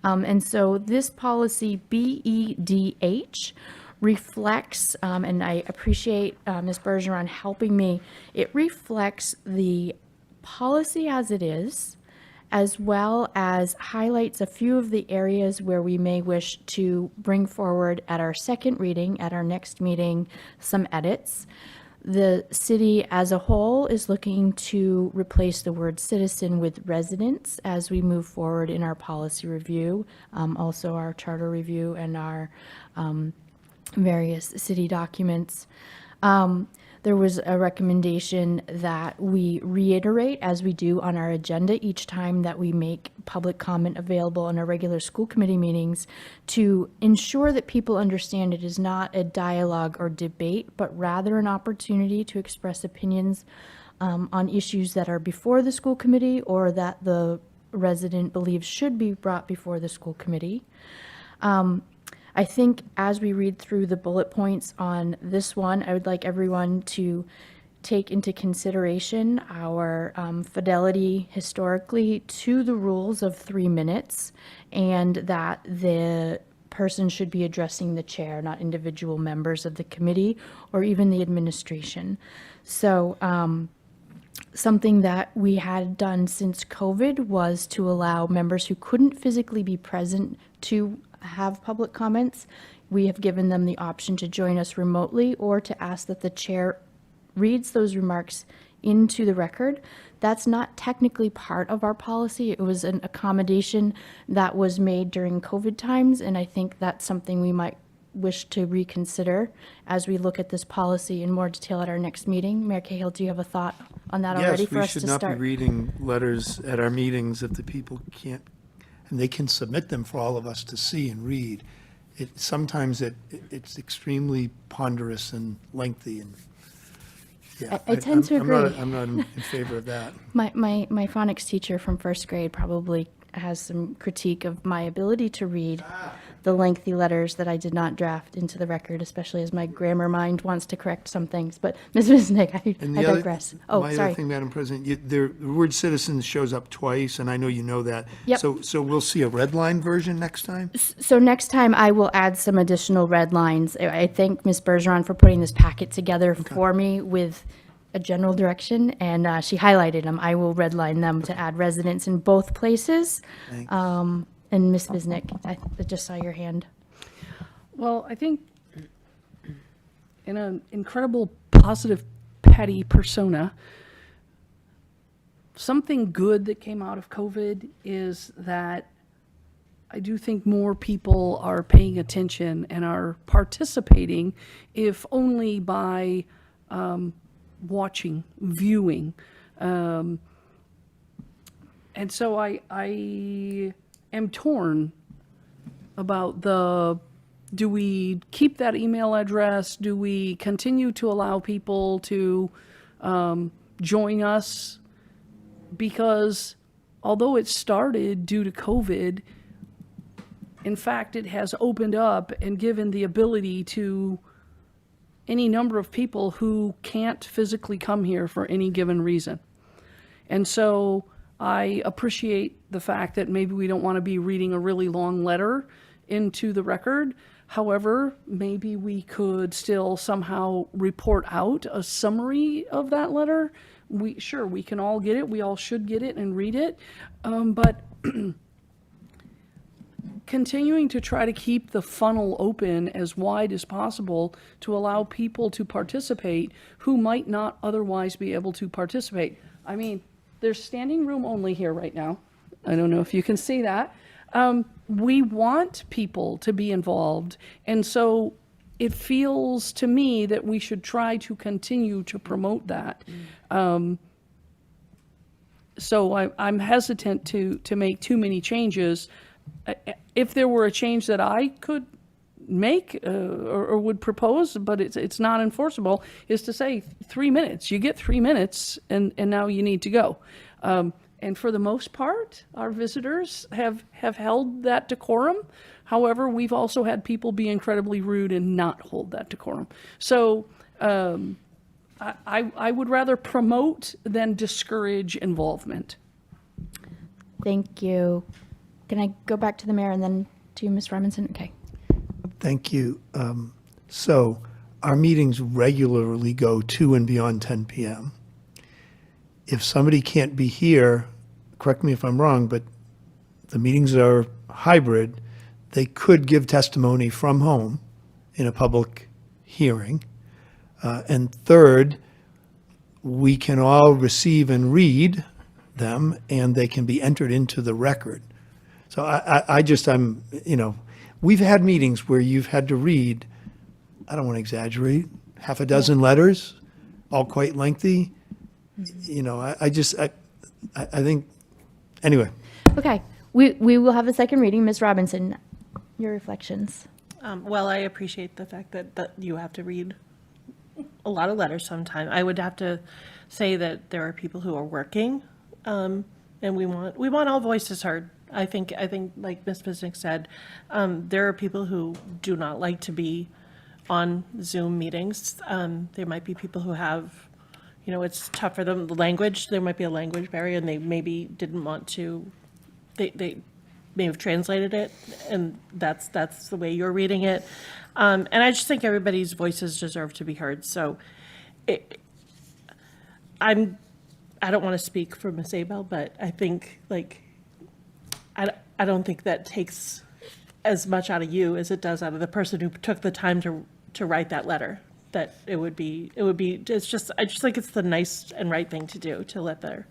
And so this policy BEDH reflects, and I appreciate Ms. Bergeron helping me, it reflects the policy as it is, as well as highlights a few of the areas where we may wish to bring forward at our second reading, at our next meeting, some edits. The city as a whole is looking to replace the word citizen with residents as we move forward in our policy review, also our charter review and our various city documents. There was a recommendation that we reiterate, as we do on our agenda each time that we make public comment available in our regular school committee meetings, to ensure that people understand it is not a dialogue or debate, but rather an opportunity to express opinions on issues that are before the school committee or that the resident believes should be brought before the school committee. I think as we read through the bullet points on this one, I would like everyone to take into consideration our fidelity historically to the rules of 3 minutes, and that the person should be addressing the chair, not individual members of the committee or even the administration. So something that we had done since COVID was to allow members who couldn't physically be present to have public comments. We have given them the option to join us remotely or to ask that the chair reads those remarks into the record. That's not technically part of our policy. It was an accommodation that was made during COVID times, and I think that's something we might wish to reconsider as we look at this policy in more detail at our next meeting. Mayor Cahill, do you have a thought on that already for us to Yes, we should not be start? reading letters at our meetings if the people can't, and they can submit them for all of us to see and read. Sometimes it's extremely ponderous and lengthy, and yeah. I tend to agree. I'm not in favor of that. My phonics teacher from first grade probably has some critique of my ability to read the lengthy letters that I did not draft into the record, especially as my grammar mind wants to correct some things. But Ms. Visnick, I digress. Oh, My sorry. other thing, Madam President, the word citizens shows up twice, and I know you know that. Yep. So we'll see a red line version next time? So next time I will add some additional red lines. I thank Ms. Bergeron for putting this packet together for me with a general direction, and she highlighted them. I will redline them to add residents in both places. Thanks. And Ms. Visnick, I just saw your hand. Well, I think in an incredible positive petty persona, something good that came out of COVID is that I do think more people are paying attention and are participating, if only by watching, viewing. And so I am torn about do we keep that email address? Do we continue to allow people to join us? Because although it started due to COVID, in fact, it has opened up and given the ability to any number of people who can't physically come here for any given reason. And so I appreciate the fact that maybe we don't want to be reading a really long letter into the record. However, maybe we could still somehow report out a summary of that letter. We can all get it. We all should get it and read it. But continuing to try to keep the funnel open as wide as possible to allow people to participate who might not otherwise be able to participate. I mean, there's standing room only here right now. I don't know if you can see that. we want people to be involved. And so it feels to me that we should try to continue to promote that. So I'm hesitant to make too many changes. If there were a change that I could make or would propose, but it's not enforceable, is to say 3 minutes. You get 3 minutes, and now you need to go. And for the most part, our visitors have held that decorum. However, we've also had people be incredibly rude and not hold that decorum. So I would rather promote than discourage involvement. Thank you. Can I go back to the mayor and then to you, Ms. Robinson? Okay. Thank you. So our meetings regularly go to and beyond 10 p.m. If somebody can't be here, correct me if I'm wrong, but the meetings are hybrid, they could give testimony from home in a public hearing. And third, we can all receive and read them, and they can be entered into the record. So I'm, we've had meetings where you've had to read, I don't want to exaggerate, half a dozen letters, all quite lengthy. I think, anyway. Okay. We will have a second reading. Ms. Robinson, your reflections. Well, I appreciate the fact that you have to read a lot of letters sometime. I would have to say that there are people who are working, and we want all voices heard. I think like Ms. Bisnick said, there are people who do not like to be on Zoom meetings. There might be people who have, it's tough for them. The language, there might be a language barrier, and they maybe didn't want to. They may have translated it, and that's the way you're reading it. And I just think everybody's voices deserve to be heard. So, I don't want to speak for Ms. Abel, but I think I don't think that takes as much out of you as it does out of the person who took the time to write that letter. That it would be. It's just I just think it's the nice and right thing to do to let their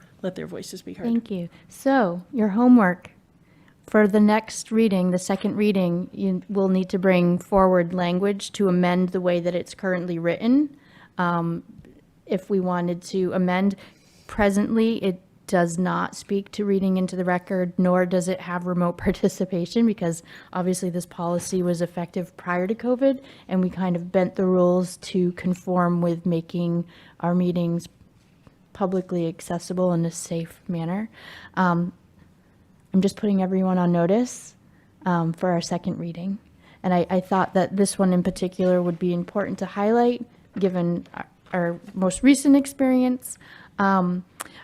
voices be heard. Thank you. So your homework for the next reading, the second reading, you will need to bring forward language to amend the way that it's currently written. If we wanted to amend, presently it does not speak to reading into the record, nor does it have remote participation, because obviously this policy was effective prior to COVID, and we kind of bent the rules to conform with making our meetings publicly accessible in a safe manner. I'm just putting everyone on notice for our second reading. And I thought that this one in particular would be important to highlight, given our most recent experience.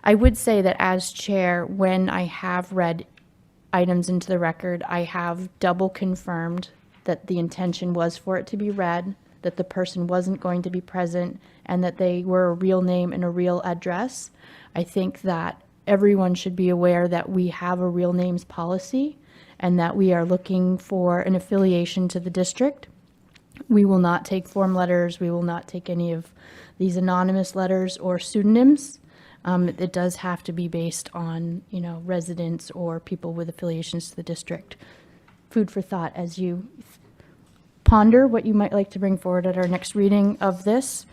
I would say that as chair, when I have read items into the record, I have double confirmed that the intention was for it to be read, that the person wasn't going to be present, and that they were a real name and a real address. I think that everyone should be aware that we have a real names policy and that we are looking for an affiliation to the district. We will not take form letters. We will not take any of these anonymous letters or pseudonyms. It does have to be based on, residents or people with affiliations to the district. Food for thought as you ponder what you might like to bring forward at our next reading of this.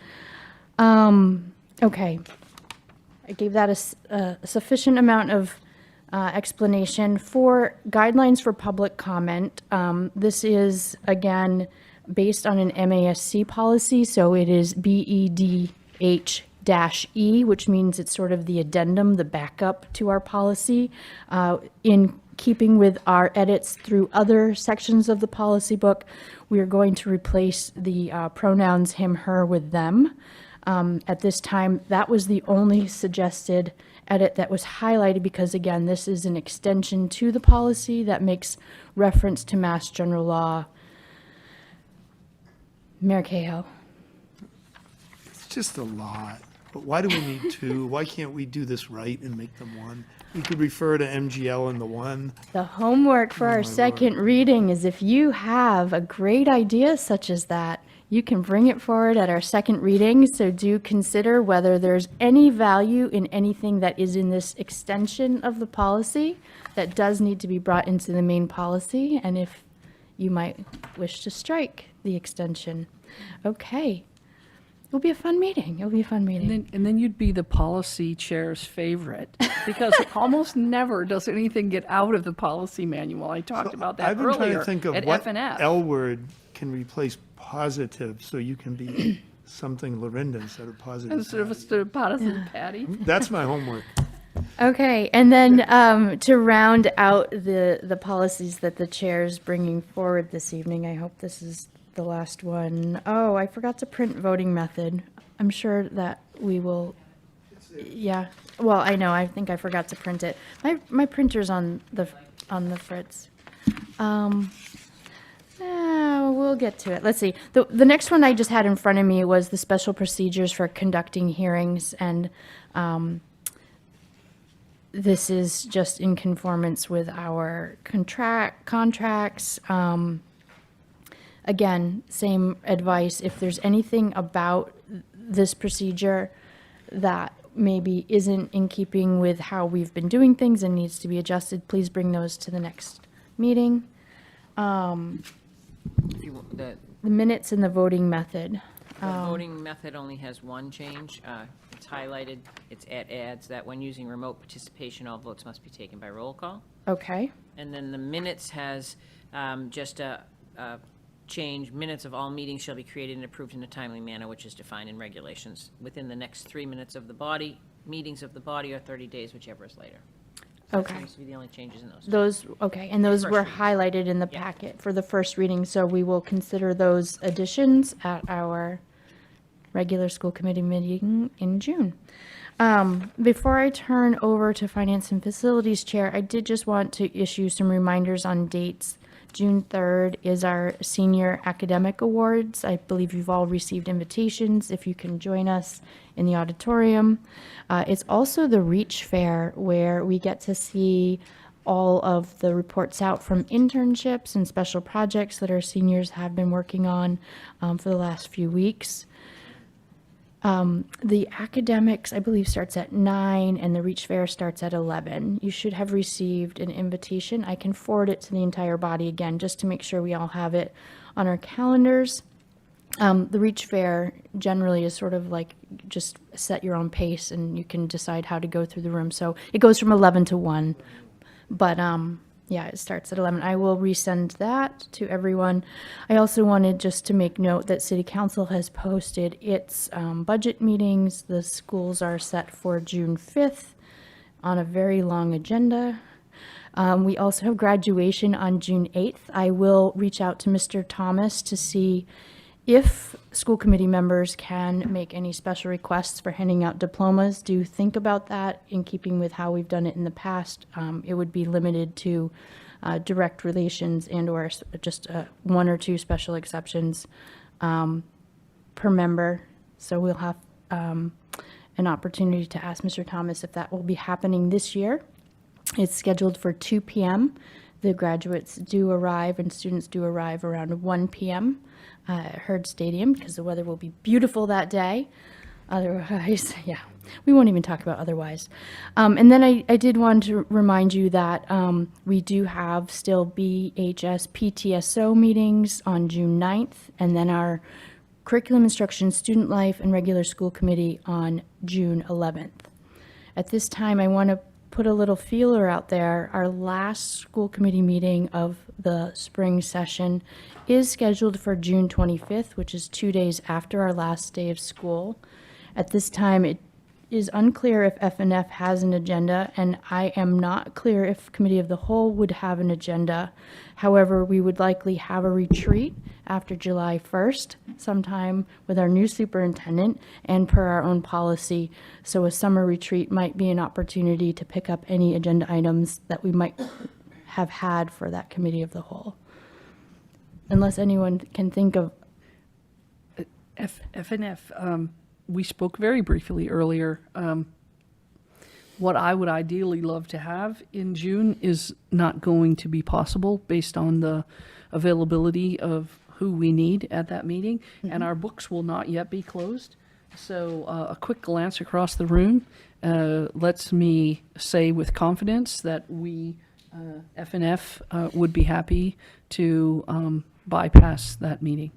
Okay. I gave that a sufficient amount of explanation. For guidelines for public comment, this is, again, based on an MASC policy, so it is BEDH-E, which means it's sort of the addendum, the backup to our policy. In keeping with our edits through other sections of the policy book, we are going to replace the pronouns him, her with them. At this time, that was the only suggested edit that was highlighted because, again, this is an extension to the policy that makes reference to Mass General Law. Mayor Cahill. It's just a lot. But why do we need two? Why can't we do this right and make them one? We could refer to MGL in the one. The homework for our second reading is if you have a great idea such as that, You can bring it forward at our second reading, so do consider whether there's any value in anything that is in this extension of the policy that does need to be brought into the main policy, and if you might wish to strike the extension. Okay. It'll be a fun meeting. It'll be a fun meeting. And then you'd be the policy chair's favorite, because almost never does anything get out of the policy manual. I talked about that I've been trying earlier to think of at what F&F. L word can replace positive, so you can be something Lorinda instead of positive. Instead of policy Patty. That's my homework. Okay, and then to round out the policies that the chair's bringing forward this evening, I hope this is the last one. Oh, I forgot to print voting method. I'm sure that we will, yeah. Well, I know, I think I forgot to print it. My printer's on the fritz. We'll get to it. Let's see. The next one I just had in front of me was the special procedures for conducting hearings, and this is just in conformance with our contracts. Again, same advice. If there's anything about this procedure that maybe isn't in keeping with how we've been doing things and needs to be adjusted, please bring those to the next meeting. The The minutes and the voting method. voting method only has one change. It's highlighted, it adds that when using remote participation, all votes must be taken by roll call. Okay, And then the minutes has just a change. Minutes of all meetings shall be created and approved in a timely manner, which is defined in regulations, within the next 3 minutes of the body, meetings of the body, or 30 days, whichever is later. That Okay. seems to be the only changes in those. those, okay, and those First were reading. highlighted in the Yeah. packet for the first reading, so we will consider those additions at our regular school committee meeting in June. Before I turn over to Finance and Facilities Chair, I did just want to issue some reminders on dates. June 3rd is our Senior Academic Awards. I believe you've all received invitations if you can join us in the auditorium. It's also the Reach Fair, where we get to see all of the reports out from internships and special projects that our seniors have been working on for the last few weeks. The academics, I believe, starts at 9, and the Reach Fair starts at 11. You should have received an invitation. I can forward it to the entire body again, just to make sure we all have it on our calendars. The Reach Fair generally is sort of like just set your own pace, and you can decide how to go through the room. So it goes from 11 to 1, but yeah, it starts at 11. I will resend that to everyone. I also wanted just to make note that City Council has posted its budget meetings. The schools are set for June 5th on a very long agenda. We also have graduation on June 8th. I will reach out to Mr. Thomas to see if school committee members can make any special requests for handing out diplomas. Do think about that in keeping with how we've done it in the past. It would be limited to direct relations and/or just one or two special exceptions per member. So we'll have an opportunity to ask Mr. Thomas if that will be happening this year. It's scheduled for 2 p.m. The graduates do arrive and students do arrive around 1 p.m. At Herd Stadium, because the weather will be beautiful that day. Otherwise, yeah, we won't even talk about otherwise. And then I did want to remind you that we do have still BHS PTSO meetings on June 9th, and then our Curriculum Instruction, Student Life, and Regular School Committee on June 11th. At this time, I want to put a little feeler out there. Our last school committee meeting of the spring session is scheduled for June 25th, which is 2 days after our last day of school. At this time, it is unclear if F&F has an agenda, and I am not clear if Committee of the Whole would have an agenda. However, we would likely have a retreat after July 1st, sometime with our new superintendent and per our own policy. So a summer retreat might be an opportunity to pick up any agenda items that we might have had for that Committee of the Whole. Unless anyone can think of. F&F, we spoke very briefly earlier. What I would ideally love to have in June is not going to be possible based on the availability of who we need at that meeting, and our books will not yet be closed. So a quick glance across the room lets me say with confidence that we, FNF, would be happy to bypass that meeting.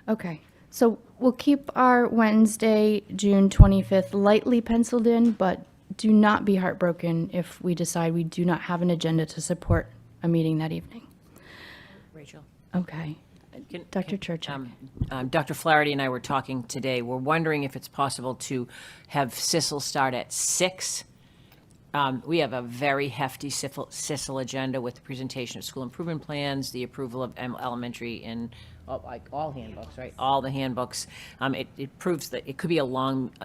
Okay, so we'll keep our Wednesday, June 25th lightly penciled in, but do not be heartbroken if we decide we do not have an agenda to support a meeting that evening. Rachel? Okay. Dr. Churchill. Dr. Flaherty and I were talking today. We're wondering if it's possible to have CISL start at 6. We have a very hefty CISL agenda with the presentation of school improvement plans, the approval of elementary and like all handbooks, right? All the handbooks. It proves that it could be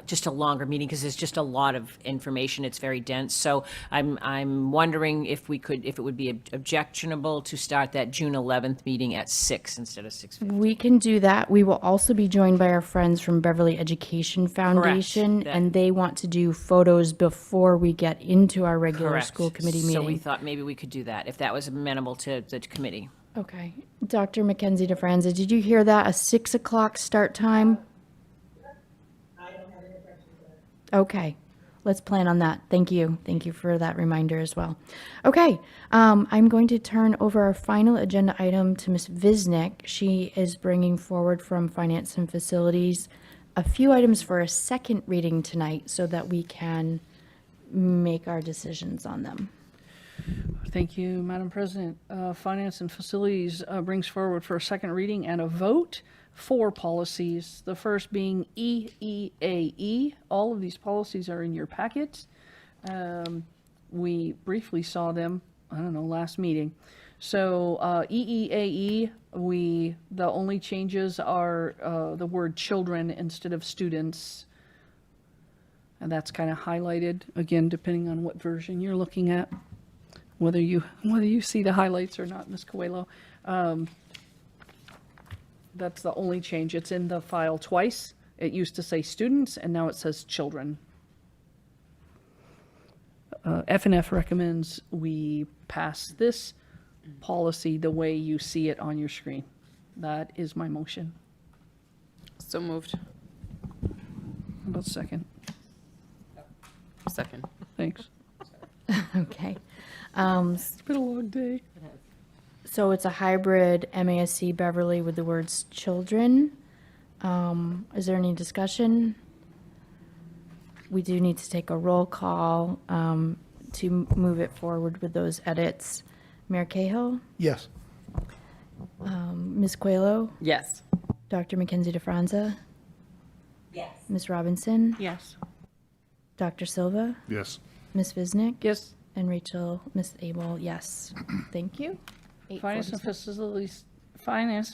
just a longer meeting because there's just a lot of information. It's very dense. So I'm wondering if it would be objectionable to start that June 11th meeting at 6 instead of 6:50. We can do that. We will also be joined by our friends from Beverly Education Foundation, That- and they want to do photos before we get into our regular Correct. school committee So we meeting. thought maybe we could do that if that was amenable to the committee. Okay. Dr. Mackenzie DeFranza, did you hear that? A 6 o'clock start time? I don't have any questions. Okay, let's plan on that. Thank you. Thank you for that reminder as well. Okay, I'm going to turn over our final agenda item to Ms. Visnick. She is bringing forward from Finance and Facilities a few items for a second reading tonight so that we can make our decisions on them. Thank you, Madam President. Finance and Facilities brings forward for a second reading and a vote 4 policies. The first being EEAE. All of these policies are in your packets. We briefly saw them, last meeting. So EEAE, the only changes are the word children instead of students. And that's kind of highlighted, again, depending on what version you're looking at. Whether you see the highlights or not, Ms. Coelho. That's the only change. It's in the file twice. It used to say students, and now it says children. FNF recommends we pass this policy the way you see it on your screen. That is my motion. So moved. How about second? Second. Thanks. Okay. It's been a long day. So it's a hybrid MASC Beverly with the words children. Is there any discussion? We do need to take a roll call to move it forward with those edits. Mayor Cahill, Yes. Ms. Coelho, Yes. Dr. Mackenzie DeFranza, Yes. Ms. Robinson, Yes. Dr. Silva, Yes. Ms. Visnick, Yes. and Rachel, Ms. Abel, yes. Thank you. Finance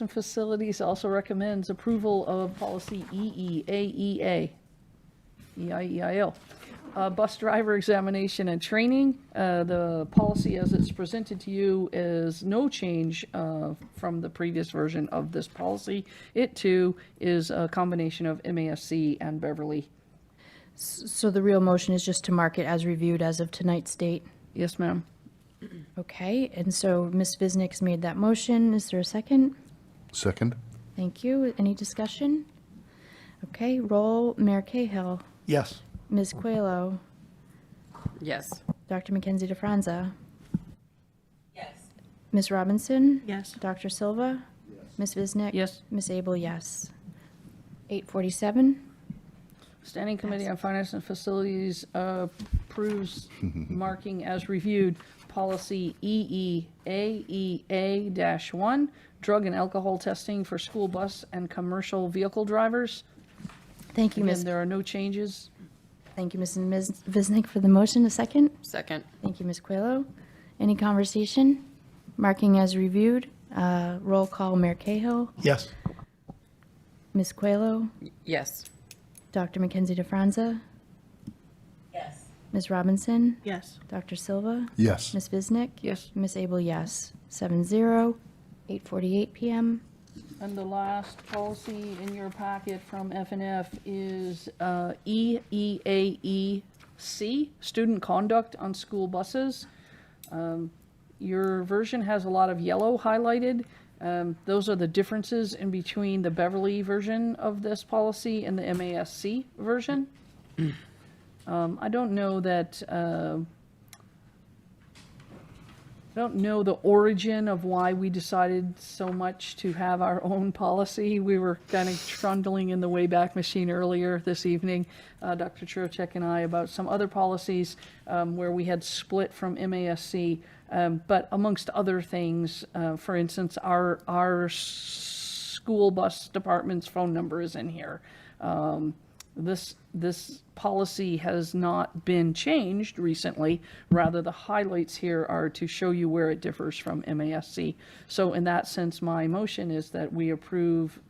and Facilities also recommends approval of policy EEAEA. EIEIL. Bus driver examination and training. The policy as it's presented to you is no change from the previous version of this policy. It too is a combination of MASC and Beverly. So the real motion is just to mark it as reviewed as of tonight's date? Yes, ma'am. Okay, and so Ms. Visnick's made that motion. Is there a second? Second? Thank you. Any discussion? Okay, roll. Mayor Cahill, Yes. Ms. Coelho, Yes. Dr. Mackenzie DeFranza, Yes. Ms. Robinson, Yes. Dr. Silva, Ms. Visnick. Yes. Ms. Abel, yes. 8:47. Standing Committee on Finance and Facilities approves marking as reviewed policy EEAEA-1, drug and alcohol testing for school bus and commercial vehicle drivers. Thank you, Again, Ms. there are no changes. Thank you, Ms. Visnick, for the motion. A second? Second. Thank you, Ms. Coelho. Any conversation? Marking as reviewed. Roll call, Mayor Cahill, Yes. Ms. Coelho, Yes. Dr. Mackenzie DeFranza, Yes. Ms. Robinson, Yes. Dr. Silva, Yes. Ms. Visnick. Yes. Ms. Abel, yes. 7-0, 8:48 PM. And the last policy in your packet from FNF is EEAEC, student conduct on school buses. Your version has a lot of yellow highlighted. Those are the differences in between the Beverly version of this policy and the MASC version. I don't know that, I don't know the origin of why we decided so much to have our own policy. We were kind of trundling in the Wayback Machine earlier this evening, Dr. Krueank and I, about some other policies where we had split from MASC. But amongst other things, for instance, our school bus department's phone number is in here. This policy has not been changed recently. Rather, the highlights here are to show you where it differs from MASC. So in that sense, my motion is that we approve,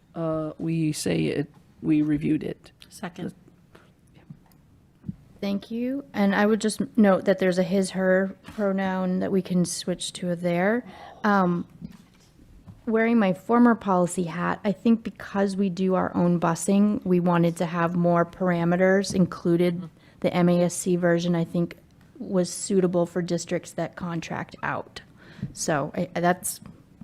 we reviewed it. Second. Thank you. And I would just note that there's a his, her pronoun that we can switch to a there. Wearing my former policy hat, I think because we do our own busing, we wanted to have more parameters included. The MASC version, I think, was suitable for districts that contract out. So that's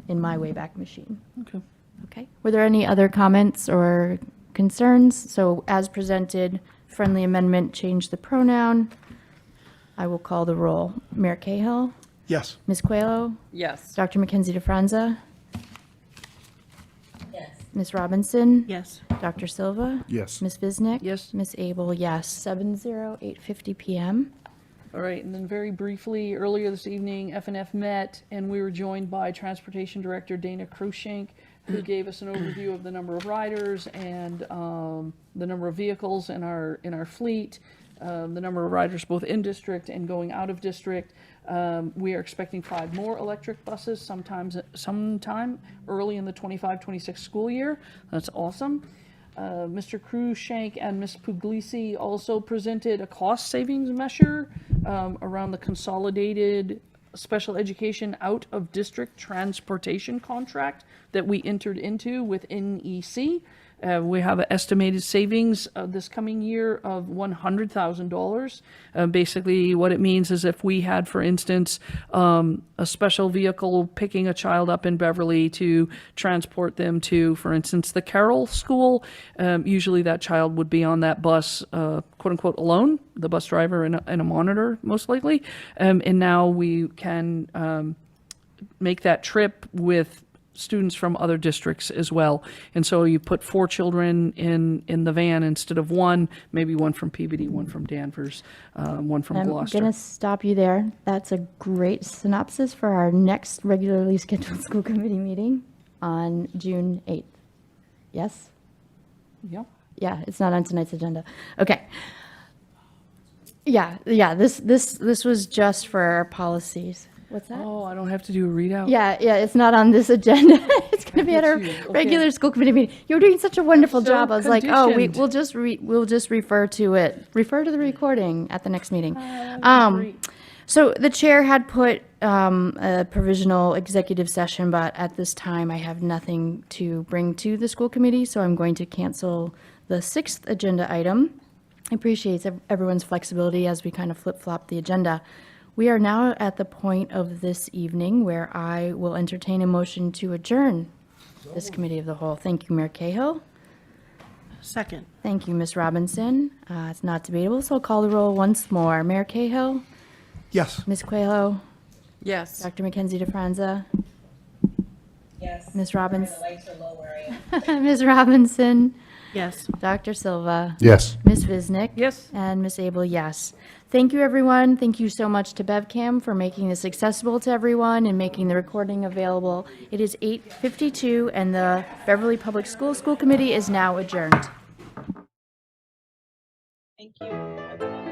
in my Wayback Machine. Okay. Okay. Were there any other comments or concerns? So as presented, friendly amendment, change the pronoun. I will call the roll. Mayor Cahill? Yes. Ms. Coelho? Yes. Dr. Mackenzie DeFranza? Ms. Robinson? Yes. Dr. Silva? Yes. Ms. Visnick? Yes. Ms. Abel, yes. 7-0, 8:50 PM. All right, and then very briefly, earlier this evening, FNF met, and we were joined by Transportation Director Dana Krueank, who gave us an overview of the number of riders and the number of vehicles in our fleet, the number of riders both in district and going out of district. We are expecting 5 more electric buses sometime early in the 25-26 school year. That's awesome. Mr. Krueank and Ms. Puglisi also presented a cost savings measure around the consolidated special education out of district transportation contract that we entered into with NEC. We have an estimated savings this coming year of $100,000. Basically, what it means is if we had, for instance, a special vehicle picking a child up in Beverly to transport them to, for instance, the Carroll School, usually that child would be on that bus, quote unquote, alone, the bus driver and a monitor, most likely. And now we can make that trip with students from other districts as well. And so you put 4 children in the van instead of 1, maybe 1 from Peabody, 1 from Danvers, 1 from Gloucester. I'm going to stop you there. That's a great synopsis for our next regularly scheduled school committee meeting on June 8th. Yes? Yep. Yeah, it's not on tonight's agenda. Okay. Yeah, this was just for our policies. What's that? Oh, I don't have to do a readout? Yeah, it's not on this agenda. It's going to be at our you. Okay. regular school committee meeting. You were doing such a wonderful So job. I was like, oh, conditioned. we'll just refer to it. Refer to the recording at the next meeting. Great. So the chair had put a provisional executive session, but at this time I have nothing to bring to the school committee, so I'm going to cancel the 6th agenda item. I appreciate everyone's flexibility as we kind of flip-flop the agenda. We are now at the point of this evening where I will entertain a motion to adjourn this committee of the whole. Thank you, Mayor Cahill. Second. Thank you, Ms. Robinson. It's not debatable, so I'll call the roll once more. Mayor Cahill, Yes. Ms. Coelho, Yes. Dr. Mackenzie DeFranza, Yes. Ms. Robinson, The lights are low where I am. Ms. Robinson, Yes. Dr. Silva, Yes. Ms. Visnick. Yes. And Ms. Abel, yes. Thank you, everyone. Thank you so much to BevCam for making this accessible to everyone and making the recording available. It is 8:52, and the Beverly Public Schools School Committee is now adjourned. Thank you, everyone.